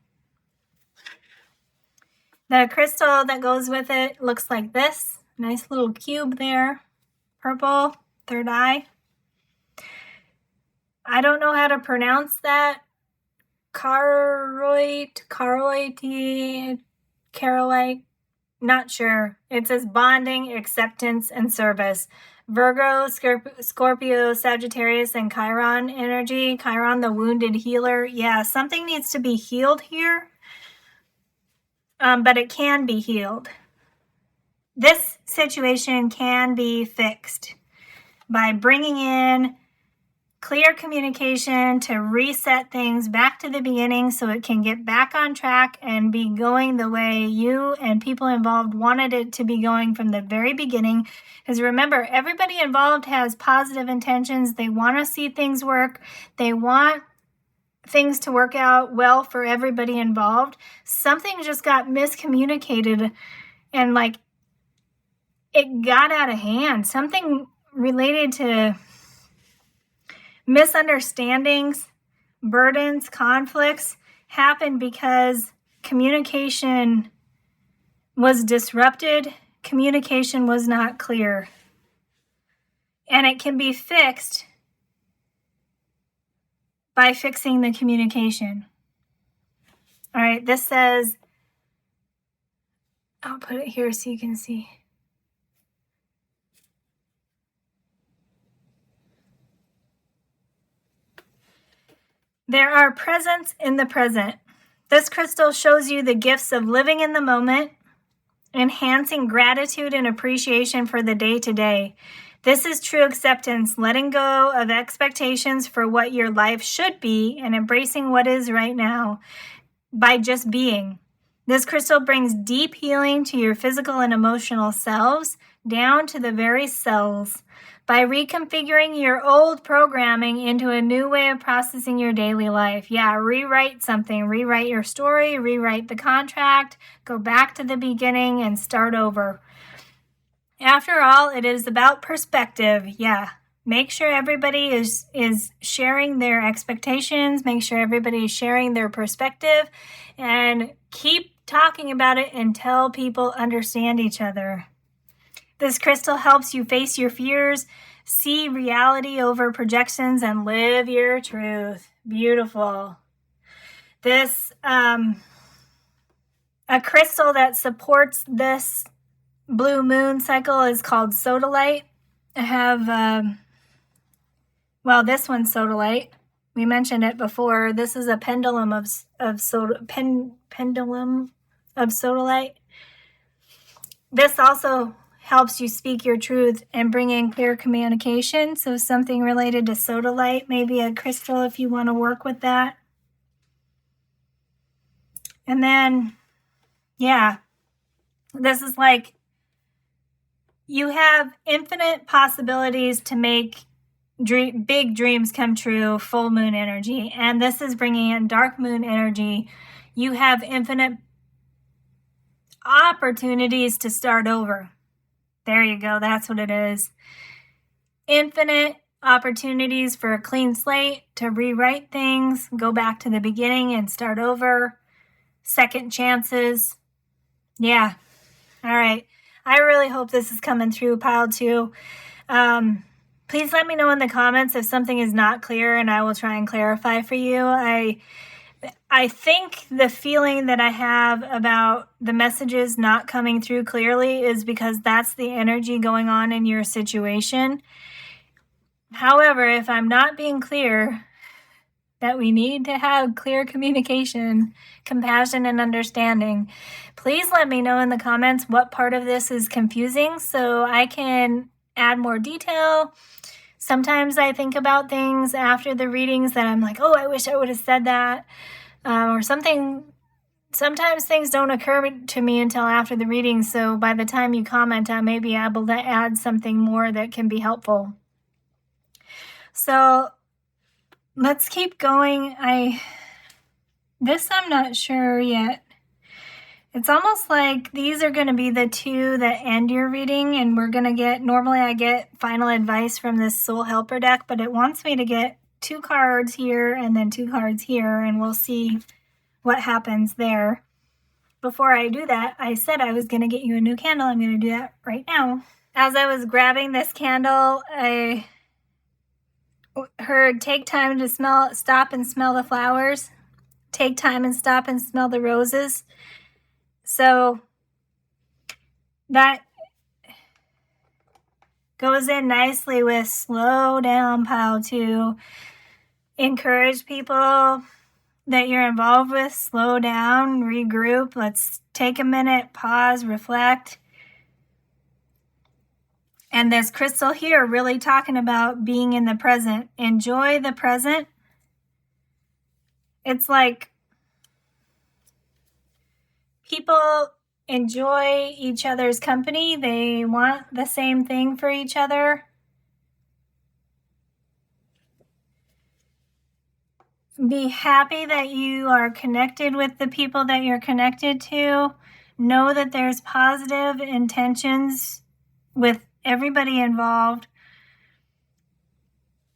The crystal that goes with it looks like this. Nice little cube there. Purple, third eye. I don't know how to pronounce that. Carolite, not sure. It says bonding, acceptance, and service. Virgo, Scorpio, Sagittarius, and Chiron energy. Chiron, the wounded healer. Yeah, something needs to be healed here, but it can be healed. This situation can be fixed by bringing in clear communication to reset things back to the beginning so it can get back on track and be going the way you and people involved wanted it to be going from the very beginning. Because remember, everybody involved has positive intentions. They want to see things work. They want things to work out well for everybody involved. Something just got miscommunicated and it got out of hand. Something related to misunderstandings, burdens, conflicts happened because communication was disrupted. Communication was not clear. And it can be fixed by fixing the communication. All right, this says, I'll put it here so you can see. There are presents in the present. This crystal shows you the gifts of living in the moment, enhancing gratitude and appreciation for the day-to-day. This is true acceptance, letting go of expectations for what your life should be and embracing what is right now by just being. This crystal brings deep healing to your physical and emotional selves, down to the very cells, by reconfiguring your old programming into a new way of processing your daily life. Yeah, rewrite something. Rewrite your story, rewrite the contract, go back to the beginning and start over. After all, it is about perspective. Yeah, make sure everybody is sharing their expectations. Make sure everybody is sharing their perspective. And keep talking about it until people understand each other. This crystal helps you face your fears, see reality over projections, and live your truth. Beautiful. This, A crystal that supports this blue moon cycle is called sodalite. I have, this one's sodalite. We mentioned it before. This is a pendulum of pendulum of sodalite. This also helps you speak your truth and bring in clear communication. So something related to sodalite, maybe a crystal if you want to work with that. And then, this is like you have infinite possibilities to make big dreams come true, full moon energy. And this is bringing in dark moon energy. You have infinite opportunities to start over. There you go. That's what it is. Infinite opportunities for a clean slate to rewrite things, go back to the beginning and start over. Second chances. Yeah. All right. I really hope this is coming through, pile 2. Please let me know in the comments if something is not clear, and I will try and clarify for you. I think the feeling that I have about the messages not coming through clearly is because that's the energy going on in your situation. However, if I'm not being clear that we need to have clear communication, compassion, and understanding, please let me know in the comments what part of this is confusing so I can add more detail. Sometimes I think about things after the readings that I'm like, oh, I wish I would have said that. Or something. Sometimes things don't occur to me until after the reading. So by the time you comment, I may be able to add something more that can be helpful. So let's keep going. I'm not sure yet. It's almost like these are going to be the 2 that end your reading, and we're going to get, normally I get final advice from this Soul Helper deck, but it wants me to get 2 cards here and then 2 cards here, and we'll see what happens there. Before I do that, I said I was going to get you a new candle. I'm going to do that right now. As I was grabbing this candle, I heard take time to stop and smell the flowers. Take time and stop and smell the roses. So that goes in nicely with slow down, pile 2. Encourage people that you're involved with, slow down, regroup. Let's take a minute, pause, reflect. And this crystal here really talking about being in the present. Enjoy the present. It's like people enjoy each other's company. They want the same thing for each other. Be happy that you are connected with the people that you're connected to. Know that there's positive intentions with everybody involved.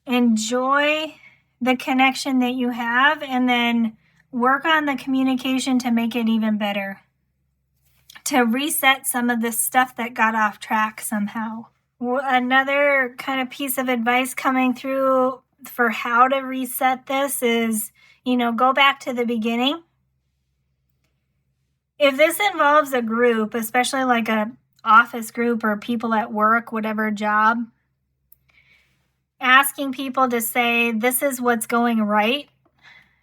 Enjoy the connection that you have, and then work on the communication to make it even better. To reset some of this stuff that got off track somehow. Another kind of piece of advice coming through for how to reset this is, go back to the beginning. If this involves a group, especially like a office group or people at work, whatever job, asking people to say, this is what's going right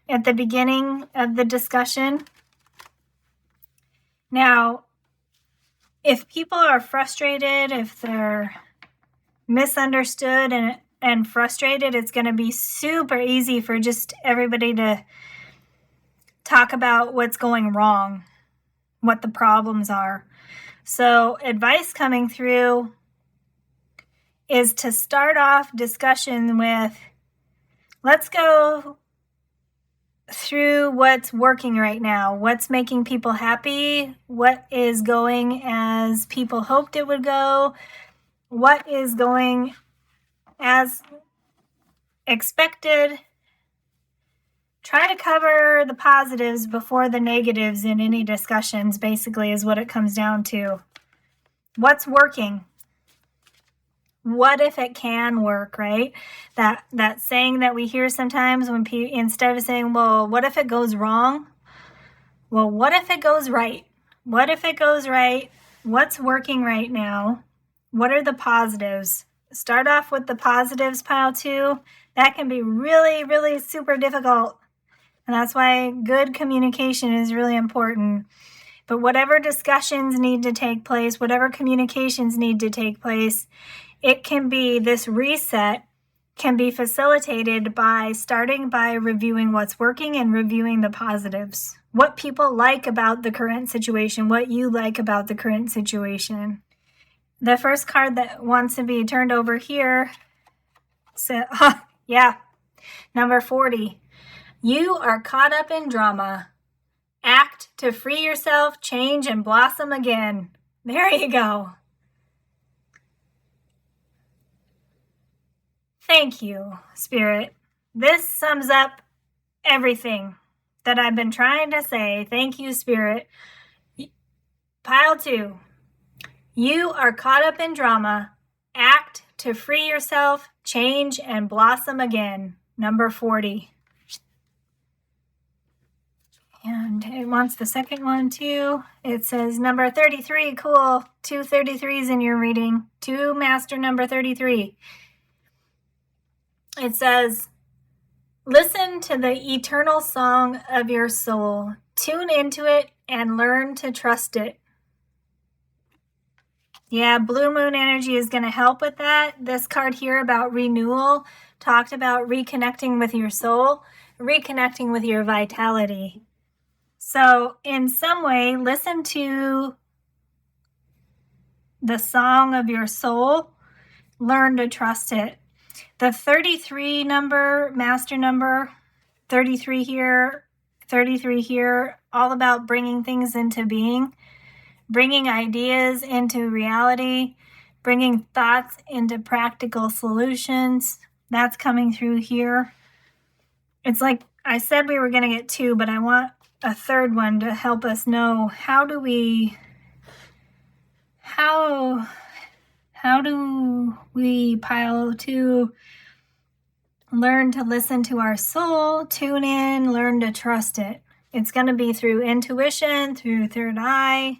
at the beginning of the discussion. Now, if people are frustrated, if they're misunderstood and frustrated, it's going to be super easy for just everybody to talk about what's going wrong, what the problems are. So advice coming through is to start off discussion with, let's go through what's working right now, what's making people happy, what is going as people hoped it would go, what is going as expected. Try to cover the positives before the negatives in any discussions, basically, is what it comes down to. What's working? What if it can work, right? That saying that we hear sometimes when instead of saying, well, what if it goes wrong? Well, what if it goes right? What if it goes right? What's working right now? What are the positives? Start off with the positives, pile 2. That can be really, really super difficult. And that's why good communication is really important. But whatever discussions need to take place, whatever communications need to take place, it can be, this reset can be facilitated by starting by reviewing what's working and reviewing the positives. What people like about the current situation, what you like about the current situation. The first card that wants to be turned over here, number 40. You are caught up in drama. Act to free yourself, change, and blossom again. There you go. Thank you, Spirit. This sums up everything that I've been trying to say. Thank you, Spirit. Pile 2. You are caught up in drama. Act to free yourself, change, and blossom again. Number 40. And it wants the second one too. It says number 33. Cool. 2 33s in your reading. 2 master number 33. It says, listen to the eternal song of your soul. Tune into it and learn to trust it. Yeah, blue moon energy is going to help with that. This card here about renewal talked about reconnecting with your soul, reconnecting with your vitality. So in some way, listen to the song of your soul, learn to trust it. The 33 number, master number, 33 here, all about bringing things into being, bringing ideas into reality, bringing thoughts into practical solutions. That's coming through here. It's like I said we were going to get 2, but I want a third one to help us know how do we pile 2 learn to listen to our soul, tune in, learn to trust it. It's going to be through intuition, through third eye.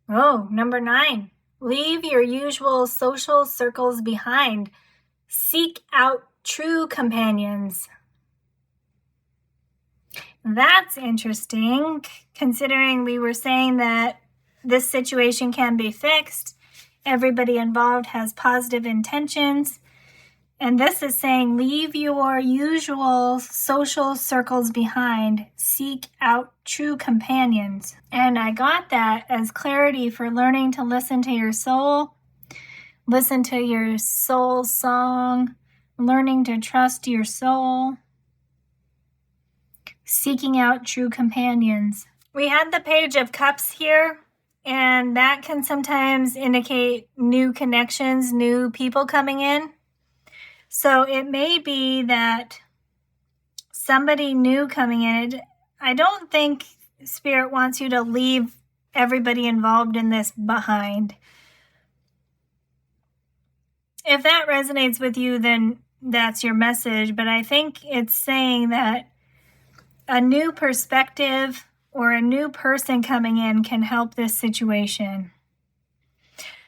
Oh, number 9. Leave your usual social circles behind. Seek out true companions. That's interesting, considering we were saying that this situation can be fixed. Everybody involved has positive intentions. And this is saying leave your usual social circles behind. Seek out true companions. And I got that as clarity for learning to listen to your soul, listen to your soul song, learning to trust your soul, seeking out true companions. We had the Page of Cups here, and that can sometimes indicate new connections, new people coming in. So it may be that somebody new coming in. I don't think Spirit wants you to leave everybody involved in this behind. If that resonates with you, then that's your message. But I think it's saying that a new perspective or a new person coming in can help this situation.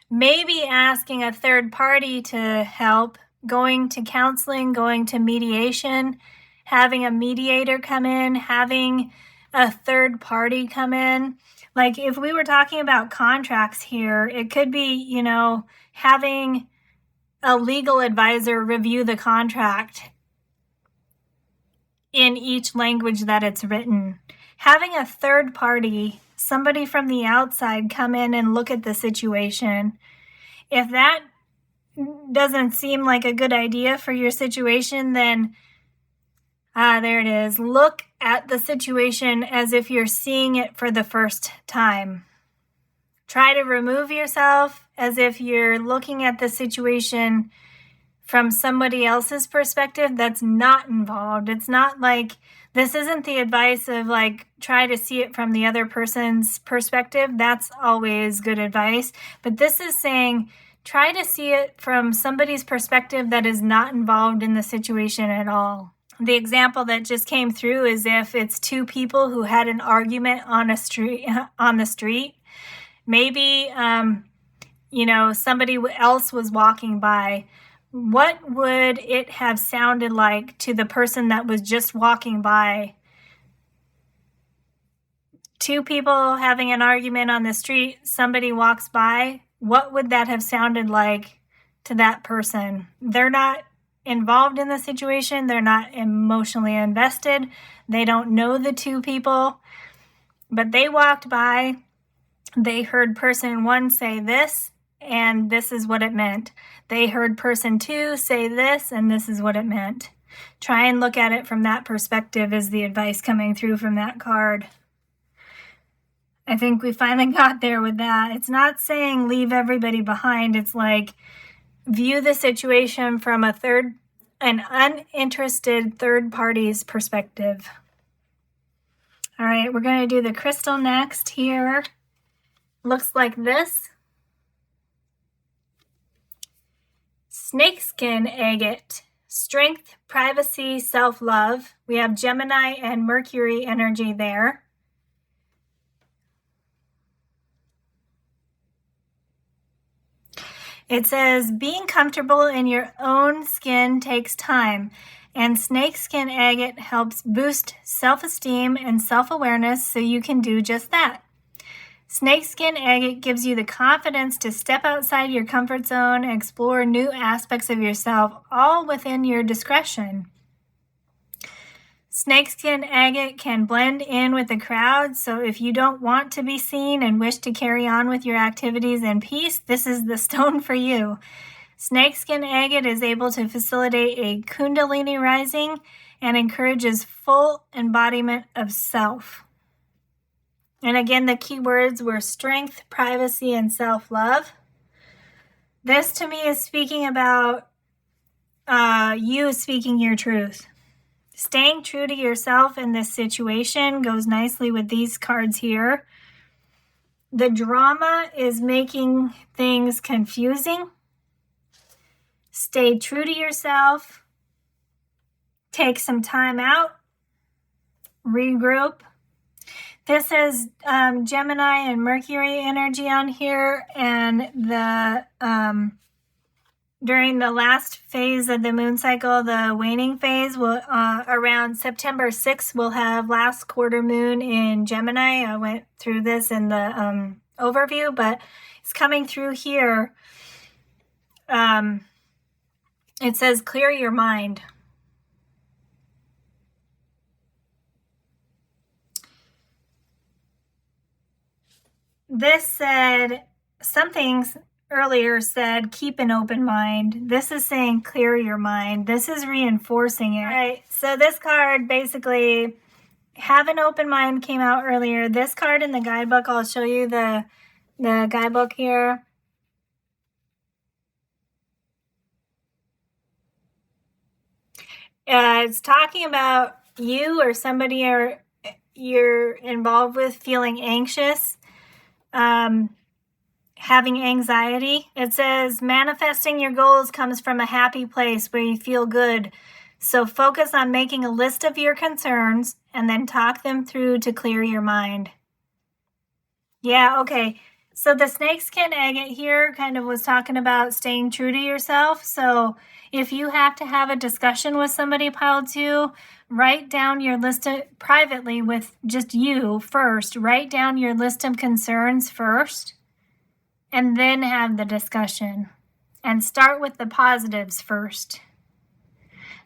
Maybe asking a third party to help, going to counseling, going to mediation, having a mediator come in, having a third party come in. Like if we were talking about contracts here, it could be, having a legal advisor review the contract in each language that it's written. Having a third party, somebody from the outside come in and look at the situation. If that doesn't seem like a good idea for your situation, then there it is. Look at the situation as if you're seeing it for the first time. Try to remove yourself as if you're looking at the situation from somebody else's perspective that's not involved. It's not like, this isn't the advice of try to see it from the other person's perspective. That's always good advice. But this is saying try to see it from somebody's perspective that is not involved in the situation at all. The example that just came through is if it's two people who had an argument on the street. Maybe, somebody else was walking by. What would it have sounded like to the person that was just walking by? Two people having an argument on the street, somebody walks by. What would that have sounded like to that person? They're not involved in the situation. They're not emotionally invested. They don't know the two people, but they walked by. They heard person one say this, and this is what it meant. They heard person two say this, and this is what it meant. Try and look at it from that perspective is the advice coming through from that card. I think we finally got there with that. It's not saying leave everybody behind. It's like view the situation from an uninterested third party's perspective. All right, we're going to do the crystal next here. Looks like this. Snakeskin agate, strength, privacy, self-love. We have Gemini and Mercury energy there. It says, being comfortable in your own skin takes time, and snakeskin agate helps boost self-esteem and self-awareness so you can do just that. Snakeskin agate gives you the confidence to step outside your comfort zone and explore new aspects of yourself, all within your discretion. Snakeskin agate can blend in with the crowd, so if you don't want to be seen and wish to carry on with your activities in peace, this is the stone for you. Snakeskin agate is able to facilitate a kundalini rising and encourages full embodiment of self. And again, the key words were strength, privacy, and self-love. This to me is speaking about you speaking your truth. Staying true to yourself in this situation goes nicely with these cards here. The drama is making things confusing. Stay true to yourself. Take some time out. Regroup. This has Gemini and Mercury energy on here, and the during the last phase of the moon cycle, the waning phase, will around September 6th, we'll have last quarter moon in Gemini. I went through this in the overview, but it's coming through here. It says, clear your mind. This said, something earlier said, keep an open mind. This is saying clear your mind. This is reinforcing it. All right, so this card basically, have an open mind came out earlier. This card in the guidebook, I'll show you the guidebook here. It's talking about you or somebody you're involved with feeling anxious. Having anxiety. It says manifesting your goals comes from a happy place where you feel good. So focus on making a list of your concerns and then talk them through to clear your mind. Yeah, okay. So the snakeskin agate here kind of was talking about staying true to yourself. So if you have to have a discussion with somebody, pile 2, write down your list privately with just you first. Write down your list of concerns first, and then have the discussion. And start with the positives first.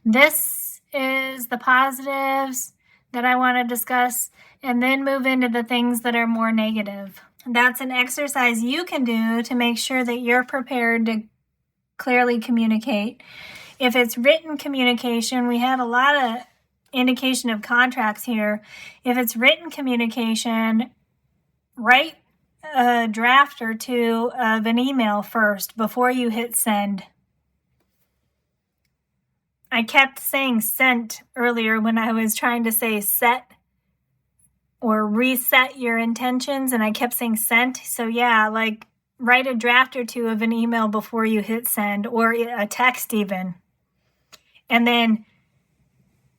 This is the positives that I want to discuss, and then move into the things that are more negative. That's an exercise you can do to make sure that you're prepared to clearly communicate. If it's written communication, we have a lot of indication of contracts here. If it's written communication, write a draft or 2 of an email first before you hit send. I kept saying sent earlier when I was trying to say set or reset your intentions, and I kept saying sent. So yeah, like write a draft or two of an email before you hit send, or a text even. And then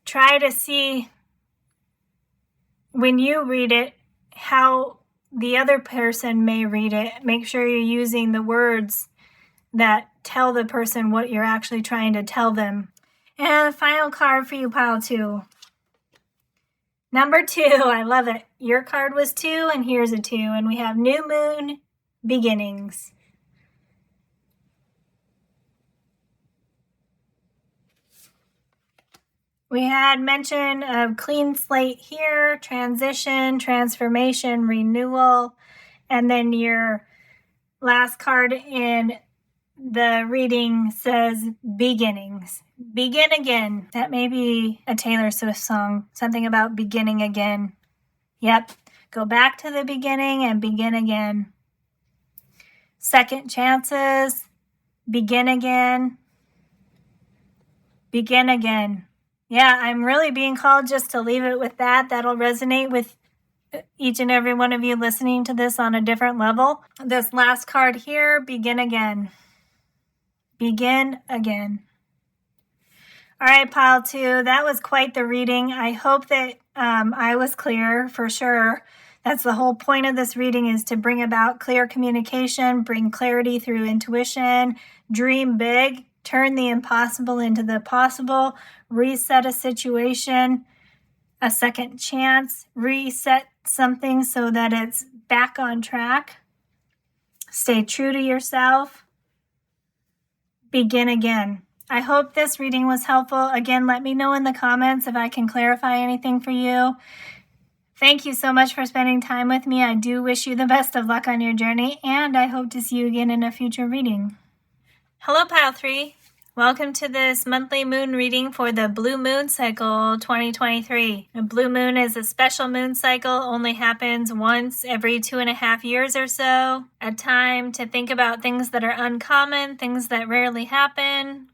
try to see when you read it how the other person may read it. Make sure you're using the words that tell the person what you're actually trying to tell them. And the final card for you, pile 2. Number 2, I love it. Your card was 2, and here's a 2. And we have new moon beginnings. We had mention of clean slate here, transition, transformation, renewal, and then your last card in the reading says beginnings. Begin again. That may be a Taylor Swift song, something about beginning again. Yep, go back to the beginning and begin again. Second chances, begin again. Begin again. Yeah, I'm really being called just to leave it with that. That'll resonate with each and every one of you listening to this on a different level. This last card here, begin again. Begin again. All right, pile 2, that was quite the reading. I hope that I was clear for sure. That's the whole point of this reading, is to bring about clear communication, bring clarity through intuition, dream big, turn the impossible into the possible, reset a situation, a second chance, reset something so that it's back on track. Stay true to yourself. Begin again. I hope this reading was helpful. Again, let me know in the comments if I can clarify anything for you. Thank you so much for spending time with me. I do wish you the best of luck on your journey, and I hope to see you again in a future reading. Hello, pile 3. Welcome to this monthly moon reading for the Blue Moon Cycle 2023. A blue moon is a special moon cycle, only happens once every 2.5 years or so. A time to think about things that are uncommon, things that rarely happen.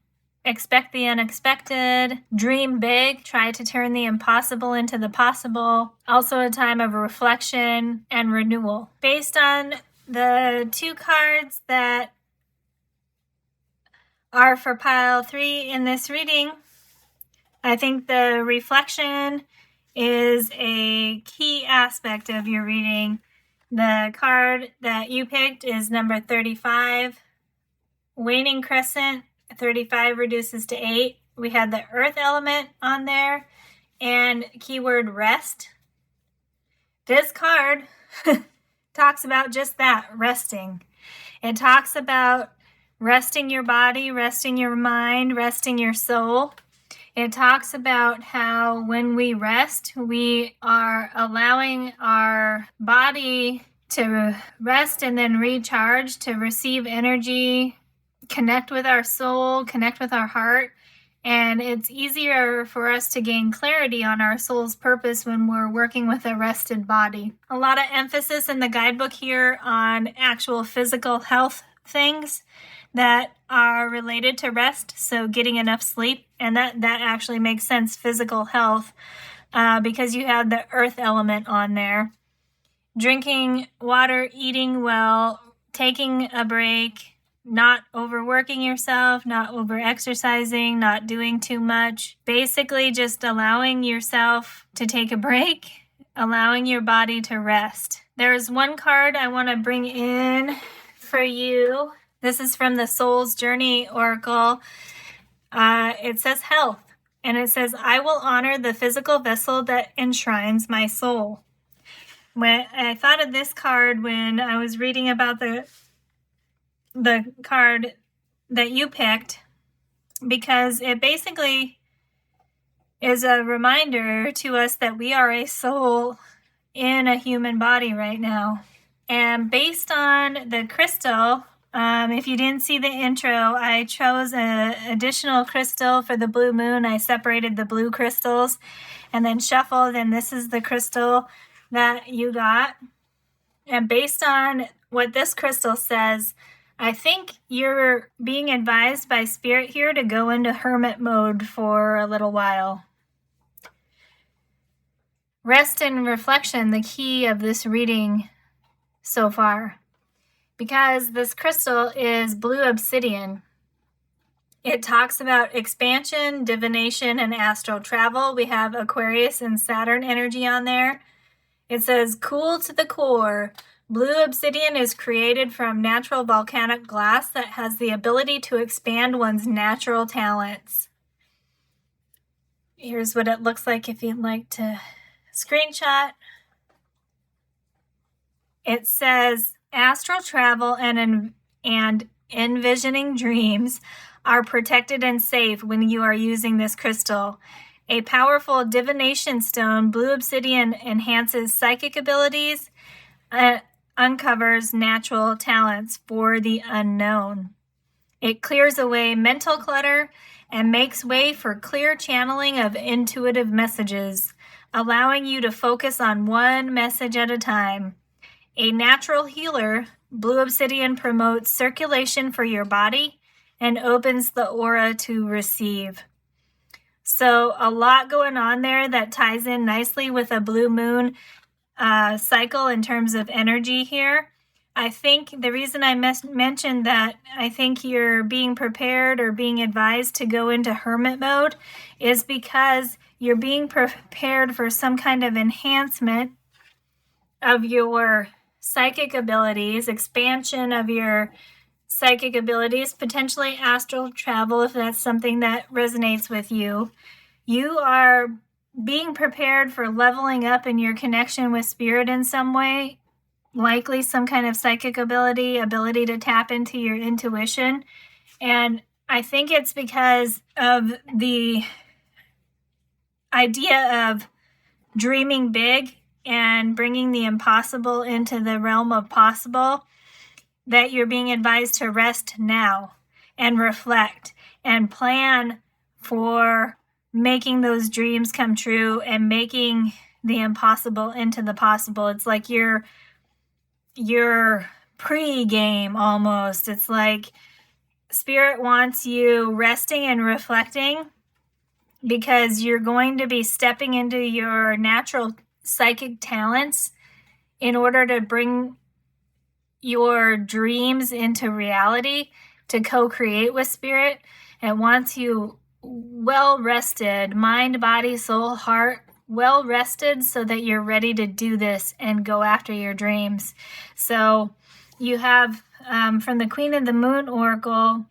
Expect the unexpected. Dream big. Try to turn the impossible into the possible. Also a time of reflection and renewal. Based on the 2 cards that are for pile 3 in this reading, I think the reflection is a key aspect of your reading. The card that you picked is number 35, Waning Crescent. 35 reduces to 8. We had the earth element on there and keyword rest. This card talks about just that, resting. It talks about resting your body, resting your mind, resting your soul. It talks about how when we rest, we are allowing our body to rest and then recharge, to receive energy, connect with our soul, connect with our heart. And it's easier for us to gain clarity on our soul's purpose when we're working with a rested body. A lot of emphasis in the guidebook here on actual physical health things that are related to rest, so getting enough sleep, and that actually makes sense, physical health, because you have the earth element on there. Drinking water, eating well, taking a break, not overworking yourself, not over-exercising, not doing too much. Basically just allowing yourself to take a break, allowing your body to rest. There's one card I want to bring in for you. This is from the Soul's Journey Oracle. It says health, and it says, I will honor the physical vessel that enshrines my soul. When I thought of this card when I was reading about the card that you picked, because it basically is a reminder to us that we are a soul in a human body right now. And based on the crystal, if you didn't see the intro, I chose an additional crystal for the blue moon. I separated the blue crystals and then shuffled, and this is the crystal that you got. And based on what this crystal says, I think you're being advised by Spirit here to go into hermit mode for a little while. Rest and reflection, the key of this reading so far. because this crystal is blue obsidian. It talks about expansion, divination, and astral travel. We have Aquarius and Saturn energy on there. It says, cool to the core. Blue obsidian is created from natural volcanic glass that has the ability to expand one's natural talents. Here's what it looks like if you'd like to screenshot. It says, astral travel and envisioning dreams are protected and safe when you are using this crystal. A powerful divination stone, blue obsidian enhances psychic abilities, uncovers natural talents for the unknown. It clears away mental clutter and makes way for clear channeling of intuitive messages, allowing you to focus on one message at a time. A natural healer, blue obsidian promotes circulation for your body and opens the aura to receive. So a lot going on there that ties in nicely with a blue moon cycle in terms of energy here. I think the reason I mentioned that I think you're being prepared or being advised to go into hermit mode is because you're being prepared for some kind of enhancement of your psychic abilities, expansion of your psychic abilities, potentially astral travel if that's something that resonates with you. You are being prepared for leveling up in your connection with spirit in some way, likely some kind of psychic ability to tap into your intuition. And I think it's because of the idea of dreaming big and bringing the impossible into the realm of possible that you're being advised to rest now and reflect and plan for making those dreams come true and making the impossible into the possible. It's like your pre-game almost. It's like spirit wants you resting and reflecting because you're going to be stepping into your natural psychic talents in order to bring your dreams into reality, to co-create with spirit. It wants you well rested, mind, body, soul, heart, well rested so that you're ready to do this and go after your dreams. So you have from the Queen of the Moon Oracle,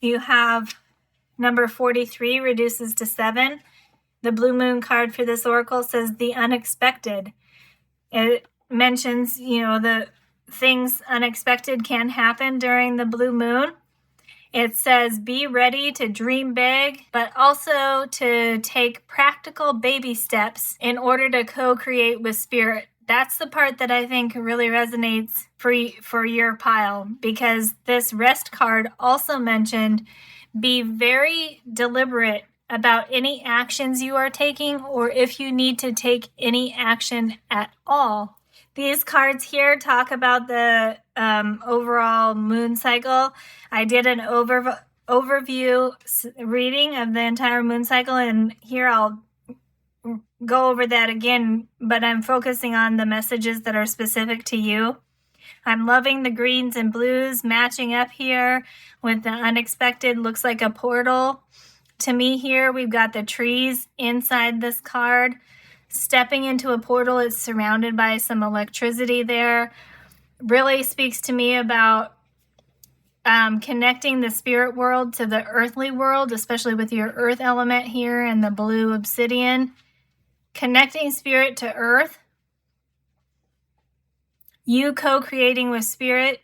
you have number 43 reduces to 7. The blue moon card for this oracle says the unexpected. It mentions, the things unexpected can happen during the blue moon. It says be ready to dream big, but also to take practical baby steps in order to co-create with spirit. That's the part that I think really resonates for your pile, because this rest card also mentioned be very deliberate about any actions you are taking or if you need to take any action at all. These cards here talk about the overall moon cycle. I did an overview reading of the entire moon cycle, and here I'll go over that again, but I'm focusing on the messages that are specific to you. I'm loving the greens and blues matching up here with the unexpected. Looks like a portal. To me here, we've got the trees inside this card. Stepping into a portal, it's surrounded by some electricity there. Really speaks to me about connecting the spirit world to the earthly world, especially with your earth element here and the blue obsidian. Connecting spirit to earth. You co-creating with spirit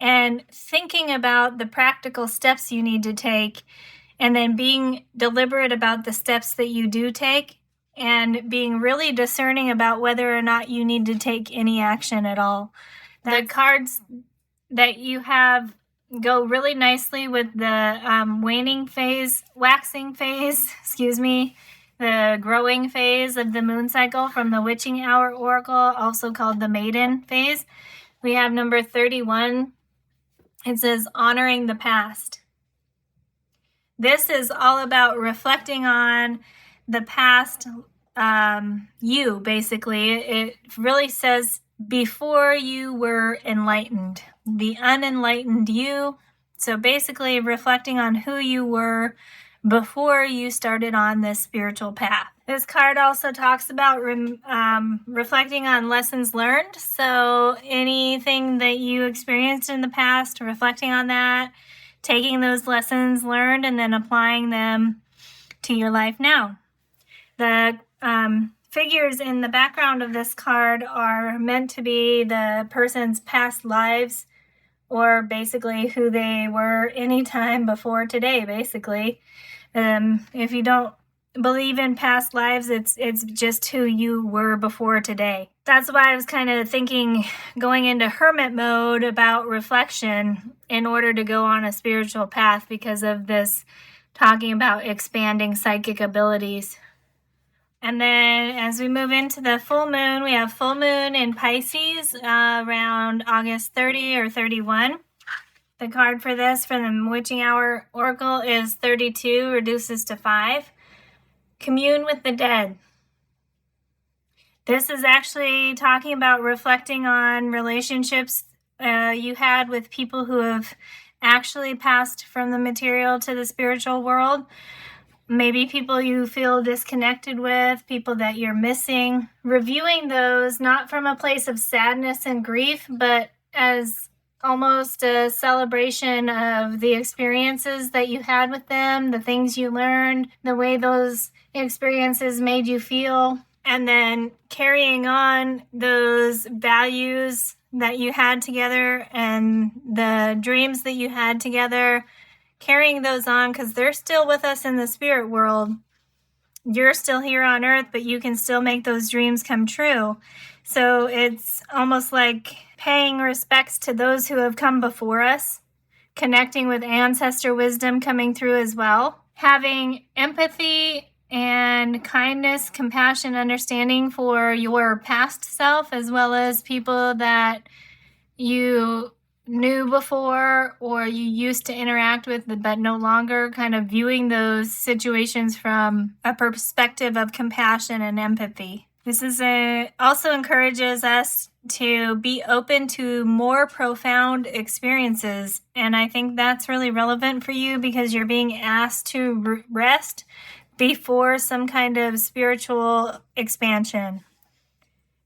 and thinking about the practical steps you need to take, and then being deliberate about the steps that you do take, and being really discerning about whether or not you need to take any action at all. The cards that you have go really nicely with the waxing phase, the growing phase of the moon cycle from the witching hour oracle, also called the maiden phase. We have number 31. It says honoring the past. This is all about reflecting on the past you, basically. It really says before you were enlightened, the unenlightened you. So basically reflecting on who you were before you started on this spiritual path. This card also talks about reflecting on lessons learned. So anything that you experienced in the past, reflecting on that, taking those lessons learned and then applying them to your life now. The figures in the background of this card are meant to be the person's past lives, or basically who they were anytime before today, basically. If you don't believe in past lives, it's just who you were before today. That's why I was kind of thinking going into hermit mode about reflection in order to go on a spiritual path, because of this talking about expanding psychic abilities. And then as we move into the full moon, we have full moon in Pisces around August 30 or 31. The card for this from the Witching Hour Oracle is 32, reduces to 5. Commune with the dead. This is actually talking about reflecting on relationships you had with people who have actually passed from the material to the spiritual world. Maybe people you feel disconnected with, people that you're missing. Reviewing those not from a place of sadness and grief, but as almost a celebration of the experiences that you had with them, the things you learned, the way those experiences made you feel, and then carrying on those values that you had together and the dreams that you had together, carrying those on, because they're still with us in the spirit world. You're still here on earth, but you can still make those dreams come true. So it's almost like paying respects to those who have come before us, connecting with ancestor wisdom coming through as well, having empathy and kindness, compassion, understanding for your past self, as well as people that you knew before or you used to interact with but no longer, kind of viewing those situations from a perspective of compassion and empathy. This is also encourages us to be open to more profound experiences, and I think that's really relevant for you because you're being asked to rest before some kind of spiritual expansion.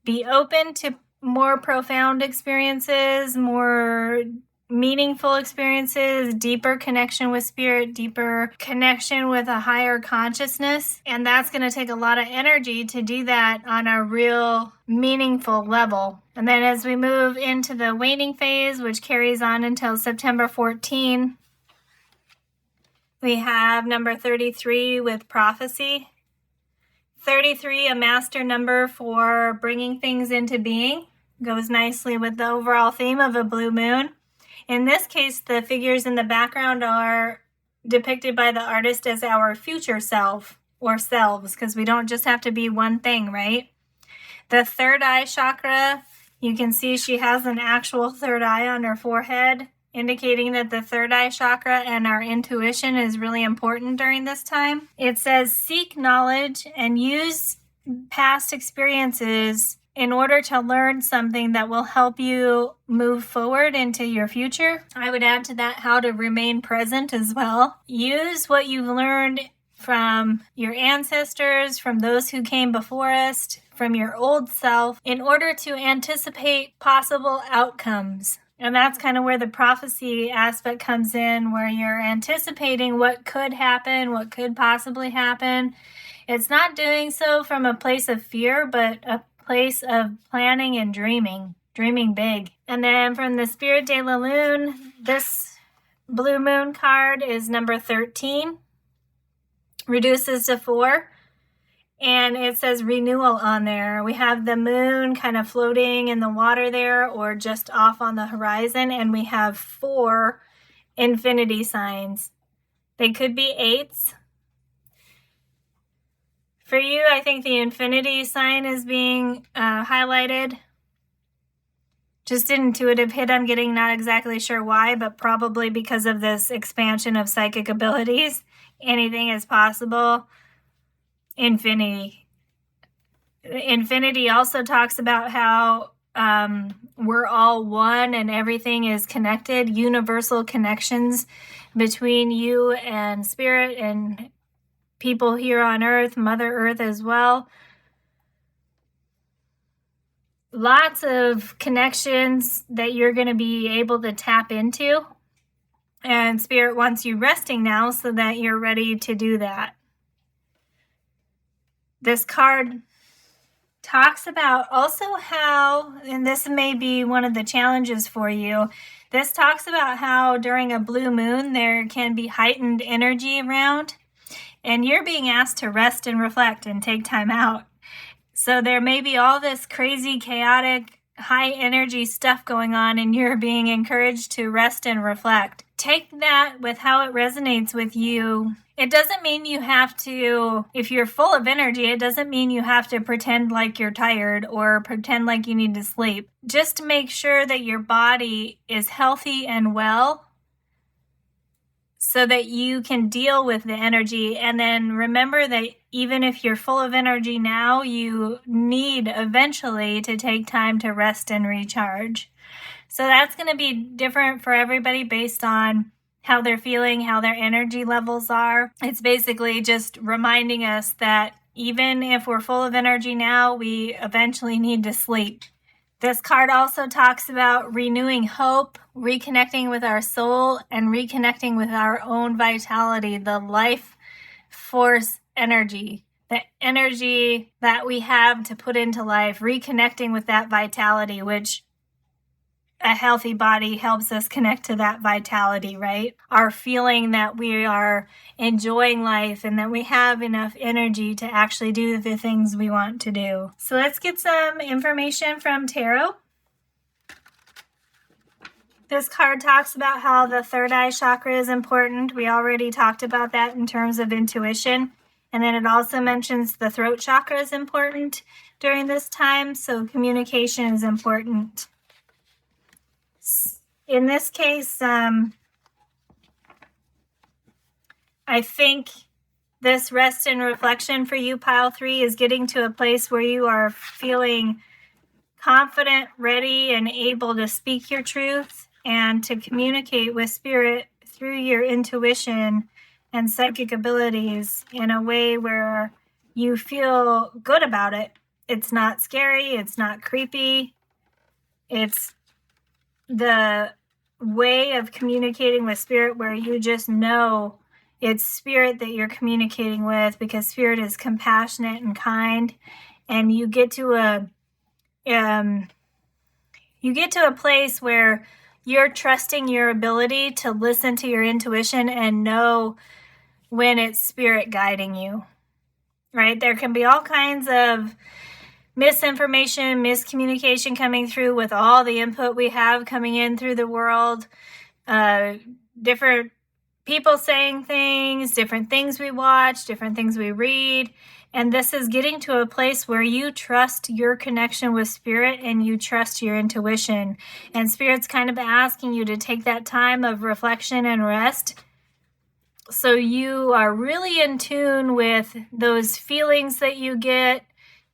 Be open to more profound experiences, more meaningful experiences, deeper connection with spirit, deeper connection with a higher consciousness. And that's going to take a lot of energy to do that on a real meaningful level. And then as we move into the waning phase, which carries on until September 14, we have number 33 with prophecy. 33, a master number for bringing things into being, goes nicely with the overall theme of a blue moon. In this case, the figures in the background are depicted by the artist as our future self or selves, because we don't just have to be one thing, right? The third eye chakra, you can see she has an actual third eye on her forehead, indicating that the third eye chakra and our intuition is really important during this time. It says, seek knowledge and use past experiences in order to learn something that will help you move forward into your future. I would add to that how to remain present as well. Use what you've learned from your ancestors, from those who came before us, from your old self, in order to anticipate possible outcomes. And that's kind of where the prophecy aspect comes in, where you're anticipating what could happen, what could possibly happen. It's not doing so from a place of fear, but a place of planning and dreaming big. And then from the Spirit de la Lune, this blue moon card is number 13, reduces to 4. And it says renewal on there. We have the moon kind of floating in the water there or just off on the horizon. And we have 4 infinity signs. They could be 8s. For you, I think the infinity sign is being highlighted. Just an intuitive hit I'm getting, not exactly sure why, but probably because of this expansion of psychic abilities. Anything is possible. Infinity. Infinity also talks about how we're all one and everything is connected, universal connections between you and spirit and people here on earth, Mother Earth as well. Lots of connections that you're going to be able to tap into. And Spirit wants you resting now so that you're ready to do that. This card talks about also how, and this may be one of the challenges for you, this talks about how during a blue moon there can be heightened energy around, and you're being asked to rest and reflect and take time out. So there may be all this crazy, chaotic, high energy stuff going on, and you're being encouraged to rest and reflect. Take that with how it resonates with you. It doesn't mean you have to, if you're full of energy, it doesn't mean you have to pretend like you're tired or pretend like you need to sleep. Just make sure that your body is healthy and well so that you can deal with the energy. And then remember that even if you're full of energy now, you need eventually to take time to rest and recharge. So that's going to be different for everybody based on how they're feeling, how their energy levels are. It's basically just reminding us that even if we're full of energy now, we eventually need to sleep. This card also talks about renewing hope, reconnecting with our soul, and reconnecting with our own vitality, the life force energy, the energy that we have to put into life, reconnecting with that vitality, which a healthy body helps us connect to that vitality, right? Our feeling that we are enjoying life and that we have enough energy to actually do the things we want to do. So let's get some information from tarot. This card talks about how the third eye chakra is important. We already talked about that in terms of intuition. And then it also mentions the throat chakra is important during this time. So communication is important. In this case, I think this rest and reflection for you, pile 3, is getting to a place where you are feeling confident, ready, and able to speak your truth and to communicate with spirit through your intuition and psychic abilities in a way where you feel good about it. It's not scary. It's not creepy. It's the way of communicating with spirit where you just know it's spirit that you're communicating with, because spirit is compassionate and kind, and you get to a place where you're trusting your ability to listen to your intuition and know when it's spirit guiding you, right? There can be all kinds of misinformation, miscommunication coming through with all the input we have coming in through the world, different people saying things, different things we watch, different things we read. And this is getting to a place where you trust your connection with spirit and you trust your intuition. And spirit's kind of asking you to take that time of reflection and rest so you are really in tune with those feelings that you get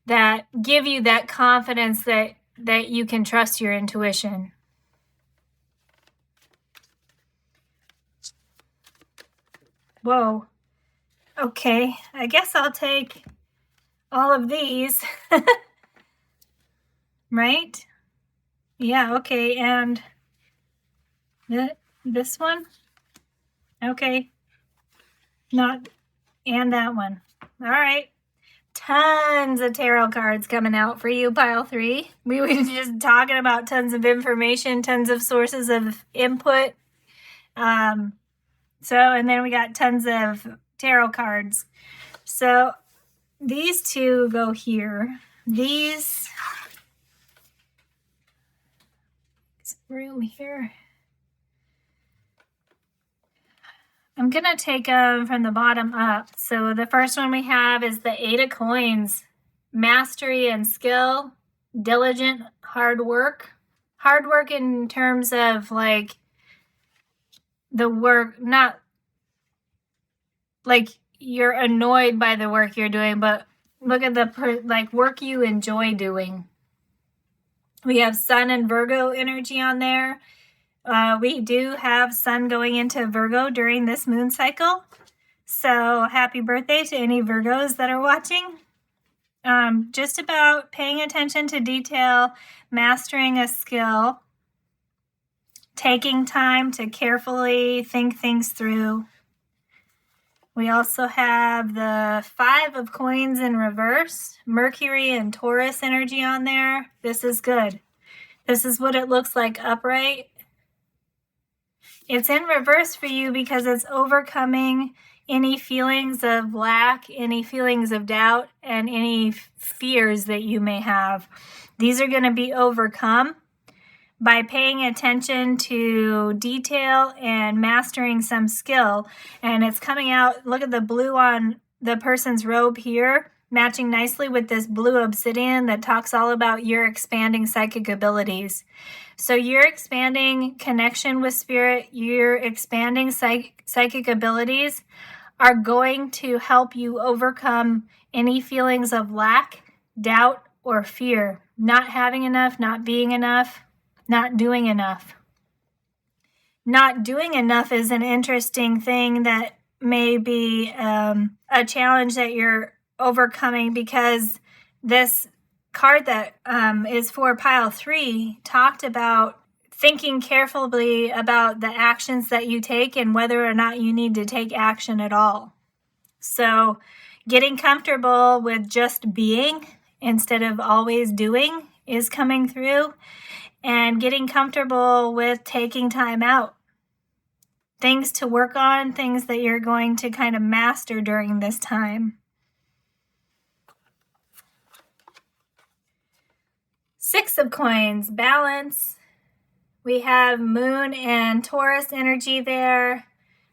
that give you that confidence that you can trust your intuition. Whoa. Okay, I guess I'll take all of these. Right? Yeah, okay, and this one? Okay. Not, and that one. All right. Tons of tarot cards coming out for you, pile 3. We were just talking about tons of information, tons of sources of input. And then we got tons of tarot cards. So these two go here. These, room here. I'm going to take them from the bottom up. So the first one we have is the 8 of Coins. Mastery and skill, diligent, hard work. Hard work in terms of like the work, not like you're annoyed by the work you're doing, but look at the work you enjoy doing. We have Sun and Virgo energy on there. We do have Sun going into Virgo during this moon cycle. So happy birthday to any Virgos that are watching. Just about paying attention to detail, mastering a skill, taking time to carefully think things through. We also have the 5 of Coins in reverse, Mercury and Taurus energy on there. This is good. This is what it looks like upright. It's in reverse for you because it's overcoming any feelings of lack, any feelings of doubt, and any fears that you may have. These are going to be overcome by paying attention to detail and mastering some skill. And it's coming out, look at the blue on the person's robe here, matching nicely with this blue obsidian that talks all about your expanding psychic abilities. So your expanding connection with spirit, your expanding psychic abilities are going to help you overcome any feelings of lack, doubt, or fear. Not having enough, not being enough, not doing enough. Not doing enough is an interesting thing that may be a challenge that you're overcoming, because this card that is for pile 3 talked about thinking carefully about the actions that you take and whether or not you need to take action at all. So getting comfortable with just being instead of always doing is coming through, and getting comfortable with taking time out. Things to work on, things that you're going to kind of master during this time. 6 of Coins, balance. We have Moon and Taurus energy there.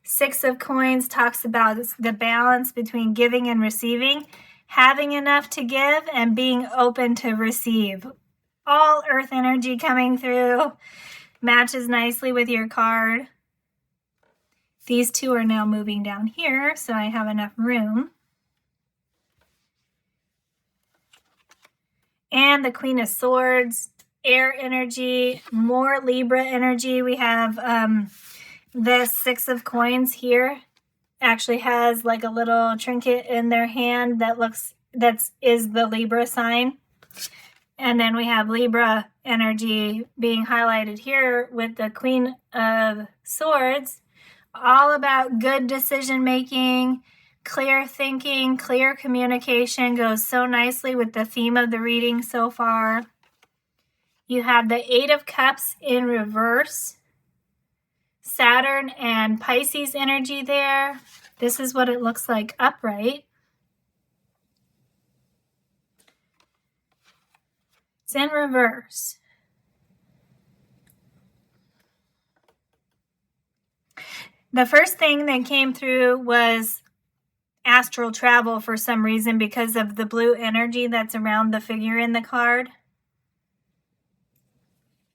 6 of Coins talks about the balance between giving and receiving, having enough to give and being open to receive. All earth energy coming through, matches nicely with your card. These 2 are now moving down here, so I have enough room. And the Queen of Swords, air energy, more Libra energy. We have this 6 of Coins here. Actually has like a little trinket in their hand that is the Libra sign. And then we have Libra energy being highlighted here with the Queen of Swords. All about good decision making, clear thinking, clear communication. Goes so nicely with the theme of the reading so far. You have the 8 of Cups in reverse. Saturn and Pisces energy there. This is what it looks like upright. It's in reverse. The first thing that came through was astral travel for some reason because of the blue energy that's around the figure in the card.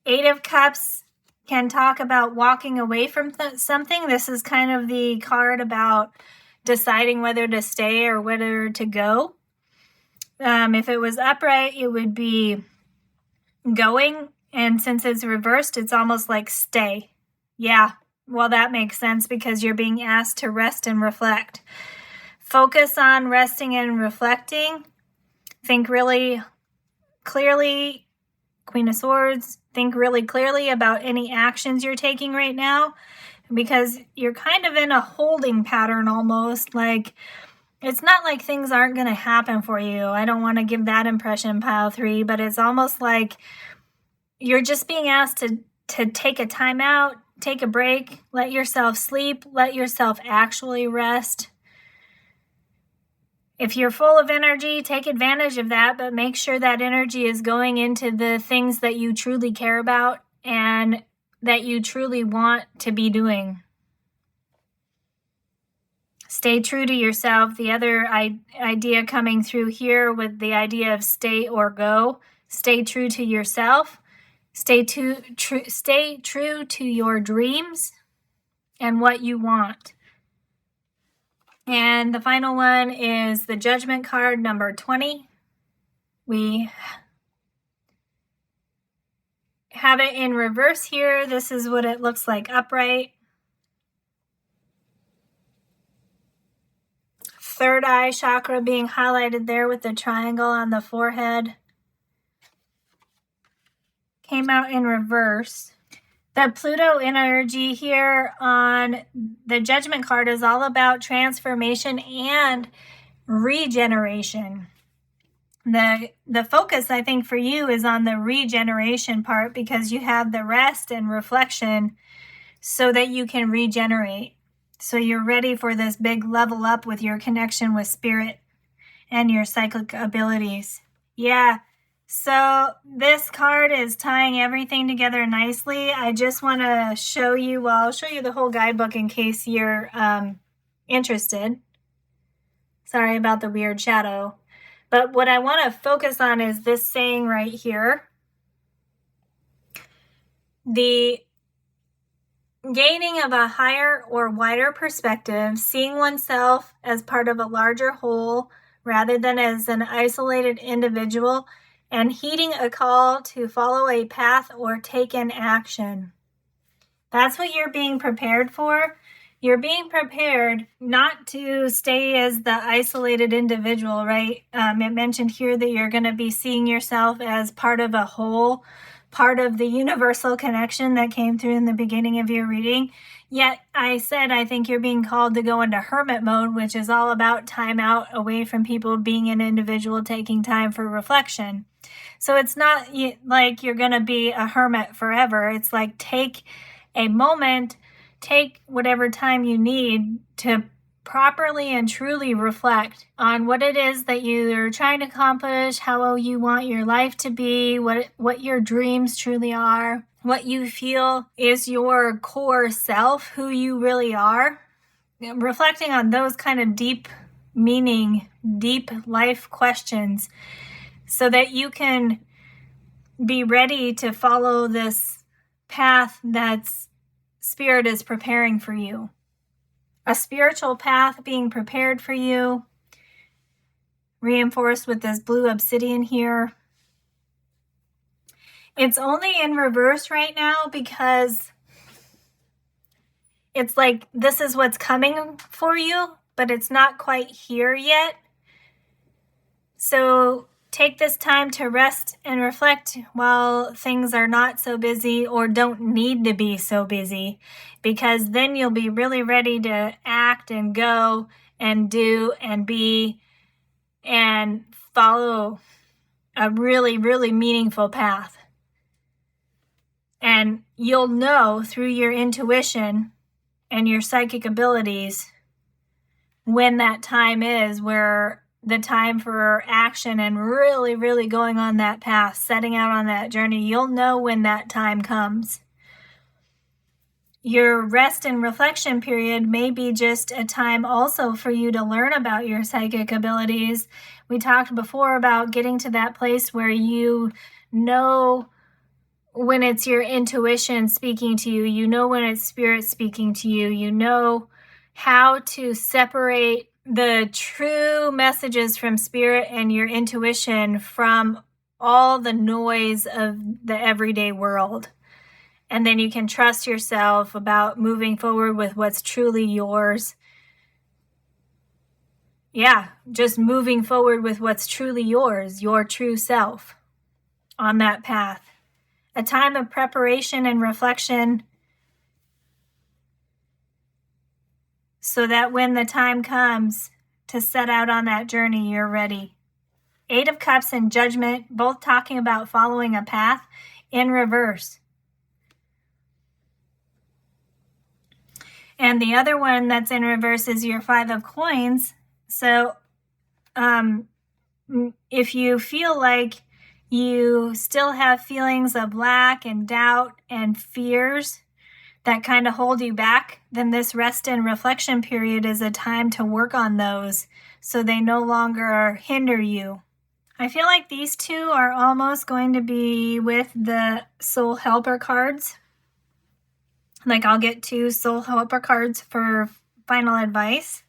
8 of Cups can talk about walking away from something. This is kind of the card about deciding whether to stay or whether to go. If it was upright, it would be going. And since it's reversed, it's almost like stay. Yeah, well, that makes sense because you're being asked to rest and reflect. Focus on resting and reflecting. Think really clearly. Queen of Swords, think really clearly about any actions you're taking right now, because you're kind of in a holding pattern almost. Like, it's not like things aren't going to happen for you. I don't want to give that impression, pile 3, but it's almost like you're just being asked to take a time out, take a break, let yourself sleep, let yourself actually rest. If you're full of energy, take advantage of that, but make sure that energy is going into the things that you truly care about and that you truly want to be doing. Stay true to yourself. The other idea coming through here with the idea of stay or go. Stay true to yourself. Stay true to your dreams and what you want. And the final one is the Judgment card, number 20. We have it in reverse here. This is what it looks like upright. Third eye chakra being highlighted there with the triangle on the forehead. Came out in reverse. The Pluto energy here on the Judgment card is all about transformation and regeneration. The focus, I think, for you is on the regeneration part because you have the rest and reflection so that you can regenerate. So you're ready for this big level up with your connection with spirit and your psychic abilities. Yeah. So this card is tying everything together nicely. I just want to show you, well, I'll show you the whole guidebook in case you're interested. Sorry about the weird shadow. But what I want to focus on is this saying right here. The gaining of a higher or wider perspective, seeing oneself as part of a larger whole rather than as an isolated individual, and heeding a call to follow a path or take an action. That's what you're being prepared for. You're being prepared not to stay as the isolated individual, right? It mentioned here that you're going to be seeing yourself as part of a whole, part of the universal connection that came through in the beginning of your reading. Yet I said I think you're being called to go into hermit mode, which is all about time out, away from people, being an individual, taking time for reflection. So it's not like you're going to be a hermit forever. It's like take a moment, take whatever time you need to properly and truly reflect on what it is that you're trying to accomplish, how you want your life to be, what your dreams truly are, what you feel is your core self, who you really are. Reflecting on those kind of deep meaning, deep life questions so that you can be ready to follow this path that's Spirit is preparing for you. A spiritual path being prepared for you, reinforced with this blue obsidian here. It's only in reverse right now because it's like this is what's coming for you, but it's not quite here yet. So take this time to rest and reflect while things are not so busy or don't need to be so busy, because then you'll be really ready to act and go and do and be and follow a really, really meaningful path. And you'll know through your intuition and your psychic abilities when that time is where the time for action and really, really going on that path, setting out on that journey. You'll know when that time comes. Your rest and reflection period may be just a time also for you to learn about your psychic abilities. We talked before about getting to that place where you know when it's your intuition speaking to you, you know when it's spirit speaking to you, you know how to separate the true messages from spirit and your intuition from all the noise of the everyday world. And then you can trust yourself about moving forward with what's truly yours. Yeah, just moving forward with what's truly yours, your true self on that path. A time of preparation and reflection so that when the time comes to set out on that journey, you're ready. 8 of Cups and Judgment, both talking about following a path in reverse. And the other one that's in reverse is your 5 of Coins. So if you feel like you still have feelings of lack and doubt and fears that kind of hold you back, then this rest and reflection period is a time to work on those so they no longer hinder you. I feel like these two are almost going to be with the Soul Helper cards. Like I'll get 2 Soul Helper cards for final advice.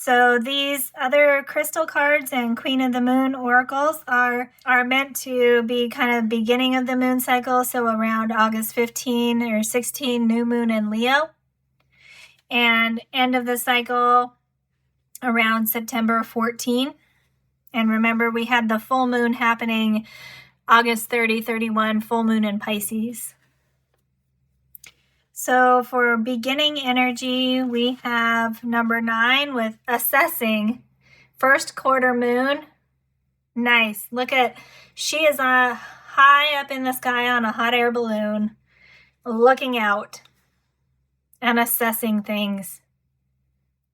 So these other crystal cards and Queen of the Moon oracles are meant to be kind of beginning of the moon cycle, so around August 15 or 16, new moon in Leo, and end of the cycle around September 14. And remember, we had the full moon happening August 30, 31, full moon in Pisces. So for beginning energy, we have number 9 with assessing. First quarter moon. Nice. Look at, she is high up in the sky on a hot air balloon, looking out and assessing things.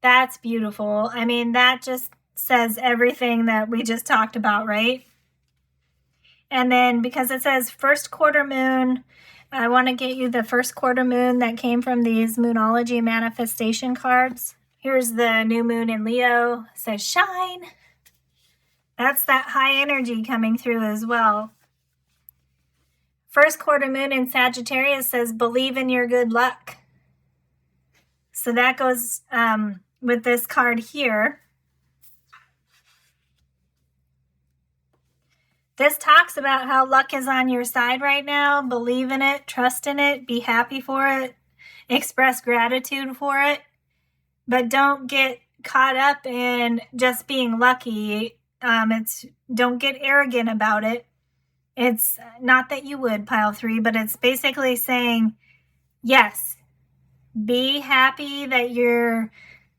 That's beautiful. I mean, that just says everything that we just talked about, right? And then because it says first quarter moon, I want to get you the first quarter moon that came from these Moonology manifestation cards. Here's the new moon in Leo. It says shine. That's that high energy coming through as well. First quarter moon in Sagittarius says believe in your good luck. So that goes with this card here. This talks about how luck is on your side right now. Believe in it, trust in it, be happy for it, express gratitude for it. But don't get caught up in just being lucky. Don't get arrogant about it. It's not that you would, pile 3, but it's basically saying, yes, be happy that you're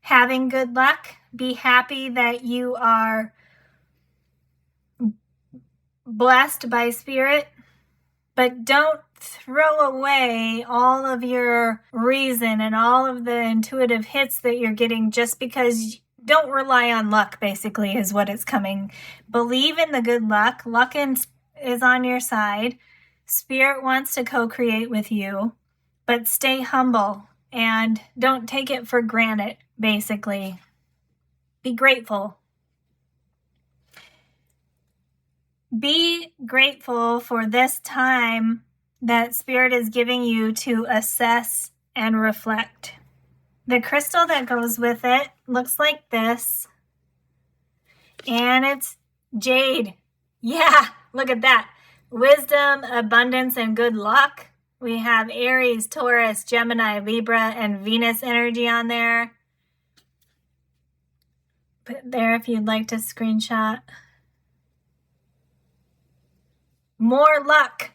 having good luck. Be happy that you are blessed by spirit, but don't throw away all of your reason and all of the intuitive hits that you're getting just because. Don't rely on luck, basically, is what it's coming. Believe in the good luck. Luck is on your side. Spirit wants to co-create with you, but stay humble and don't take it for granted, basically. Be grateful. Be grateful for this time that Spirit is giving you to assess and reflect. The crystal that goes with it looks like this, and it's jade. Yeah, look at that. Wisdom, abundance, and good luck. We have Aries, Taurus, Gemini, Libra, and Venus energy on there. Put it there if you'd like to screenshot. More luck.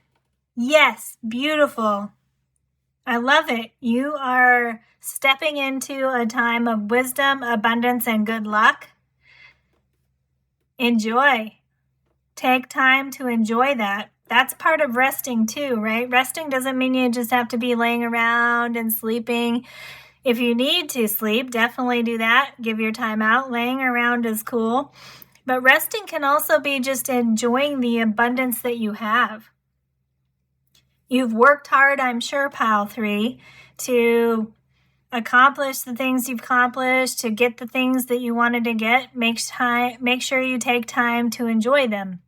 Yes, beautiful. I love it. You are stepping into a time of wisdom, abundance, and good luck. Enjoy. Take time to enjoy that. That's part of resting too, right? Resting doesn't mean you just have to be laying around and sleeping. If you need to sleep, definitely do that. Give your time out. Laying around is cool. But resting can also be just enjoying the abundance that you have. You've worked hard, I'm sure, pile 3, to accomplish the things you've accomplished, to get the things that you wanted to get. Make sure you take time to enjoy them.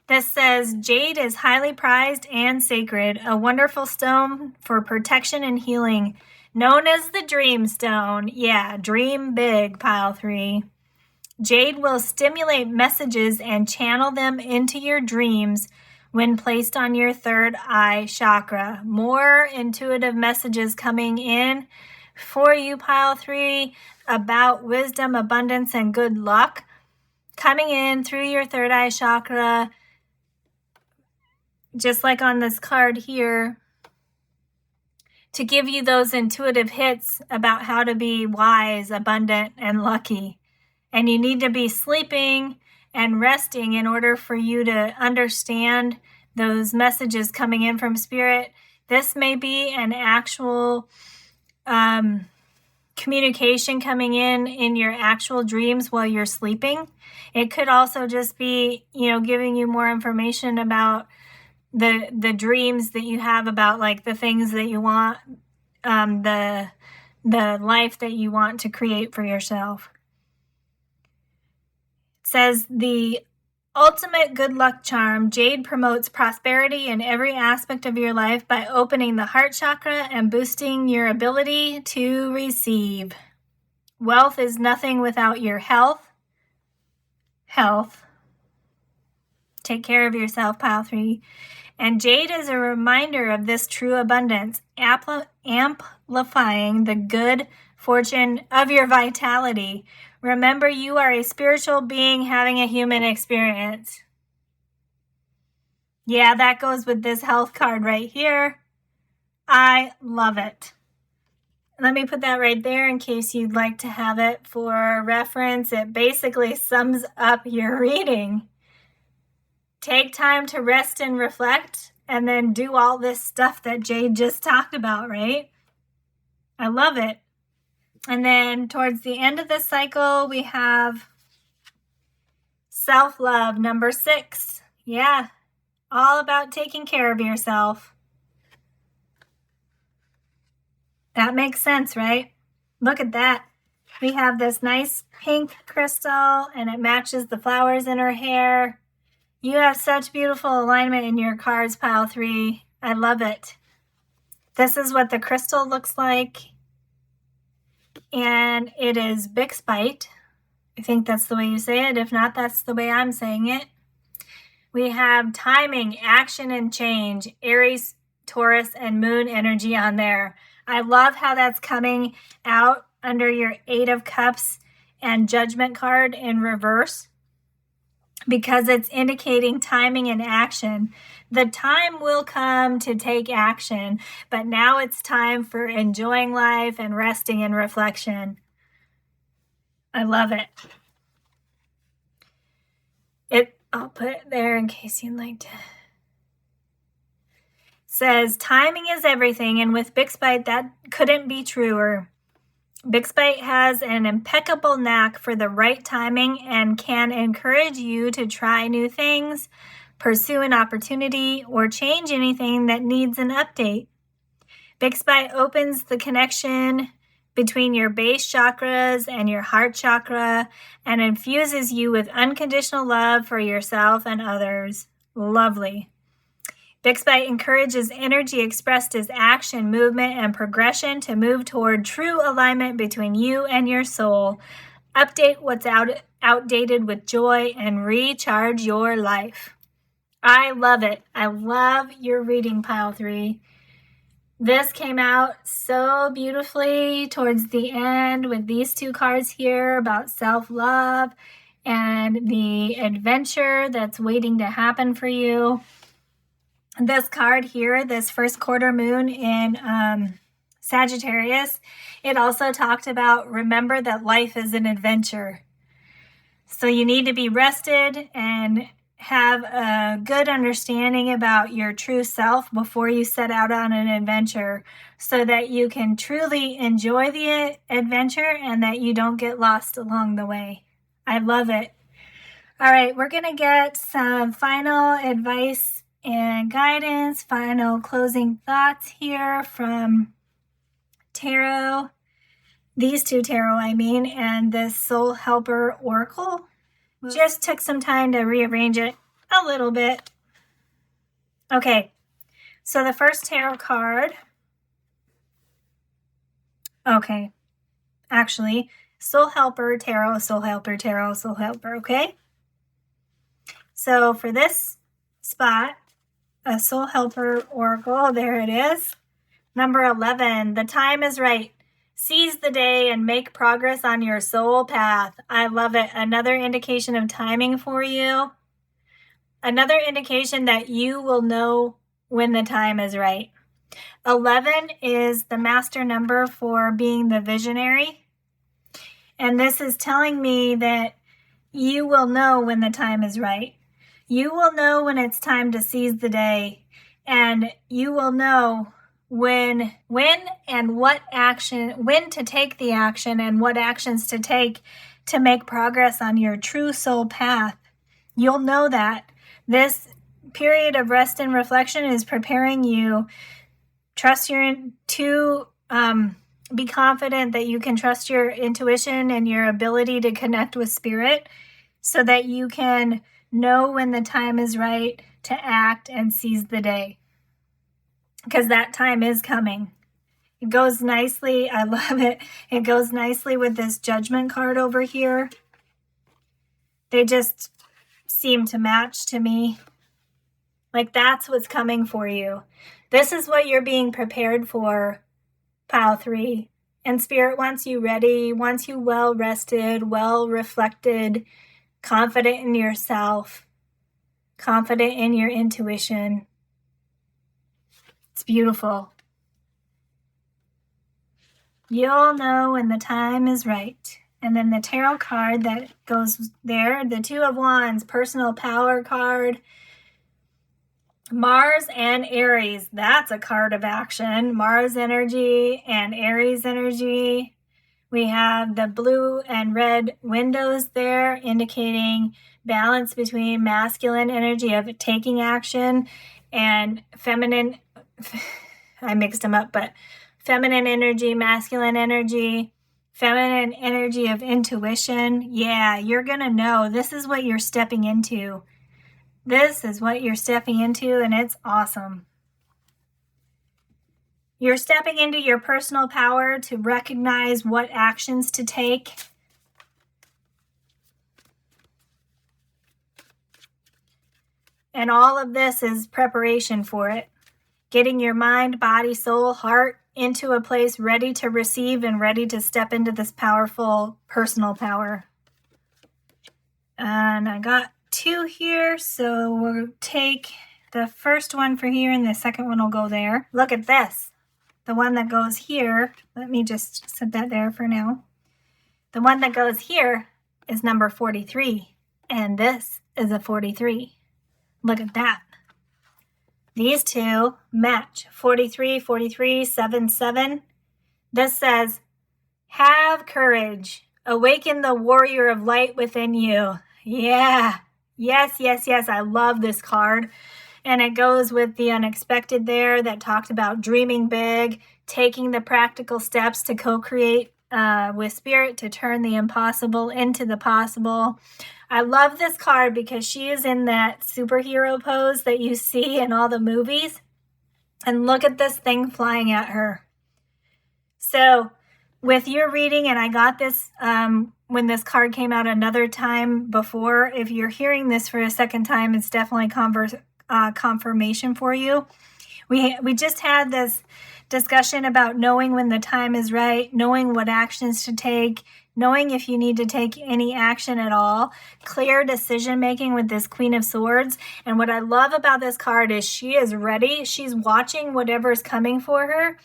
This says, jade is highly prized and sacred, a wonderful stone for protection and healing, known as the dream stone. Yeah, dream big, pile 3. Jade will stimulate messages and channel them into your dreams when placed on your third eye chakra. More intuitive messages coming in for you, pile 3, about wisdom, abundance, and good luck coming in through your third eye chakra, just like on this card here, to give you those intuitive hits about how to be wise, abundant, and lucky. And you need to be sleeping and resting in order for you to understand those messages coming in from Spirit. This may be an actual communication coming in your actual dreams while you're sleeping. It could also just be, giving you more information about the dreams that you have about like the things that you want, the life that you want to create for yourself. Says the ultimate good luck charm, jade promotes prosperity in every aspect of your life by opening the heart chakra and boosting your ability to receive. Wealth is nothing without your health. Take care of yourself, pile 3. And jade is a reminder of this true abundance, amplifying the good fortune of your vitality. Remember, you are a spiritual being having a human experience. Yeah, that goes with this health card right here. I love it. Let me put that right there in case you'd like to have it for reference. It basically sums up your reading. Take time to rest and reflect, and then do all this stuff that Jade just talked about, right? I love it. And then towards the end of the cycle, we have self-love, number 6. Yeah, all about taking care of yourself. That makes sense, right? Look at that. We have this nice pink crystal, and it matches the flowers in her hair. You have such beautiful alignment in your cards, pile 3. I love it. This is what the crystal looks like. And it is Bixbite. I think that's the way you say it. If not, that's the way I'm saying it. We have timing, action, and change. Aries, Taurus, and moon energy on there. I love how that's coming out under your 8 of Cups and Judgment card in reverse, because it's indicating timing and action. The time will come to take action, but now it's time for enjoying life and resting in reflection. I love it. I'll put it there in case you'd like to. Says, timing is everything, and with Bixbite, that couldn't be truer. Bixbite has an impeccable knack for the right timing and can encourage you to try new things, pursue an opportunity, or change anything that needs an update. Bixbite opens the connection between your base chakras and your heart chakra and infuses you with unconditional love for yourself and others. Lovely. Bixbite encourages energy expressed as action, movement, and progression to move toward true alignment between you and your soul. Update what's outdated with joy and recharge your life. I love it. I love your reading, pile 3. This came out so beautifully towards the end with these 2 cards here about self-love and the adventure that's waiting to happen for you. This card here, this first quarter moon in Sagittarius, it also talked about remember that life is an adventure. So you need to be rested and have a good understanding about your true self before you set out on an adventure, so that you can truly enjoy the adventure and that you don't get lost along the way. I love it. All right, we're going to get some final advice and guidance, final closing thoughts here from tarot. These 2 tarot, and this Soul Helper Oracle. Just took some time to rearrange it a little bit. Okay, so the first tarot card. Okay, actually, Soul Helper Tarot, Soul Helper Tarot, Soul Helper, okay? So for this spot, a Soul Helper Oracle, there it is. Number 11, the time is right. Seize the day and make progress on your soul path. I love it. Another indication of timing for you. Another indication that you will know when the time is right. 11 is the master number for being the visionary. And this is telling me that you will know when the time is right. You will know when it's time to seize the day. And you will know when and what action, when to take the action and what actions to take to make progress on your true soul path. You'll know that. This period of rest and reflection is preparing you. Be confident that you can trust your intuition and your ability to connect with spirit so that you can know when the time is right to act and seize the day. Because that time is coming. It goes nicely. I love it. It goes nicely with this Judgment card over here. They just seem to match to me. Like that's what's coming for you. This is what you're being prepared for, pile 3. And Spirit wants you ready, wants you well rested, well reflected, confident in yourself, confident in your intuition. It's beautiful. You'll know when the time is right. And then the tarot card that goes there, the 2 of Wands, personal power card. Mars and Aries, that's a card of action. Mars energy and Aries energy. We have the blue and red windows there indicating balance between masculine energy of taking action and feminine, I mixed them up, but feminine energy, masculine energy, feminine energy of intuition. Yeah, you're going to know. This is what you're stepping into. This is what you're stepping into, and it's awesome. You're stepping into your personal power to recognize what actions to take. And all of this is preparation for it. Getting your mind, body, soul, heart into a place ready to receive and ready to step into this powerful personal power. And I got 2 here, so we'll take the first one for here and the second one will go there. Look at this. The one that goes here, let me just set that there for now. The one that goes here is number 43, and this is a 43. Look at that. These 2 match. 43, 43, 7, 7. This says, have courage. Awaken the warrior of light within you. Yeah. Yes, yes, yes. I love this card. And it goes with the unexpected there that talked about dreaming big, taking the practical steps to co-create with Spirit to turn the impossible into the possible. I love this card because she is in that superhero pose that you see in all the movies. And look at this thing flying at her. So with your reading, and I got this when this card came out another time before. If you're hearing this for a second time, it's definitely confirmation for you. We just had this discussion about knowing when the time is right, knowing what actions to take, knowing if you need to take any action at all, clear decision making with this Queen of Swords. And what I love about this card is she is ready. She's watching whatever's coming for her.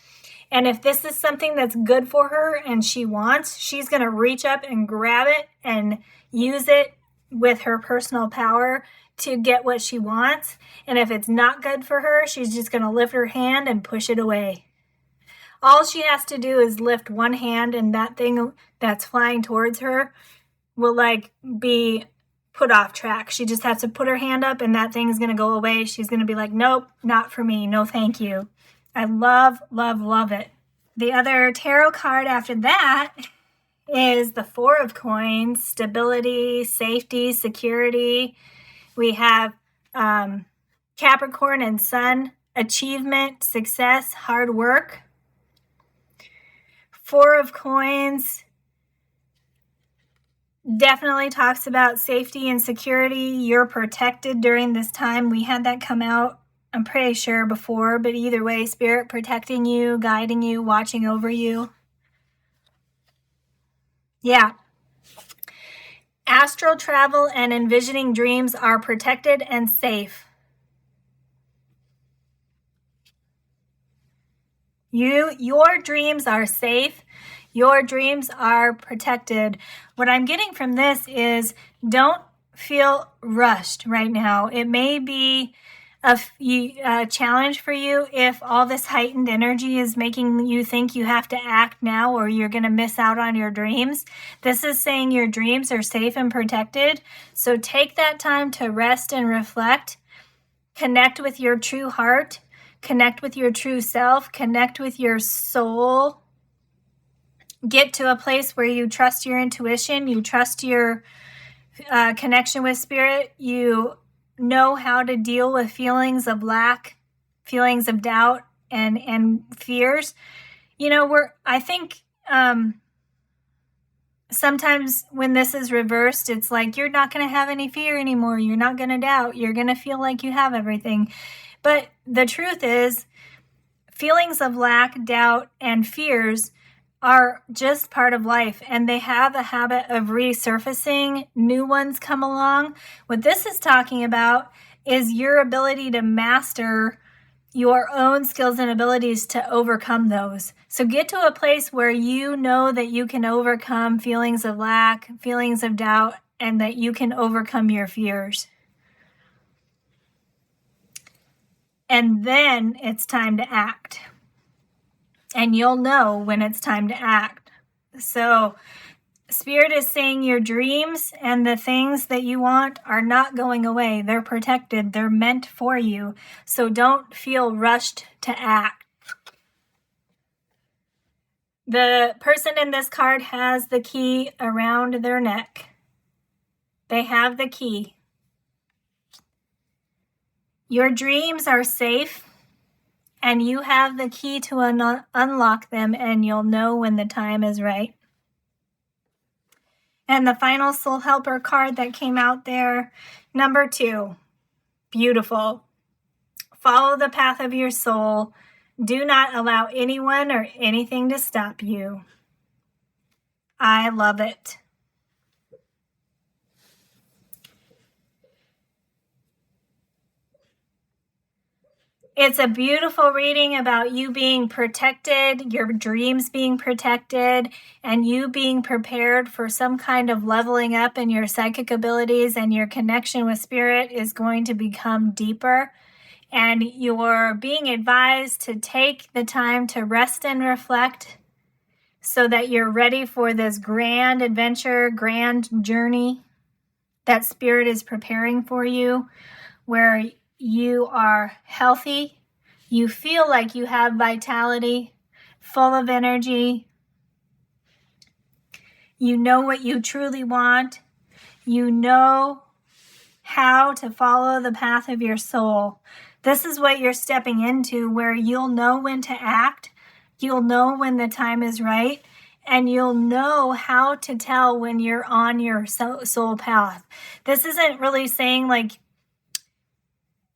And if this is something that's good for her and she wants, she's going to reach up and grab it and use it with her personal power to get what she wants. And if it's not good for her, she's just going to lift her hand and push it away. All she has to do is lift one hand and that thing that's flying towards her will be put off track. She just has to put her hand up and that thing is going to go away. She's going to be like, nope, not for me. No, thank you. I love, love, love it. The other tarot card after that is the 4 of Coins, stability, safety, security. We have Capricorn and Sun, achievement, success, hard work. 4 of Coins definitely talks about safety and security. You're protected during this time. We had that come out, I'm pretty sure, before, but either way, Spirit protecting you, guiding you, watching over you. Yeah. Astral travel and envisioning dreams are protected and safe. Your dreams are safe. Your dreams are protected. What I'm getting from this is don't feel rushed right now. It may be a challenge for you if all this heightened energy is making you think you have to act now or you're going to miss out on your dreams. This is saying your dreams are safe and protected. So take that time to rest and reflect. Connect with your true heart. Connect with your true self. Connect with your soul. Get to a place where you trust your intuition. You trust your connection with Spirit. You know how to deal with feelings of lack, feelings of doubt, and fears. I think sometimes when this is reversed, it's like you're not going to have any fear anymore. You're not going to doubt. You're going to feel like you have everything. But the truth is, feelings of lack, doubt, and fears are just part of life, and they have a habit of resurfacing. New ones come along. What this is talking about is your ability to master your own skills and abilities to overcome those. So get to a place where you know that you can overcome feelings of lack, feelings of doubt, and that you can overcome your fears. And then it's time to act. And you'll know when it's time to act. So Spirit is saying your dreams and the things that you want are not going away. They're protected. They're meant for you. So don't feel rushed to act. The person in this card has the key around their neck. They have the key. Your dreams are safe, and you have the key to unlock them, and you'll know when the time is right. And the final soul helper card that came out there, number 2, beautiful. Follow the path of your soul. Do not allow anyone or anything to stop you. I love it. It's a beautiful reading about you being protected, your dreams being protected, and you being prepared for some kind of leveling up in your psychic abilities, and your connection with Spirit is going to become deeper. And you're being advised to take the time to rest and reflect so that you're ready for this grand adventure, grand journey that Spirit is preparing for you, where you are healthy, you feel like you have vitality, full of energy, you know what you truly want, you know how to follow the path of your soul. This is what you're stepping into, where you'll know when to act, you'll know when the time is right, and you'll know how to tell when you're on your soul path. This isn't really saying like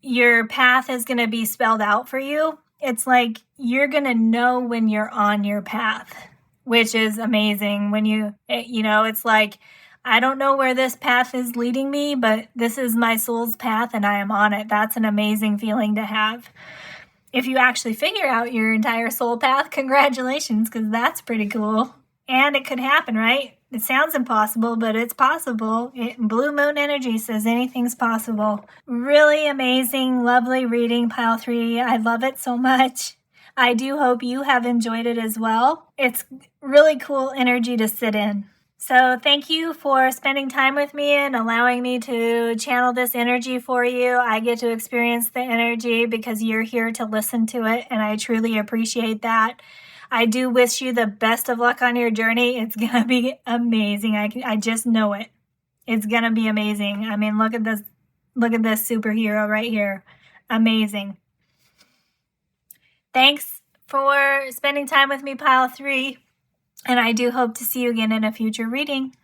your path is going to be spelled out for you. It's like you're going to know when you're on your path, which is amazing. When it's like, I don't know where this path is leading me, but this is my soul's path and I am on it. That's an amazing feeling to have. If you actually figure out your entire soul path, congratulations, because that's pretty cool. And it could happen, right? It sounds impossible, but it's possible. Blue Moon energy says anything's possible. Really amazing, lovely reading, pile 3. I love it so much. I do hope you have enjoyed it as well. It's really cool energy to sit in. So thank you for spending time with me and allowing me to channel this energy for you. I get to experience the energy because you're here to listen to it, and I truly appreciate that. I do wish you the best of luck on your journey. It's going to be amazing. I just know it. It's going to be amazing. I mean, look at this superhero right here. Amazing. Thanks for spending time with me, pile 3. And I do hope to see you again in a future reading.